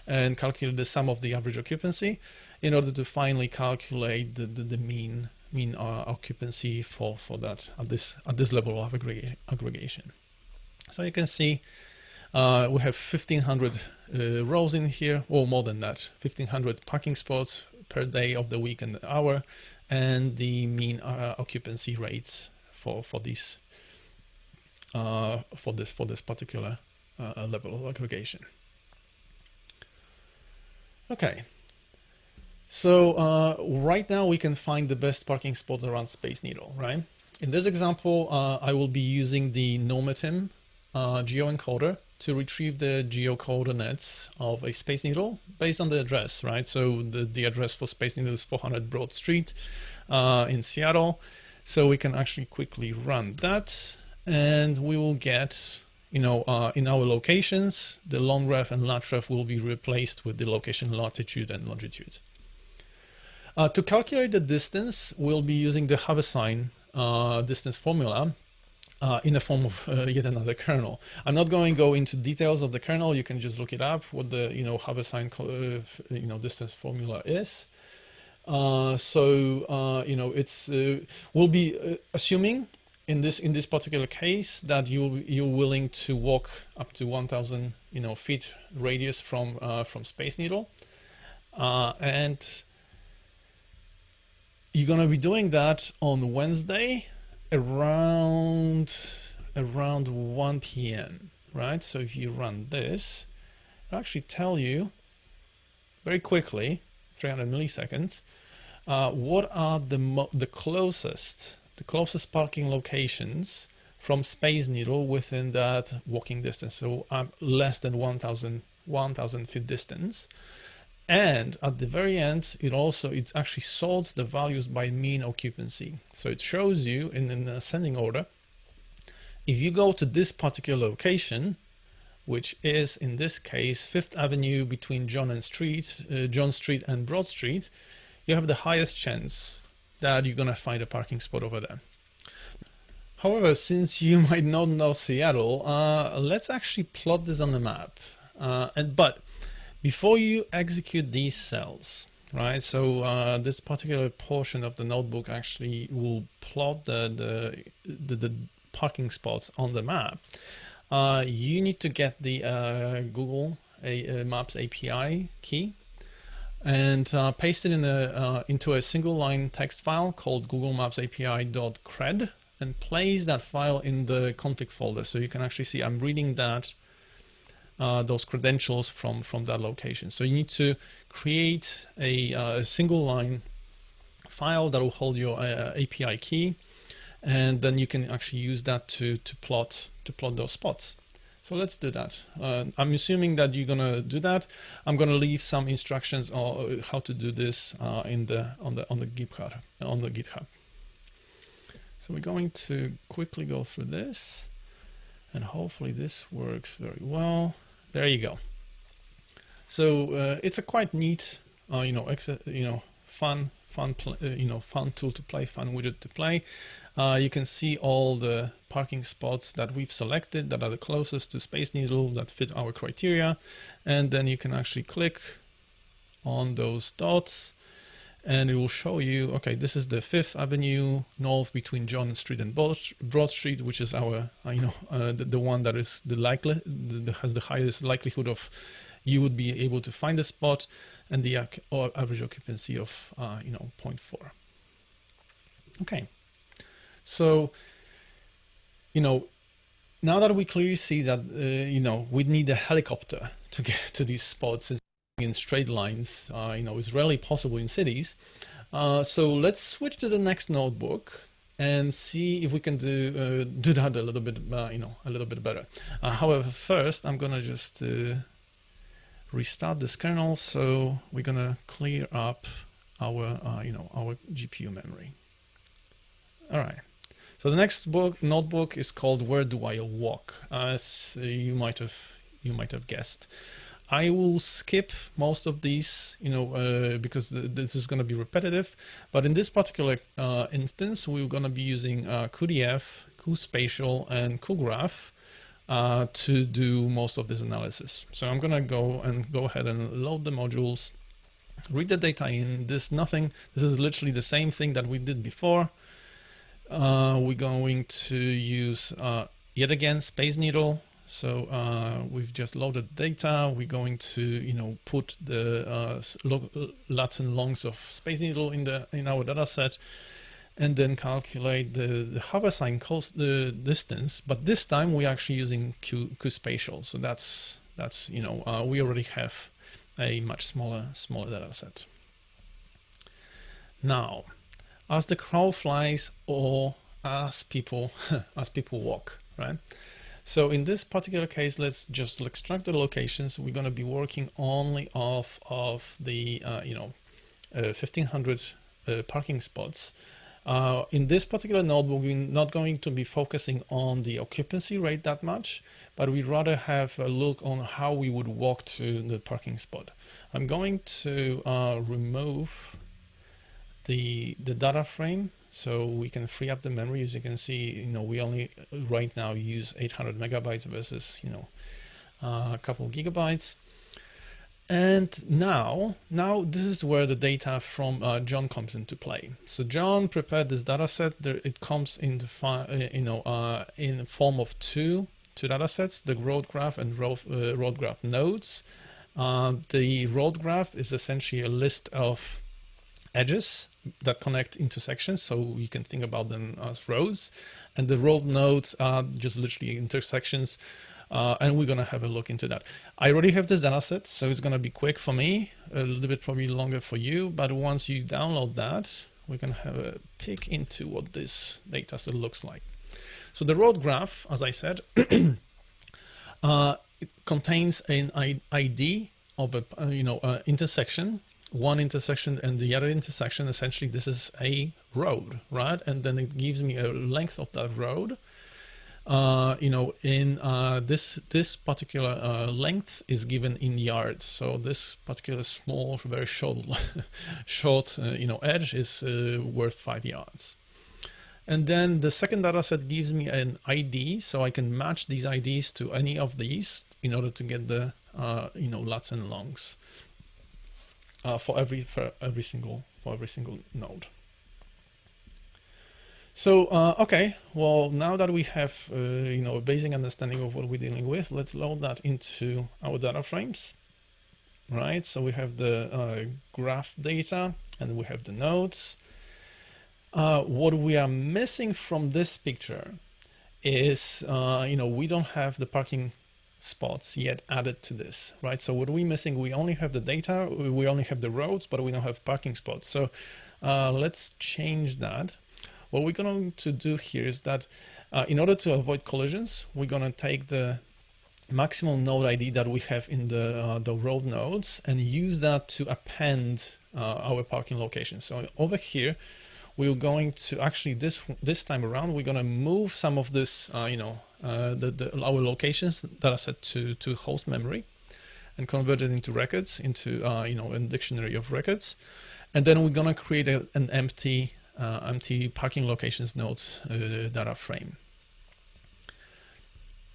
Speaker 6: and calculate the sum of the average occupancy in order to finally calculate the mean occupancy for that at this level of aggregation. So you can see we have 1,500 rows in here, or more than that, 1,500 parking spots per day of the week and the hour, and the mean occupancy rates for this particular level of aggregation. Okay, so right now we can find the best parking spots around Space Needle, right? In this example, I will be using the Nometim geoencoder to retrieve the geocoordinates of a Space Needle based on the address, right? So the address for Space Needle is 400 Broad Street in Seattle. So we can actually quickly run that, and we will get, in our locations, the long ref and lat ref will be replaced with the location latitude and longitude. To calculate the distance, we'll be using the Haversine distance formula in the form of yet another kernel. I'm not going to go into details of the kernel. You can just look it up, what the Haversine distance formula is. It's we'll be assuming in this particular case that you're willing to walk up to 1,000 feet radius from Space Needle, and you're gonna be doing that on Wednesday around 1 p.m. right? So if you run this, it'll actually tell you very quickly, 300 milliseconds, what are the closest parking locations from Space Needle within that walking distance, so less than 1,000 feet distance. And at the very end, it actually sorts the values by mean occupancy. So it shows you in an ascending order, if you go to this particular location, which is in this case 5th Avenue between John Street and Broad Street, you have the highest chance that you're gonna find a parking spot over there. However, since you might not know Seattle, let's actually plot this on the map. But before you execute these cells, right? So this particular portion of the notebook actually will plot the parking spots on the map. You need to get the Google Maps API key and paste it into a single line text file called Google Maps API.cred, and place that file in the config folder. So you can actually see I'm reading those credentials from that location. So you need to create a single line file that will hold your API key, and then you can actually use that to plot those spots. So let's do that. I'm assuming that you're gonna do that. I'm gonna leave some instructions on how to do this on the GitHub. So we're going to quickly go through this, and hopefully this works very well. There you go. So it's a quite neat, fun tool to play, fun widget to play. You can see all the parking spots that we've selected that are the closest to Space Needle that fit our criteria, and then you can actually click on those dots, and it will show you, okay, this is the 5th Avenue North between John Street and Broad Street, which is our, the one that is has the highest likelihood of you would be able to find a spot, and the average occupancy of 0.4. Okay, so now that we clearly see that we need a helicopter to get to these spots. in straight lines, is rarely possible in cities. So let's switch to the next notebook and see if we can do that a little bit, a little bit better. However, first I'm gonna just restart this kernel. So we're gonna clear up our, our GPU memory. All right. So the next notebook is called "Where Do I Walk?" As you might have guessed. I will skip most of these, because this is going to be repetitive. But in this particular instance, we're going to be using QDF, Geospatial, and QGraph to do most of this analysis. So I'm going to go ahead and load the modules, read the data in. This is literally the same thing that we did before. We're going to use yet again Space Needle. So we've just loaded data. We're going to put the lats and longs of Space Needle in our data set, and then calculate the hover-sign distance. But this time we're actually using Geospatial. So that's we already have a much smaller data set. Now, as the crow flies, or as people walk, right? So in this particular case, let's just extract the locations. We're going to be working only off of the 1500 parking spots. In this particular notebook, we're not going to be focusing on the occupancy rate that much, but we'd rather have a look on how we would walk to the parking spot. I'm going to remove the data frame so we can free up the memory. As you can see, we only right now use 800 megabytes versus a couple gigabytes. And now this is where the data from John comes into play. So John prepared this data set. It comes in the form of two data sets: the road graph and road graph nodes. The road graph is essentially a list of edges that connect intersections, so you can think about them as roads, and the road nodes are just literally intersections, and we're going to have a look into that. I already have this data set, so it's going to be quick for me, a little bit probably longer for you, but once you download that, we can have a peek into what this data set looks like. So the road graph, as I said, it contains an ID of a intersection, one intersection and the other intersection. Essentially, this is a road, right? And then it gives me a length of that road. This particular length is given in yards. So this particular small, very short edge is worth 5 yards. And then the second data set gives me an ID, so I can match these IDs to any of these in order to get the lats and longs for every single node. So okay, well, now that we have a basic understanding of what we're dealing with, let's load that into our data frames, right? So we have the graph data and we have the nodes. What we are missing from this picture is we don't have the parking spots yet added to this, right? So what we're missing, we only have the data, we only have the roads, but we don't have parking spots. So let's change that. What we're going to do here is that in order to avoid collisions, we're going to take the maximum node ID that we have in the road nodes and use that to append our parking location. So over here, we're going to actually this time around, we're going to move some of this, our locations data set to host memory and convert it into records, into a dictionary of records, and then we're going to create an empty parking locations nodes data frame.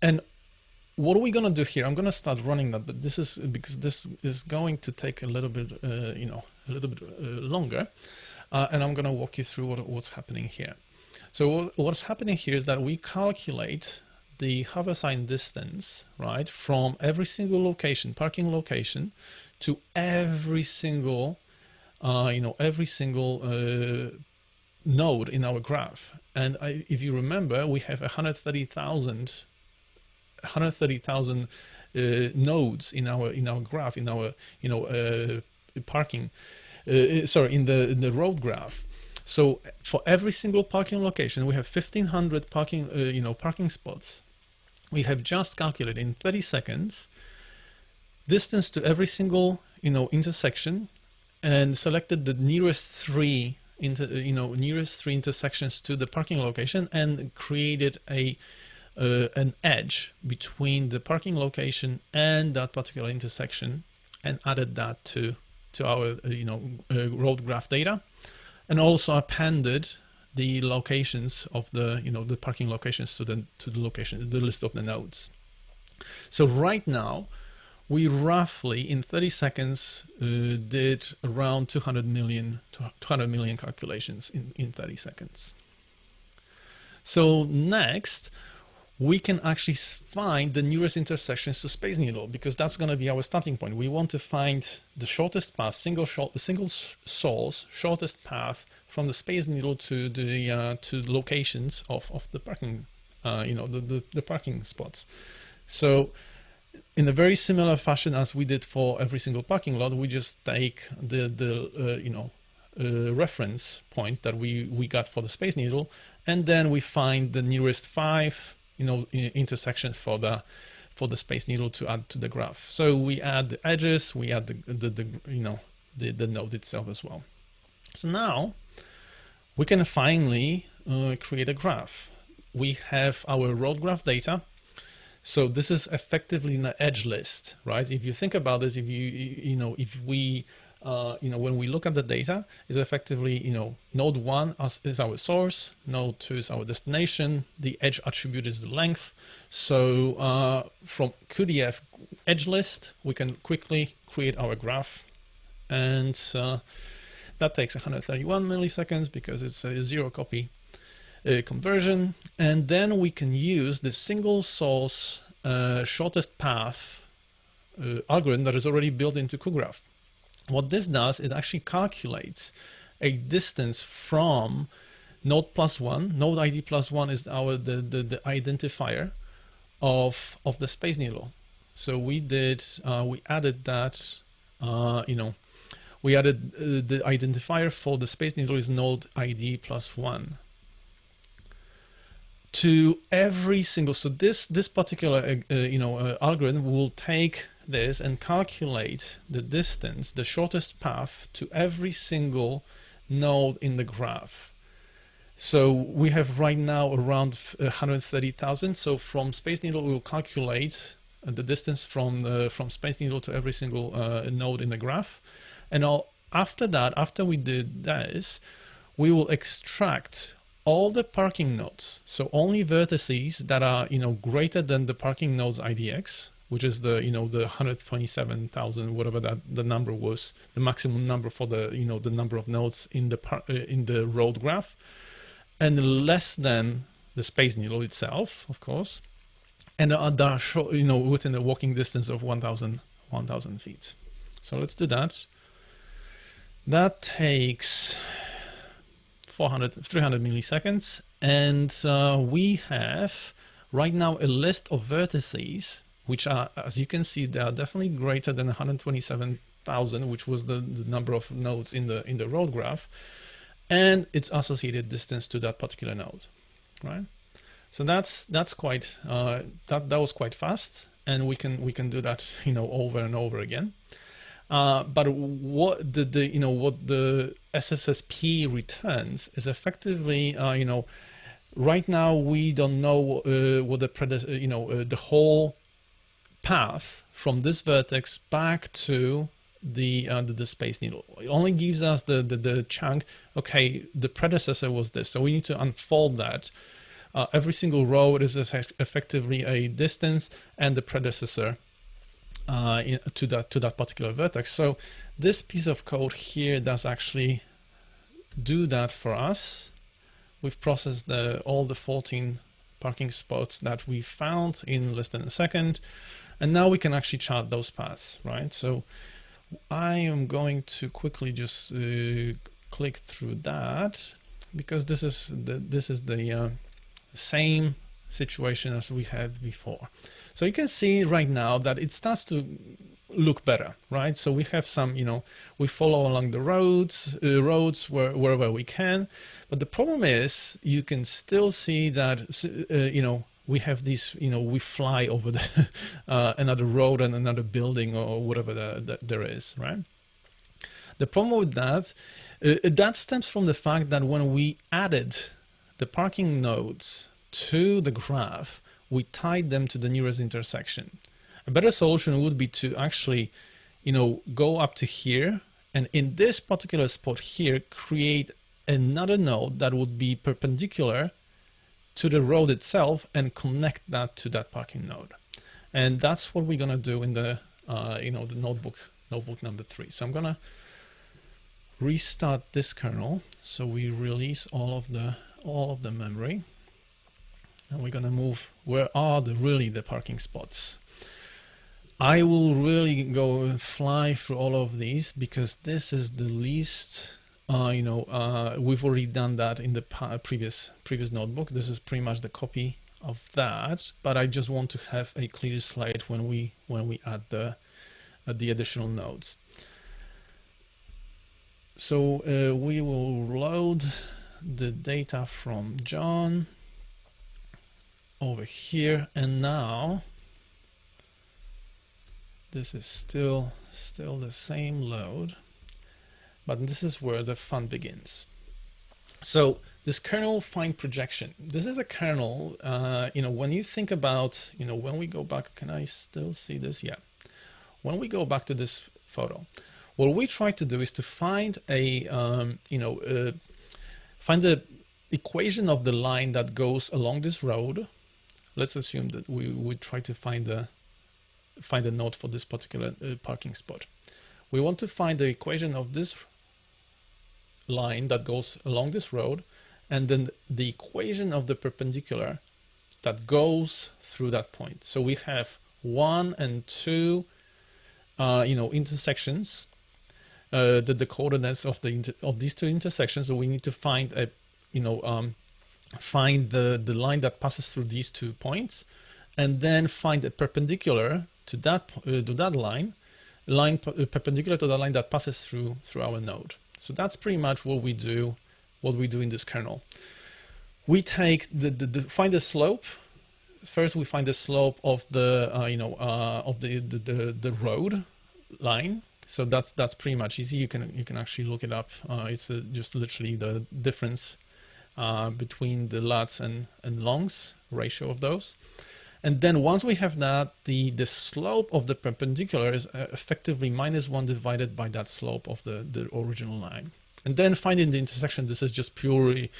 Speaker 6: And what are we going to do here? I'm going to start running that, but this is because this is going to take a little bit longer. And I'm going to walk you through what's happening here. So what's happening here is that we calculate the hover sign distance, right, from every single location, parking location, to every single, node in our graph. And if you remember, we have 130,000 nodes in our graph, in our parking, in the road graph. So for every single parking location, we have 1,500 parking spots. We have just calculated in 30 seconds distance to every single intersection, and selected the nearest three intersections to the parking location, and created an edge between the parking location and that particular intersection, and added that to our road graph data, and also appended the locations of the parking locations to the list of the nodes. So right now, we roughly in 30 seconds did around 200 million calculations in 30 seconds. So next, we can actually find the nearest intersections to Space Needle, because that's going to be our starting point. We want to find the shortest path, single source, shortest path from the Space Needle to the locations of the parking, the parking spots. So in a very similar fashion as we did for every single parking lot, we just take the reference point that we got for the Space Needle, and then we find the nearest 5 intersections for the Space Needle to add to the graph. So we add the edges, we add the node itself as well. So now we can finally create a graph. We have our road graph data. So this is effectively an edge list, right? If you think about this, if we when we look at the data, is effectively, node 1 is our source, node 2 is our destination, the edge attribute is the length. So from QDF edge list, we can quickly create our graph, and that takes 131 milliseconds because it's a 0 copy conversion. And then we can use the single source shortest path algorithm that is already built into QGraph. What this does, it actually calculates a distance from node +1. Node ID +1 is the identifier of the Space Needle. So we added that, we added the identifier for the Space Needle is node ID +1 to every single. So this particular algorithm will take this and calculate the distance, the shortest path to every single node in the graph. So we have right now around 130,000. So from Space Needle, we will calculate the distance from Space Needle to every single node in the graph. And after that, after we did this, we will extract all the parking nodes. So only vertices that are greater than the parking nodes IDX, which is the the 127,000, whatever the number was, the maximum number for the the number of nodes in the road graph, and less than the Space Needle itself, of course, and that are within a walking distance of 1,000 feet. So let's do that. That takes 300 milliseconds, and we have right now a list of vertices, which are, as you can see, they are definitely greater than 127,000, which was the number of nodes in the road graph, and its associated distance to that particular node, right? So that's quite that was quite fast, and we can do that over and over again. But what the SSSP returns is effectively right now we don't know what the whole path from this vertex back to the Space Needle. It only gives us the chunk. Okay, the predecessor was this, so we need to unfold that. Every single row is effectively a distance and the predecessor to that particular vertex. So this piece of code here does actually do that for us. We've processed all the 14 parking spots that we found in less than a second, and now we can actually chart those paths, right? So I am going to quickly just click through that, because this is the same situation as we had before. So you can see right now that it starts to look better, right? So we have some, we follow along the roads wherever we can. But the problem is you can still see that, we have these, we fly over the another road and another building or whatever there is, right? The problem with that, that stems from the fact that when we added the parking nodes to the graph, we tied them to the nearest intersection. A better solution would be to actually, go up to here, and in this particular spot here, create another node that would be perpendicular to the road itself and connect that to that parking node. And that's what we're gonna do in the, the notebook number 3. So I'm gonna restart this kernel. So we release all of the memory, and we're gonna move where are really the parking spots. I will really go and fly through all of these because this is the least, we've already done that in the previous notebook. This is pretty much the copy of that, but I just want to have a clear slate when we add the additional nodes. So we will load the data from John over here, and now this is still the same load, but this is where the fun begins. So this kernel find projection, this is a kernel, when you think about, when we go back, can I still see this? Yeah. When we go back to this photo, what we try to do is to find a, find the equation of the line that goes along this road. Let's assume that we would try to find a node for this particular parking spot. We want to find the equation of this line that goes along this road, and then the equation of the perpendicular that goes through that point. So we have 1 and 2, intersections. The coordinates of these two intersections. So we need to find a, find the line that passes through these 2 points, and then find a perpendicular to that line perpendicular to the line that passes through our node. So that's pretty much what we do in this kernel. We take find the slope. First, we find the slope of the the road line. So that's pretty much easy. You can actually look it up. It's just literally the difference between the lats and longs ratio of those. And then once we have that, the slope of the perpendicular is effectively -1 divided by that slope of the original line. And then finding the intersection, this is just pure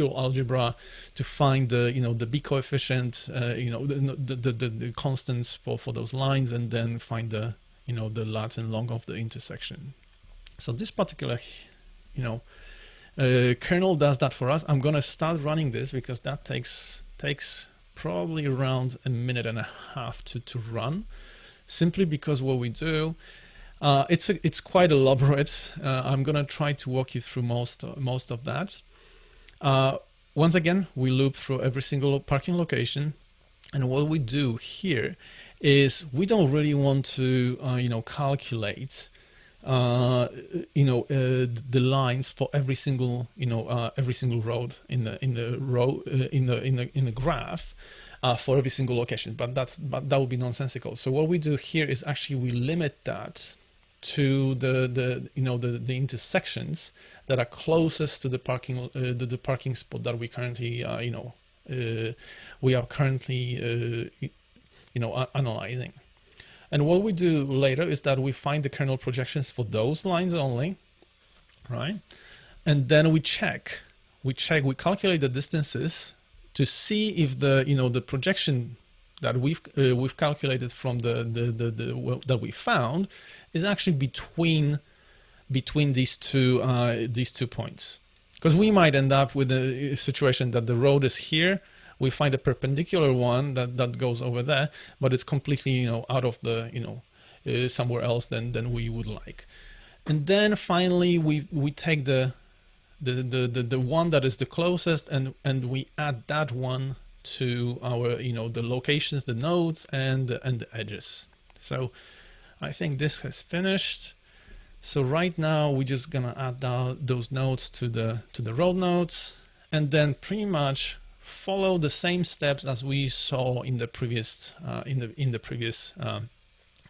Speaker 6: algebra to find the B coefficient, the constants for those lines, and then find the lat and long of the intersection. So this particular kernel does that for us. I'm gonna start running this because that takes probably around a minute and a half to run, simply because what we do, it's quite elaborate. I'm gonna try to walk you through most of that. Once again, we loop through every single parking location, and what we do here is we don't really want to calculate the lines for every single road in the graph for every single location, but that would be nonsensical. So what we do here is actually we limit that to the intersections that are closest to the parking spot that we currently analyzing. And what we do later is that we find the kernel projections for those lines only, right? And then we calculate the distances to see if the projection that we've calculated from that we found is actually between these two points. Because we might end up with a situation that the road is here. We find a perpendicular one that goes over there, but it's completely out of the somewhere else than we would like. And then finally we take the one that is the closest and we add that one to our, the locations, the nodes, and the edges. So I think this has finished. So right now we're just gonna add those nodes to the road nodes, and then pretty much follow the same steps as we saw in the previous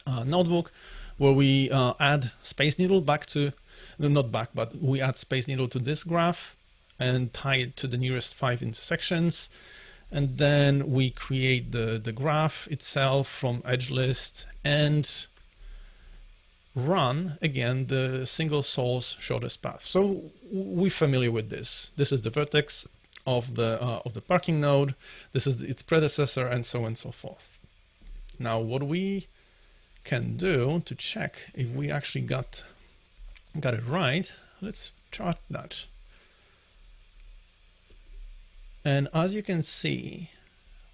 Speaker 6: notebook, where we add Space Needle back to, not back, but we add Space Needle to this graph and tie it to the nearest 5 intersections. And then we create the graph itself from edge list and run again the single source shortest path. So we're familiar with this. This is the vertex of the parking node. This is its predecessor, and so on and so forth. Now, what we can do to check if we actually got it right, let's chart that. And as you can see,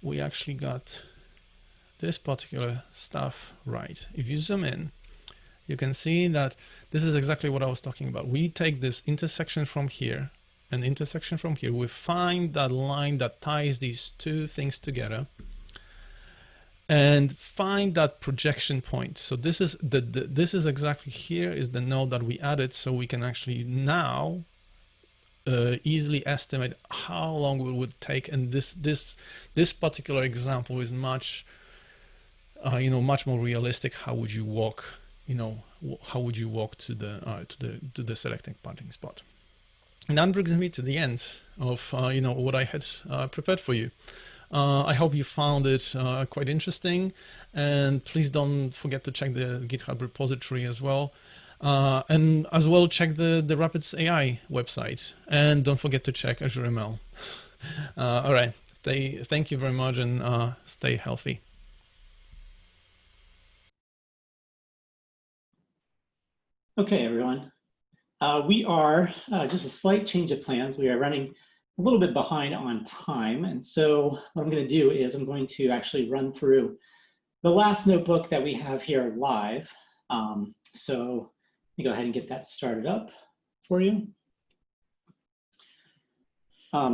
Speaker 6: we actually got this particular stuff right. If you zoom in, you can see that this is exactly what I was talking about. We take this intersection from here and intersection from here. We find that line that ties these two things together and find that projection point. So this is this is exactly here is the node that we added, so we can actually now easily estimate how long it would take. And this particular example is much much more realistic. How would you walk? How would you walk to the selected parking spot? And that brings me to the end of what I had prepared for you. I hope you found it quite interesting, and please don't forget to check the GitHub repository as well. And as well, check the Rapids AI website, and don't forget to check Azure ML. All right, thank you very much, and stay healthy.
Speaker 1: Okay, everyone. We are just a slight change of plans. We are running a little bit behind on time. And so what I'm going to do is I'm going to actually run through the last notebook that we have here live. So let me go ahead and get that started up for you.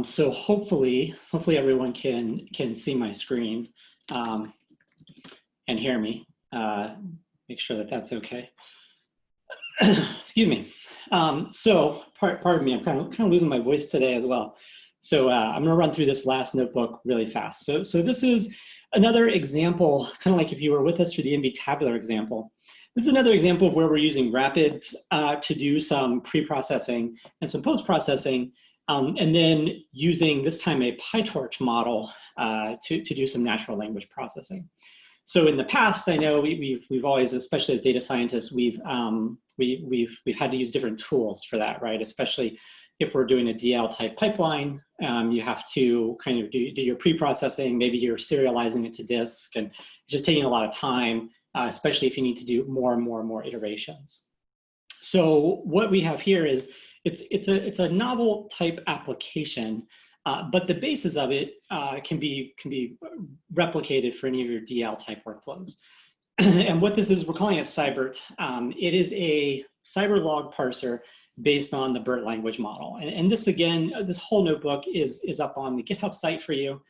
Speaker 1: So hopefully everyone can see my screen and hear me. Make sure that that's okay. Excuse me. So pardon me, I'm kind of losing my voice today as well. So I'm going to run through this last notebook really fast. So this is another example, kind of like if you were with us for the NVTabular example. This is another example of where we're using Rapids to do some pre-processing and some post-processing, and then using this time a PyTorch model to do some natural language processing. So in the past, I know we've always, especially as data scientists, we've had to use different tools for that, right? Especially if we're doing a DL type pipeline, you have to kind of do your pre-processing. Maybe you're serializing it to disk, and it's just taking a lot of time, especially if you need to do more and more iterations. So what we have here is it's a novel type application. But the basis of it can be replicated for any of your DL type workflows. And what this is, we're calling it Cybert. It is a CyberLog parser based on the BERT language model. And this, again, this whole notebook is up on the GitHub site for you.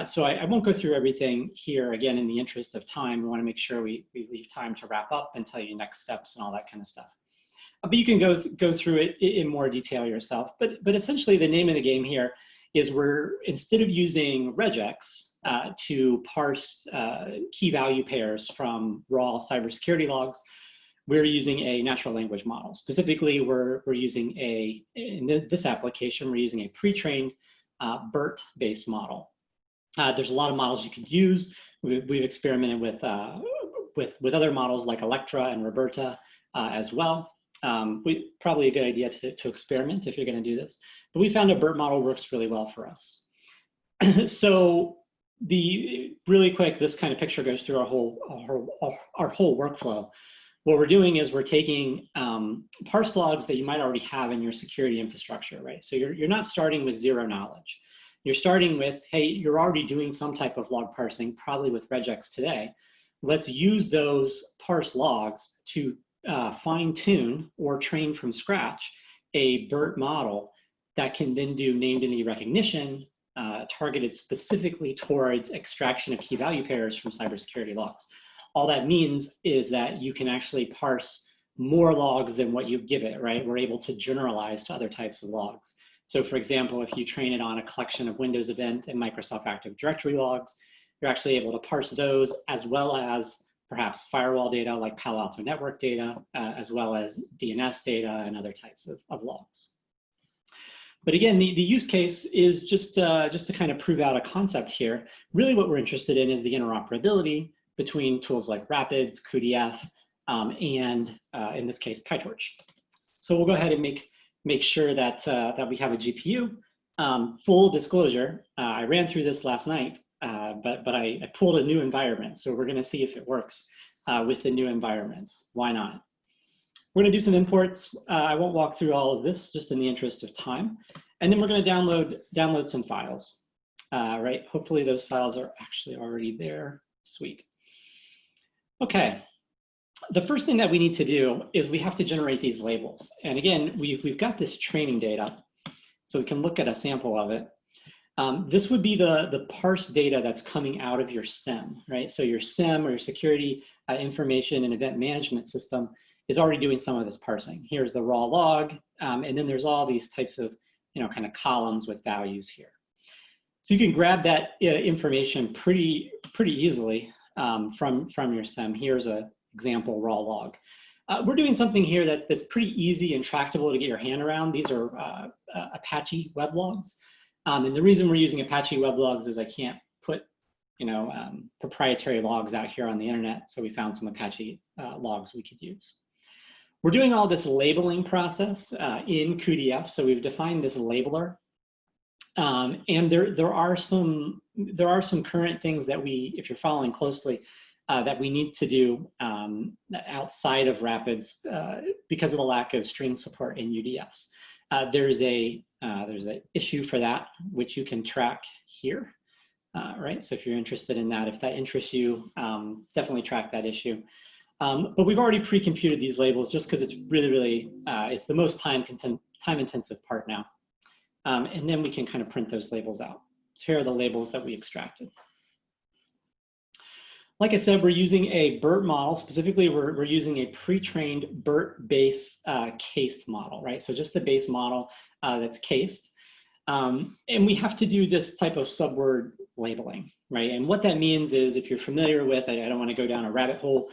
Speaker 1: So I won't go through everything here. Again, in the interest of time, we want to make sure we leave time to wrap up and tell you next steps and all that kind of stuff. But you can go through it in more detail yourself. But essentially, the name of the game here is we're, instead of using regex to parse key value pairs from raw cybersecurity logs, we're using a natural language model. Specifically, we're using in this application, we're using a pre-trained BERT-based model. There's a lot of models you could use. We've experimented with other models like Electra and Roberta as well. Probably a good idea to experiment if you're going to do this. But we found a BERT model works really well for us. So really quick, this kind of picture goes through our whole workflow. What we're doing is we're taking parse logs that you might already have in your security infrastructure, right? So you're not starting with zero knowledge. You're starting with, hey, you're already doing some type of log parsing, probably with regex today. Let's use those parse logs to fine tune or train from scratch a BERT model that can then do named entity recognition targeted specifically towards extraction of key value pairs from cybersecurity logs. All that means is that you can actually parse more logs than what you give it, right? We're able to generalize to other types of logs. So for example, if you train it on a collection of Windows event and Microsoft Active Directory logs, you're actually able to parse those as well as perhaps firewall data like Palo Alto network data, as well as DNS data and other types of logs. But again, the use case is just to kind of prove out a concept here. Really what we're interested in is the interoperability between tools like Rapids, QDF, and in this case, PyTorch. So we'll go ahead and make sure that, that we have a GPU. Full disclosure, I ran through this last night, but I pulled a new environment. So we're gonna see if it works with the new environment. Why not? We're gonna do some imports. I won't walk through all of this just in the interest of time. And then we're gonna download some files, right? Hopefully those files are actually already there. Sweet. Okay. The first thing that we need to do is we have to generate these labels. And again, we've got this training data, so we can look at a sample of it. This would be the parse data that's coming out of your SIEM, right? So your SIEM or your security information and event management system is already doing some of this parsing. Here's the raw log, and then there's all these types of, kind of columns with values here. So you can grab that information pretty easily from your SIEM. Here's a example raw log. We're doing something here that's pretty easy and tractable to get your hand around. These are Apache weblogs. And the reason we're using Apache weblogs is I can't put, proprietary logs out here on the internet. So we found some Apache logs we could use. We're doing all this labeling process in QDF. So we've defined this labeler. And there are some current things that if you're following closely, that we need to do outside of Rapids because of the lack of string support in UDFs. There's an issue for that, which you can track here, right? So if you're interested in that, if that interests you, definitely track that issue. But we've already pre-computed these labels just because it's really, it's the most time-intensive part now. And then we can kind of print those labels out. So here are the labels that we extracted. Like I said, we're using a BERT model. Specifically, we're using a pre-trained BERT base cased model, right? So just a base model that's cased. And we have to do this type of subword labeling, right? And what that means is, if you're familiar with, I don't want to go down a rabbit hole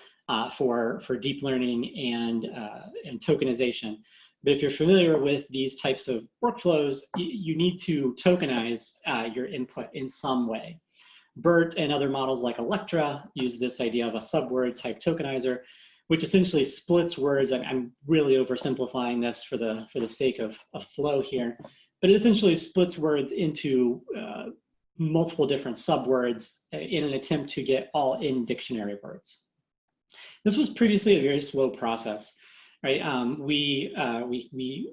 Speaker 1: for deep learning and tokenization, but if you're familiar with these types of workflows, you need to tokenize your input in some way. BERT and other models like Electra use this idea of a subword type tokenizer, which essentially splits words. I'm really oversimplifying this for the sake of flow here, but it essentially splits words into multiple different subwords in an attempt to get all in dictionary words. This was previously a very slow process, right? We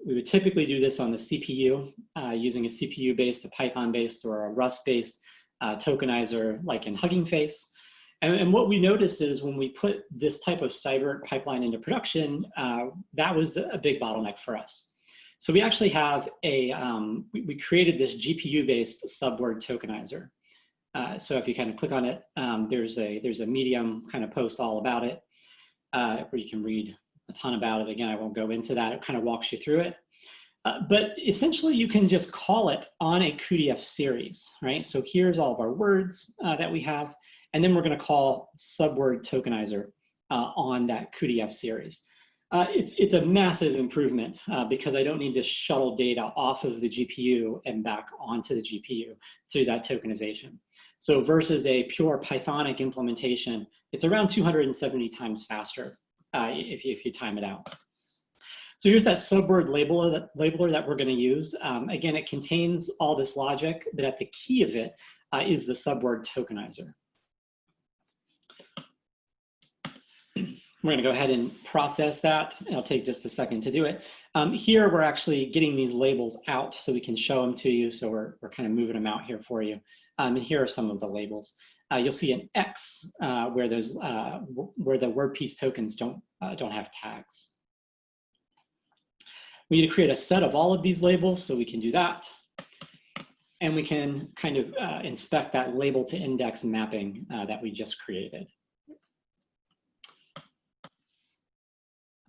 Speaker 1: would typically do this on the CPU using a CPU-based, a Python-based, or a Rust-based tokenizer like in Hugging Face. And what we noticed is when we put this type of cyber pipeline into production, that was a big bottleneck for us. So we actually have we created this GPU-based subword tokenizer. So if you kind of click on it, there's a Medium kind of post all about it, where you can read a ton about it. Again, I won't go into that. It kind of walks you through it. But essentially, you can just call it on a QDF series, right? So here's all of our words that we have, and then we're going to call subword tokenizer on that QDF series. It's a massive improvement because I don't need to shuttle data off of the GPU and back onto the GPU to do that tokenization. So versus a pure Pythonic implementation, it's around 270 times faster if you time it out. So here's that subword labeler that we're going to use. Again, it contains all this logic, but at the key of it is the subword tokenizer. We're going to go ahead and process that. It'll take just a second to do it. Here, we're actually getting these labels out so we can show them to you. So we're kind of moving them out here for you. And here are some of the labels. You'll see an X where the word piece tokens don't have tags. We need to create a set of all of these labels, so we can do that. and we can kind of inspect that label to index mapping that we just created.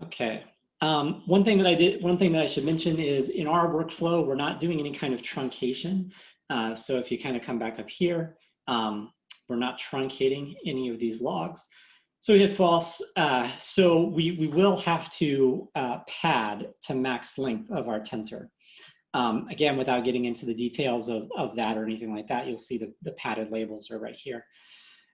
Speaker 1: Okay. One thing that I should mention is in our workflow, we're not doing any kind of truncation. So if you kind of come back up here, we're not truncating any of these logs. So we hit false. So we will have to pad to max length of our tensor. Again, without getting into the details of that or anything like that, you'll see the padded labels are right here.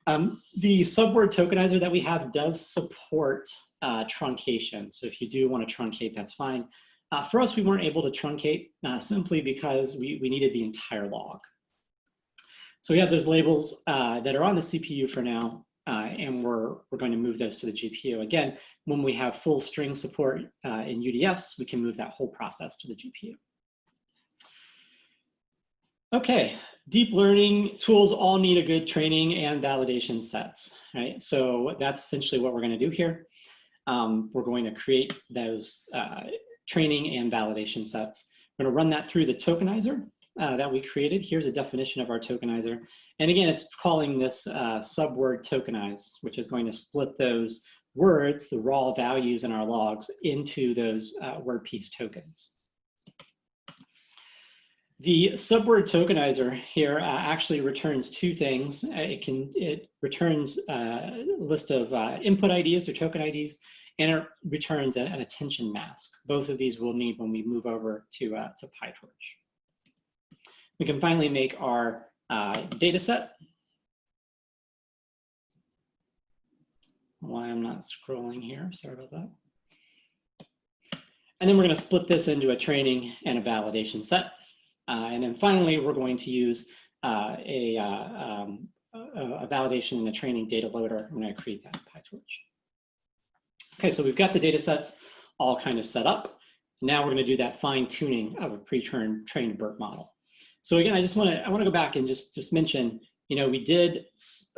Speaker 1: The subword tokenizer that we have does support truncation. So if you do want to truncate, that's fine. For us, we weren't able to truncate simply because we needed the entire log. So we have those labels that are on the CPU for now, and we're going to move those to the GPU. Again, when we have full string support in UDFs, we can move that whole process to the GPU. Okay, deep learning tools all need a good training and validation sets, right? So that's essentially what we're going to do here. We're going to create those training and validation sets. We're going to run that through the tokenizer that we created. Here's a definition of our tokenizer. And again, it's calling this subword tokenize, which is going to split those words, the raw values in our logs, into those word piece tokens. The subword tokenizer here actually returns two things. It returns a list of input IDs or token IDs, and it returns an attention mask. Both of these we'll need when we move over to PyTorch. We can finally make our data set. Why I'm not scrolling here, sorry about that. And then we're going to split this into a training and a validation set. And then finally, we're going to use a validation and a training data loader. I'm going to create that in PyTorch. Okay, so we've got the data sets all kind of set up. Now we're going to do that fine tuning of a pre-trained BERT model. So again, I want to go back and just mention, you know, we did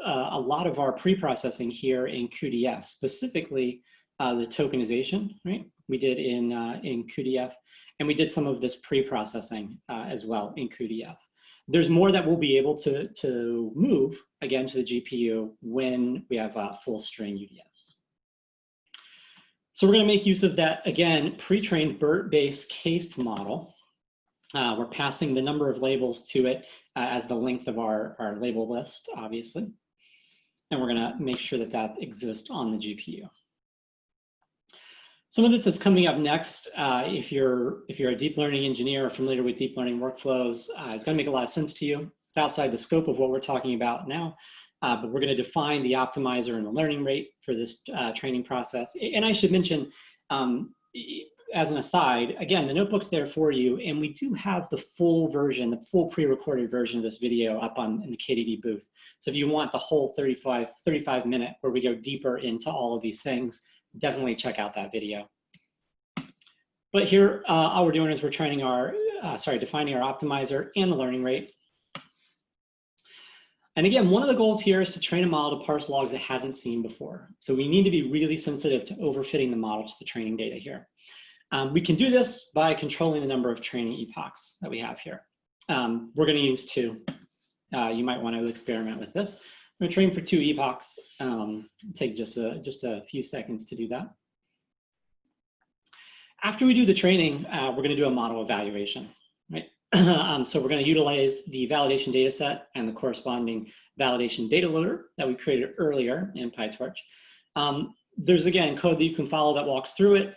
Speaker 1: a lot of our pre-processing here in QDF, specifically the tokenization, right? We did in QDF. And we did some of this pre-processing as well in QDF. There's more that we'll be able to move, again, to the GPU when we have full string UDFs. So we're going to make use of that, again, pre-trained BERT-based cased model. We're passing the number of labels to it as the length of our label list, obviously. And we're going to make sure that that exists on the GPU. Some of this is coming up next. If you're a deep learning engineer or familiar with deep learning workflows, it's going to make a lot of sense to you. It's outside the scope of what we're talking about now, but we're going to define the optimizer and the learning rate for this training process. And I should mention, as an aside, again, the notebook's there for you, and we do have the full version, the full pre-recorded version of this video up in the KDD booth. So if you want the whole 35 minute where we go deeper into all of these things, definitely check out that video. But here, all we're doing is we're training defining our optimizer and the learning rate. And again, one of the goals here is to train a model to parse logs it hasn't seen before. So we need to be really sensitive to overfitting the model to the training data here. We can do this by controlling the number of training epochs that we have here. We're going to use 2. You might want to experiment with this. I'm going to train for 2 epochs. Take just a few seconds to do that. After we do the training, we're going to do a model evaluation, right? So we're going to utilize the validation data set and the corresponding validation data loader that we created earlier in PyTorch. There's, again, code that you can follow that walks through it.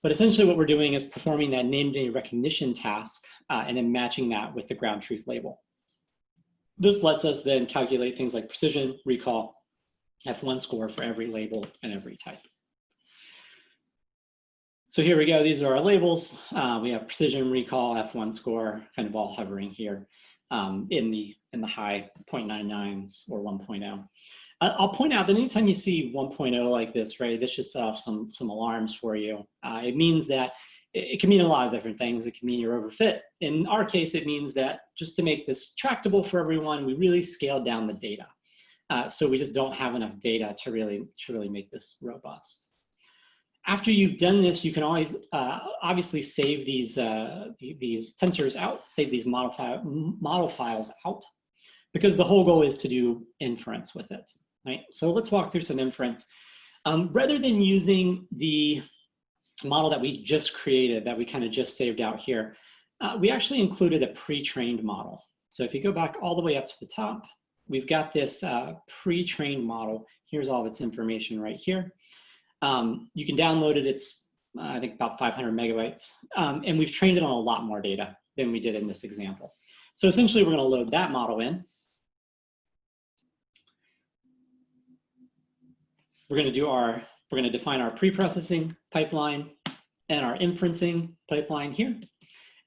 Speaker 1: But essentially what we're doing is performing that named data recognition task and then matching that with the ground truth label. This lets us then calculate things like precision, recall, F1 score for every label and every type. So here we go. These are our labels. We have precision, recall, F1 score, kind of all hovering here in the high 0.99s or 1.0. I'll point out that anytime you see 1.0 like this, right, this should set off some alarms for you. It means that it can mean a lot of different things. It can mean you're overfit. In our case, it means that just to make this tractable for everyone, we really scaled down the data. So we just don't have enough data to really make this robust. After you've done this, you can always obviously save these tensors out, save these model files out, because the whole goal is to do inference with it, right? So let's walk through some inference. Rather than using the model that we just created, that we kind of just saved out here, we actually included a pre-trained model. So if you go back all the way up to the top, we've got this pre-trained model. Here's all of its information right here. You can download it. It's, I think, about 500 megabytes. And we've trained it on a lot more data than we did in this example. So essentially, we're going to load that model in. We're going to define our pre-processing pipeline and our inferencing pipeline here,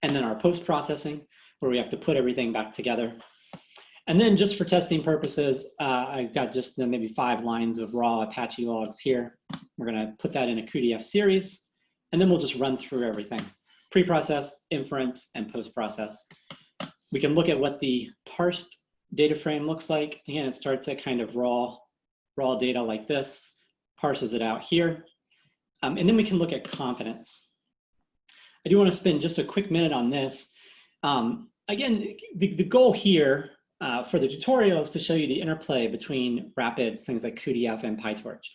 Speaker 1: and then our post-processing, where we have to put everything back together. And then just for testing purposes, I've got just maybe 5 lines of raw Apache logs here. We're going to put that in a QDF series, and then we'll just run through everything: pre-process, inference, and post-process. We can look at what the parsed data frame looks like. Again, it starts at kind of raw data like this, parses it out here, and then we can look at confidence. I do want to spend just a quick minute on this. Again, the goal here for the tutorial is to show you the interplay between Rapids, things like QDF and PyTorch.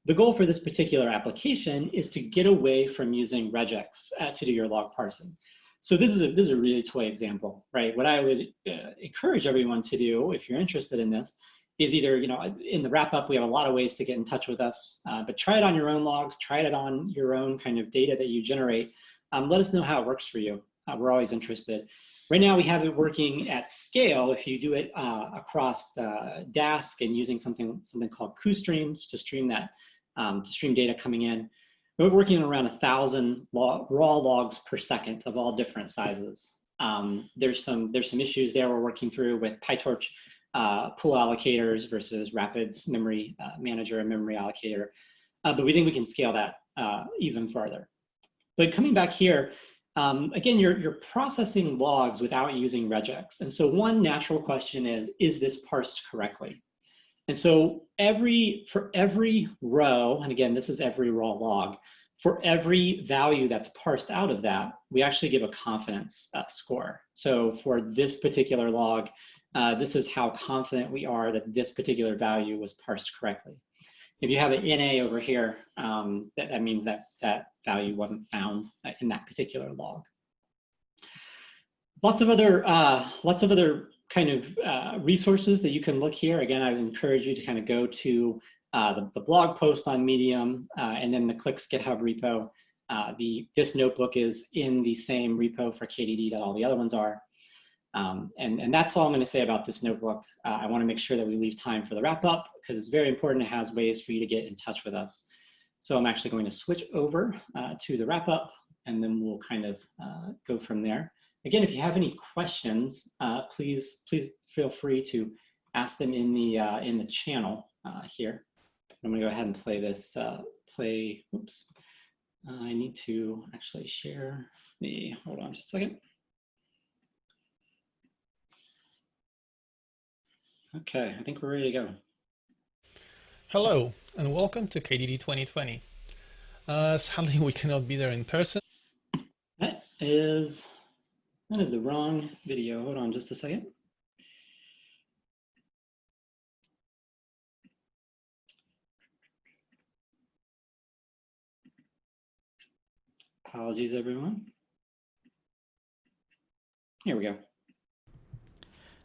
Speaker 1: The goal for this particular application is to get away from using regex to do your log parsing. So this is a really toy example, right? What I would encourage everyone to do, if you're interested in this, is either, in the wrap up, we have a lot of ways to get in touch with us, but try it on your own logs, try it on your own kind of data that you generate. Let us know how it works for you. We're always interested. Right now we have it working at scale. If you do it across Dask and using something called QStreams to stream that, to stream data coming in, we're working around 1,000 raw logs per second of all different sizes. There's some issues there we're working through with PyTorch pool allocators versus Rapids memory manager and memory allocator, but we think we can scale that even further. But coming back here, again, you're processing logs without using regex. And so one natural question is this parsed correctly? And so for every row, and again, this is every raw log, for every value that's parsed out of that, we actually give a confidence score. So for this particular log, this is how confident we are that this particular value was parsed correctly. If you have an NA over here, that means that value wasn't found in that particular log. Lots of other kind of resources that you can look here. Again, I would encourage you to kind of go to the blog post on Medium and then the Clicks GitHub repo. This notebook is in the same repo for KDD that all the other ones are. And that's all I'm going to say about this notebook. I want to make sure that we leave time for the wrap up because it's very important. It has ways for you to get in touch with us. So I'm actually going to switch over to the wrap up and then we'll kind of go from there. Again, if you have any questions, please feel free to ask them in the channel here. I'm going to go ahead and play this. Oops. I need to actually share hold on just a second. Okay, I think we're ready to go.
Speaker 6: Hello, and welcome to KDD 2020. Sadly, we cannot be there in person.
Speaker 1: That is the wrong video. Hold on just a second. Apologies, everyone. Here we go.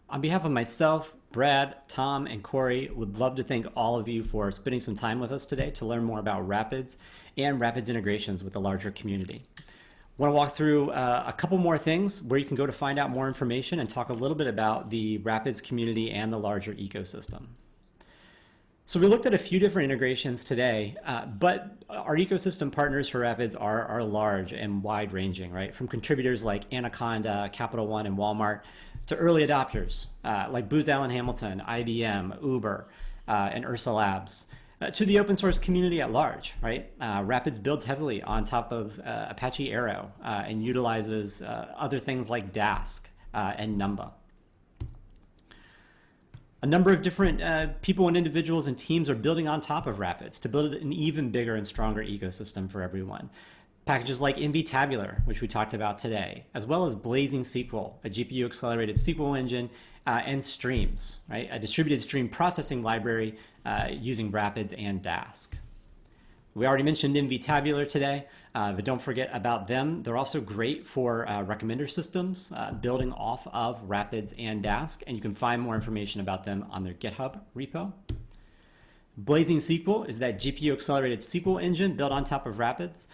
Speaker 1: On behalf of myself, Brad, Tom, and Corey, would love to thank all of you for spending some time with us today to learn more about Rapids and Rapids integrations with the larger community. I want to walk through a couple more things where you can go to find out more information and talk a little bit about the Rapids community and the larger ecosystem. So we looked at a few different integrations today, but our ecosystem partners for Rapids are large and wide-ranging, right? From contributors like Anaconda, Capital One, and Walmart, to early adopters like Booz Allen Hamilton, IBM, Uber, and Ursa Labs, to the open source community at large, right? Rapids builds heavily on top of Apache Arrow and utilizes other things like Dask and Numba. A number of different people and individuals and teams are building on top of Rapids to build an even bigger and stronger ecosystem for everyone. Packages like NVTabular, which we talked about today, as well as Blazing SQL, a GPU-accelerated SQL engine, and Streams, right? A distributed stream processing library using Rapids and Dask. We already mentioned NVTabular today, but don't forget about them. They're also great for recommender systems, building off of Rapids and Dask, and you can find more information about them on their GitHub repo. Blazing SQL is that GPU-accelerated SQL engine built on top of Rapids.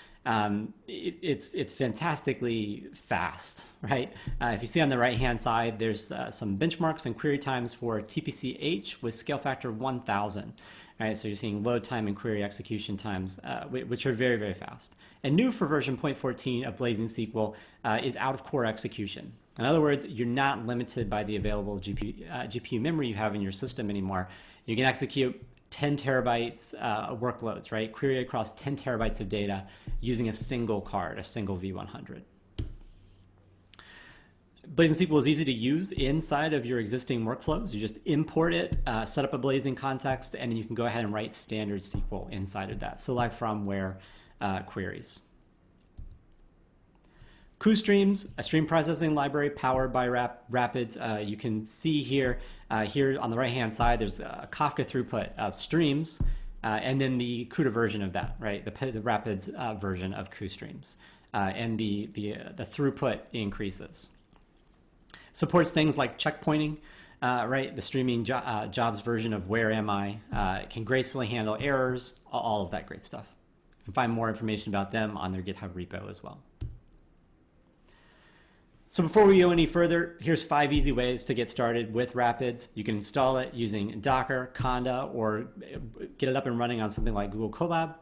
Speaker 1: It's fantastically fast, right? If you see on the right-hand side, there's some benchmarks and query times for TPC-H with scale factor 1,000. Right, so you're seeing load time and query execution times, which are very, very fast. And new for version 0.14 of Blazing SQL is out-of-core execution. In other words, you're not limited by the available GPU memory you have in your system anymore. You can execute 10 terabytes workloads, right? Query across 10 terabytes of data using a single card, a single V100. Blazing SQL is easy to use inside of your existing workflows. You just import it, set up a Blazing context, and then you can go ahead and write standard SQL inside of that. Select from where queries. QStreams, a stream processing library powered by Rapids. You can see here on the right-hand side, there's a Kafka throughput of streams, and then the CUDA version of that, right? The Rapids version of QStreams, and the throughput increases. Supports things like checkpointing, right? The streaming jobs version of Where Am I? Can gracefully handle errors, all of that great stuff. You can find more information about them on their GitHub repo as well. So before we go any further, here's 5 easy ways to get started with Rapids. You can install it using Docker, Conda, or get it up and running on something like Google Colab.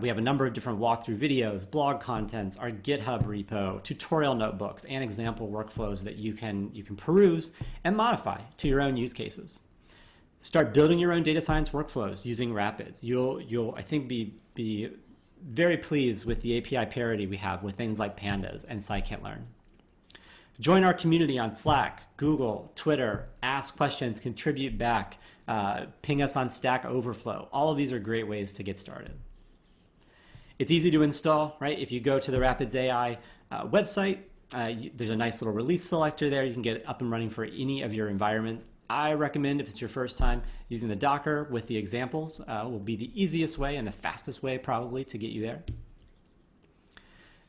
Speaker 1: We have a number of different walkthrough videos, blog contents, our GitHub repo, tutorial notebooks, and example workflows that you can peruse and modify to your own use cases. Start building your own data science workflows using Rapids. You'll I think be very pleased with the API parity we have with things like Pandas and scikit-learn. Join our community on Slack, Google, Twitter, ask questions, contribute back, ping us on Stack Overflow. All of these are great ways to get started. It's easy to install, right? If you go to the Rapids AI website, there's a nice little release selector there. You can get it up and running for any of your environments. I recommend, if it's your first time, using the Docker with the examples will be the easiest way and the fastest way probably to get you there.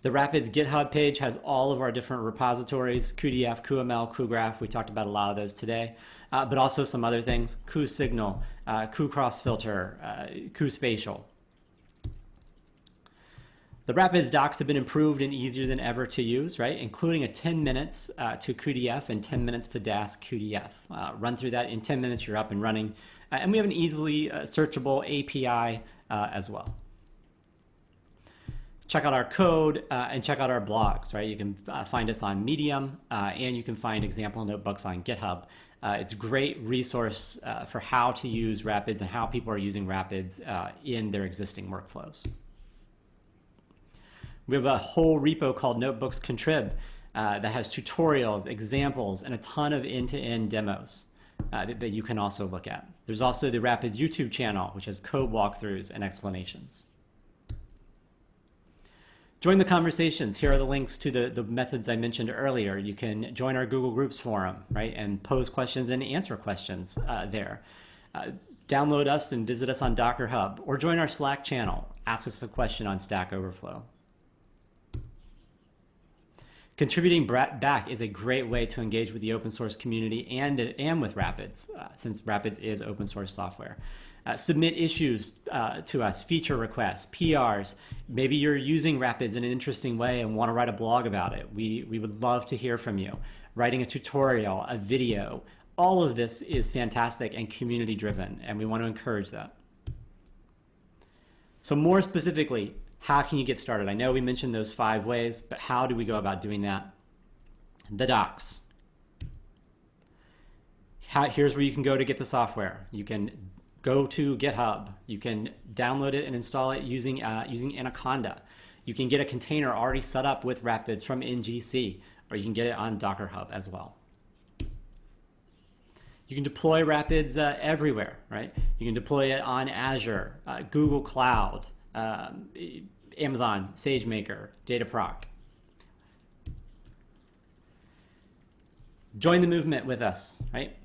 Speaker 1: The Rapids GitHub page has all of our different repositories, QDF, QML, QGraph. We talked about a lot of those today, but also some other things, QSignal, QCrossFilter, Geospatial. The Rapids docs have been improved and easier than ever to use, right? Including a 10 minutes to QDF and 10 minutes to Dask QDF. Run through that in 10 minutes, you're up and running. And we have an easily searchable API as well. Check out our code and check out our blogs, right? You can find us on Medium and you can find example notebooks on GitHub. It's a great resource for how to use Rapids and how people are using Rapids in their existing workflows. We have a whole repo called Notebooks Contrib that has tutorials, examples, and a ton of end-to-end demos that you can also look at. There's also the Rapids YouTube channel, which has code walkthroughs and explanations. Join the conversations. Here are the links to the methods I mentioned earlier. You can join our Google Groups forum, right, and pose questions and answer questions there. Download us and visit us on Docker Hub, or join our Slack channel. Ask us a question on Stack Overflow. Contributing back is a great way to engage with the open source community and with Rapids, since Rapids is open source software. Submit issues to us, feature requests, PRs. Maybe you're using Rapids in an interesting way and want to write a blog about it. We would love to hear from you. Writing a tutorial, a video, all of this is fantastic and community driven, and we want to encourage that. So more specifically, how can you get started? I know we mentioned those 5 ways, but how do we go about doing that? The docs. Here's where you can go to get the software. You can go to GitHub. You can download it and install it using Anaconda. You can get a container already set up with Rapids from NGC, or you can get it on Docker Hub as well. You can deploy Rapids everywhere, right? You can deploy it on Azure, Google Cloud, Amazon, SageMaker, Dataproc. Join the movement with us, right?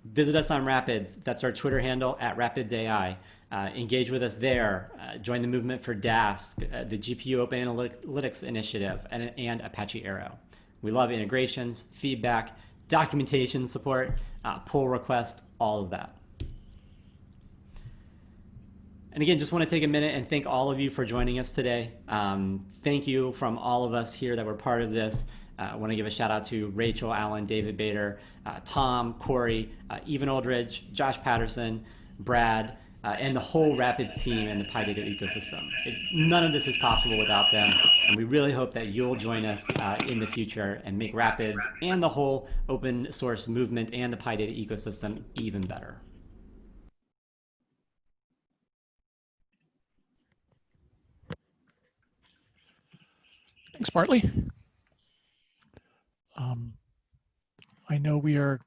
Speaker 1: Visit us on Rapids. That's our Twitter handle, @RapidsAI. Engage with us there. Join the movement for Dask, the GPU Open Analytics Initiative, and Apache Arrow. We love integrations, feedback, documentation support, pull request, all of that. And again, just want to take a minute and thank all of you for joining us today. Thank you from all of us here that were part of this. I want to give a shout out to Rachel, Allen, David Bader, Tom, Corey, Evan Aldridge, Josh Patterson, Brad, and the whole Rapids team and the PyData ecosystem. None of this is possible without them, and we really hope that you'll join us in the future and make Rapids and the whole open source movement and the PyData ecosystem even better.
Speaker 3: Thanks, Bartley. I know we are,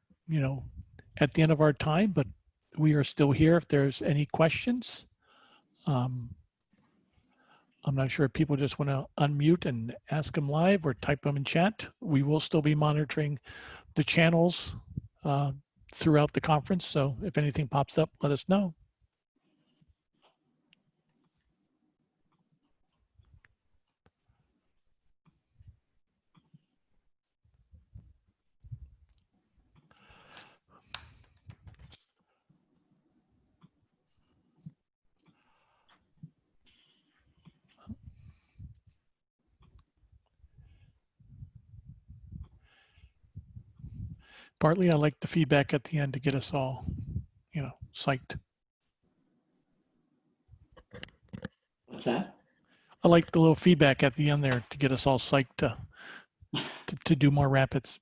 Speaker 3: at the end of our time, but we are still here if there's any questions. I'm not sure if people just want to unmute and ask them live or type them in chat. We will still be monitoring the channels throughout the conference. So if anything pops up, let us know. Bartley, I like the feedback at the end to get us all, psyched.
Speaker 1: What's that?
Speaker 3: I like the little feedback at the end there to get us all psyched to do more Rapids.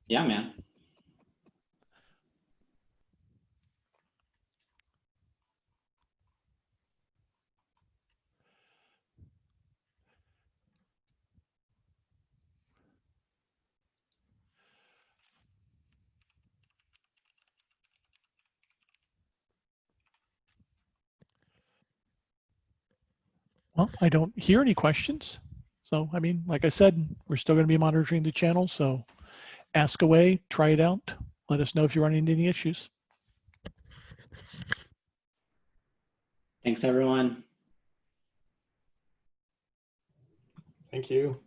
Speaker 1: Yeah, man.
Speaker 3: Well, I don't hear any questions. So, like I said, we're still going to be monitoring the channel. So ask away, try it out. Let us know if you're running into any issues.
Speaker 1: Thanks, everyone.
Speaker 4: Thank you.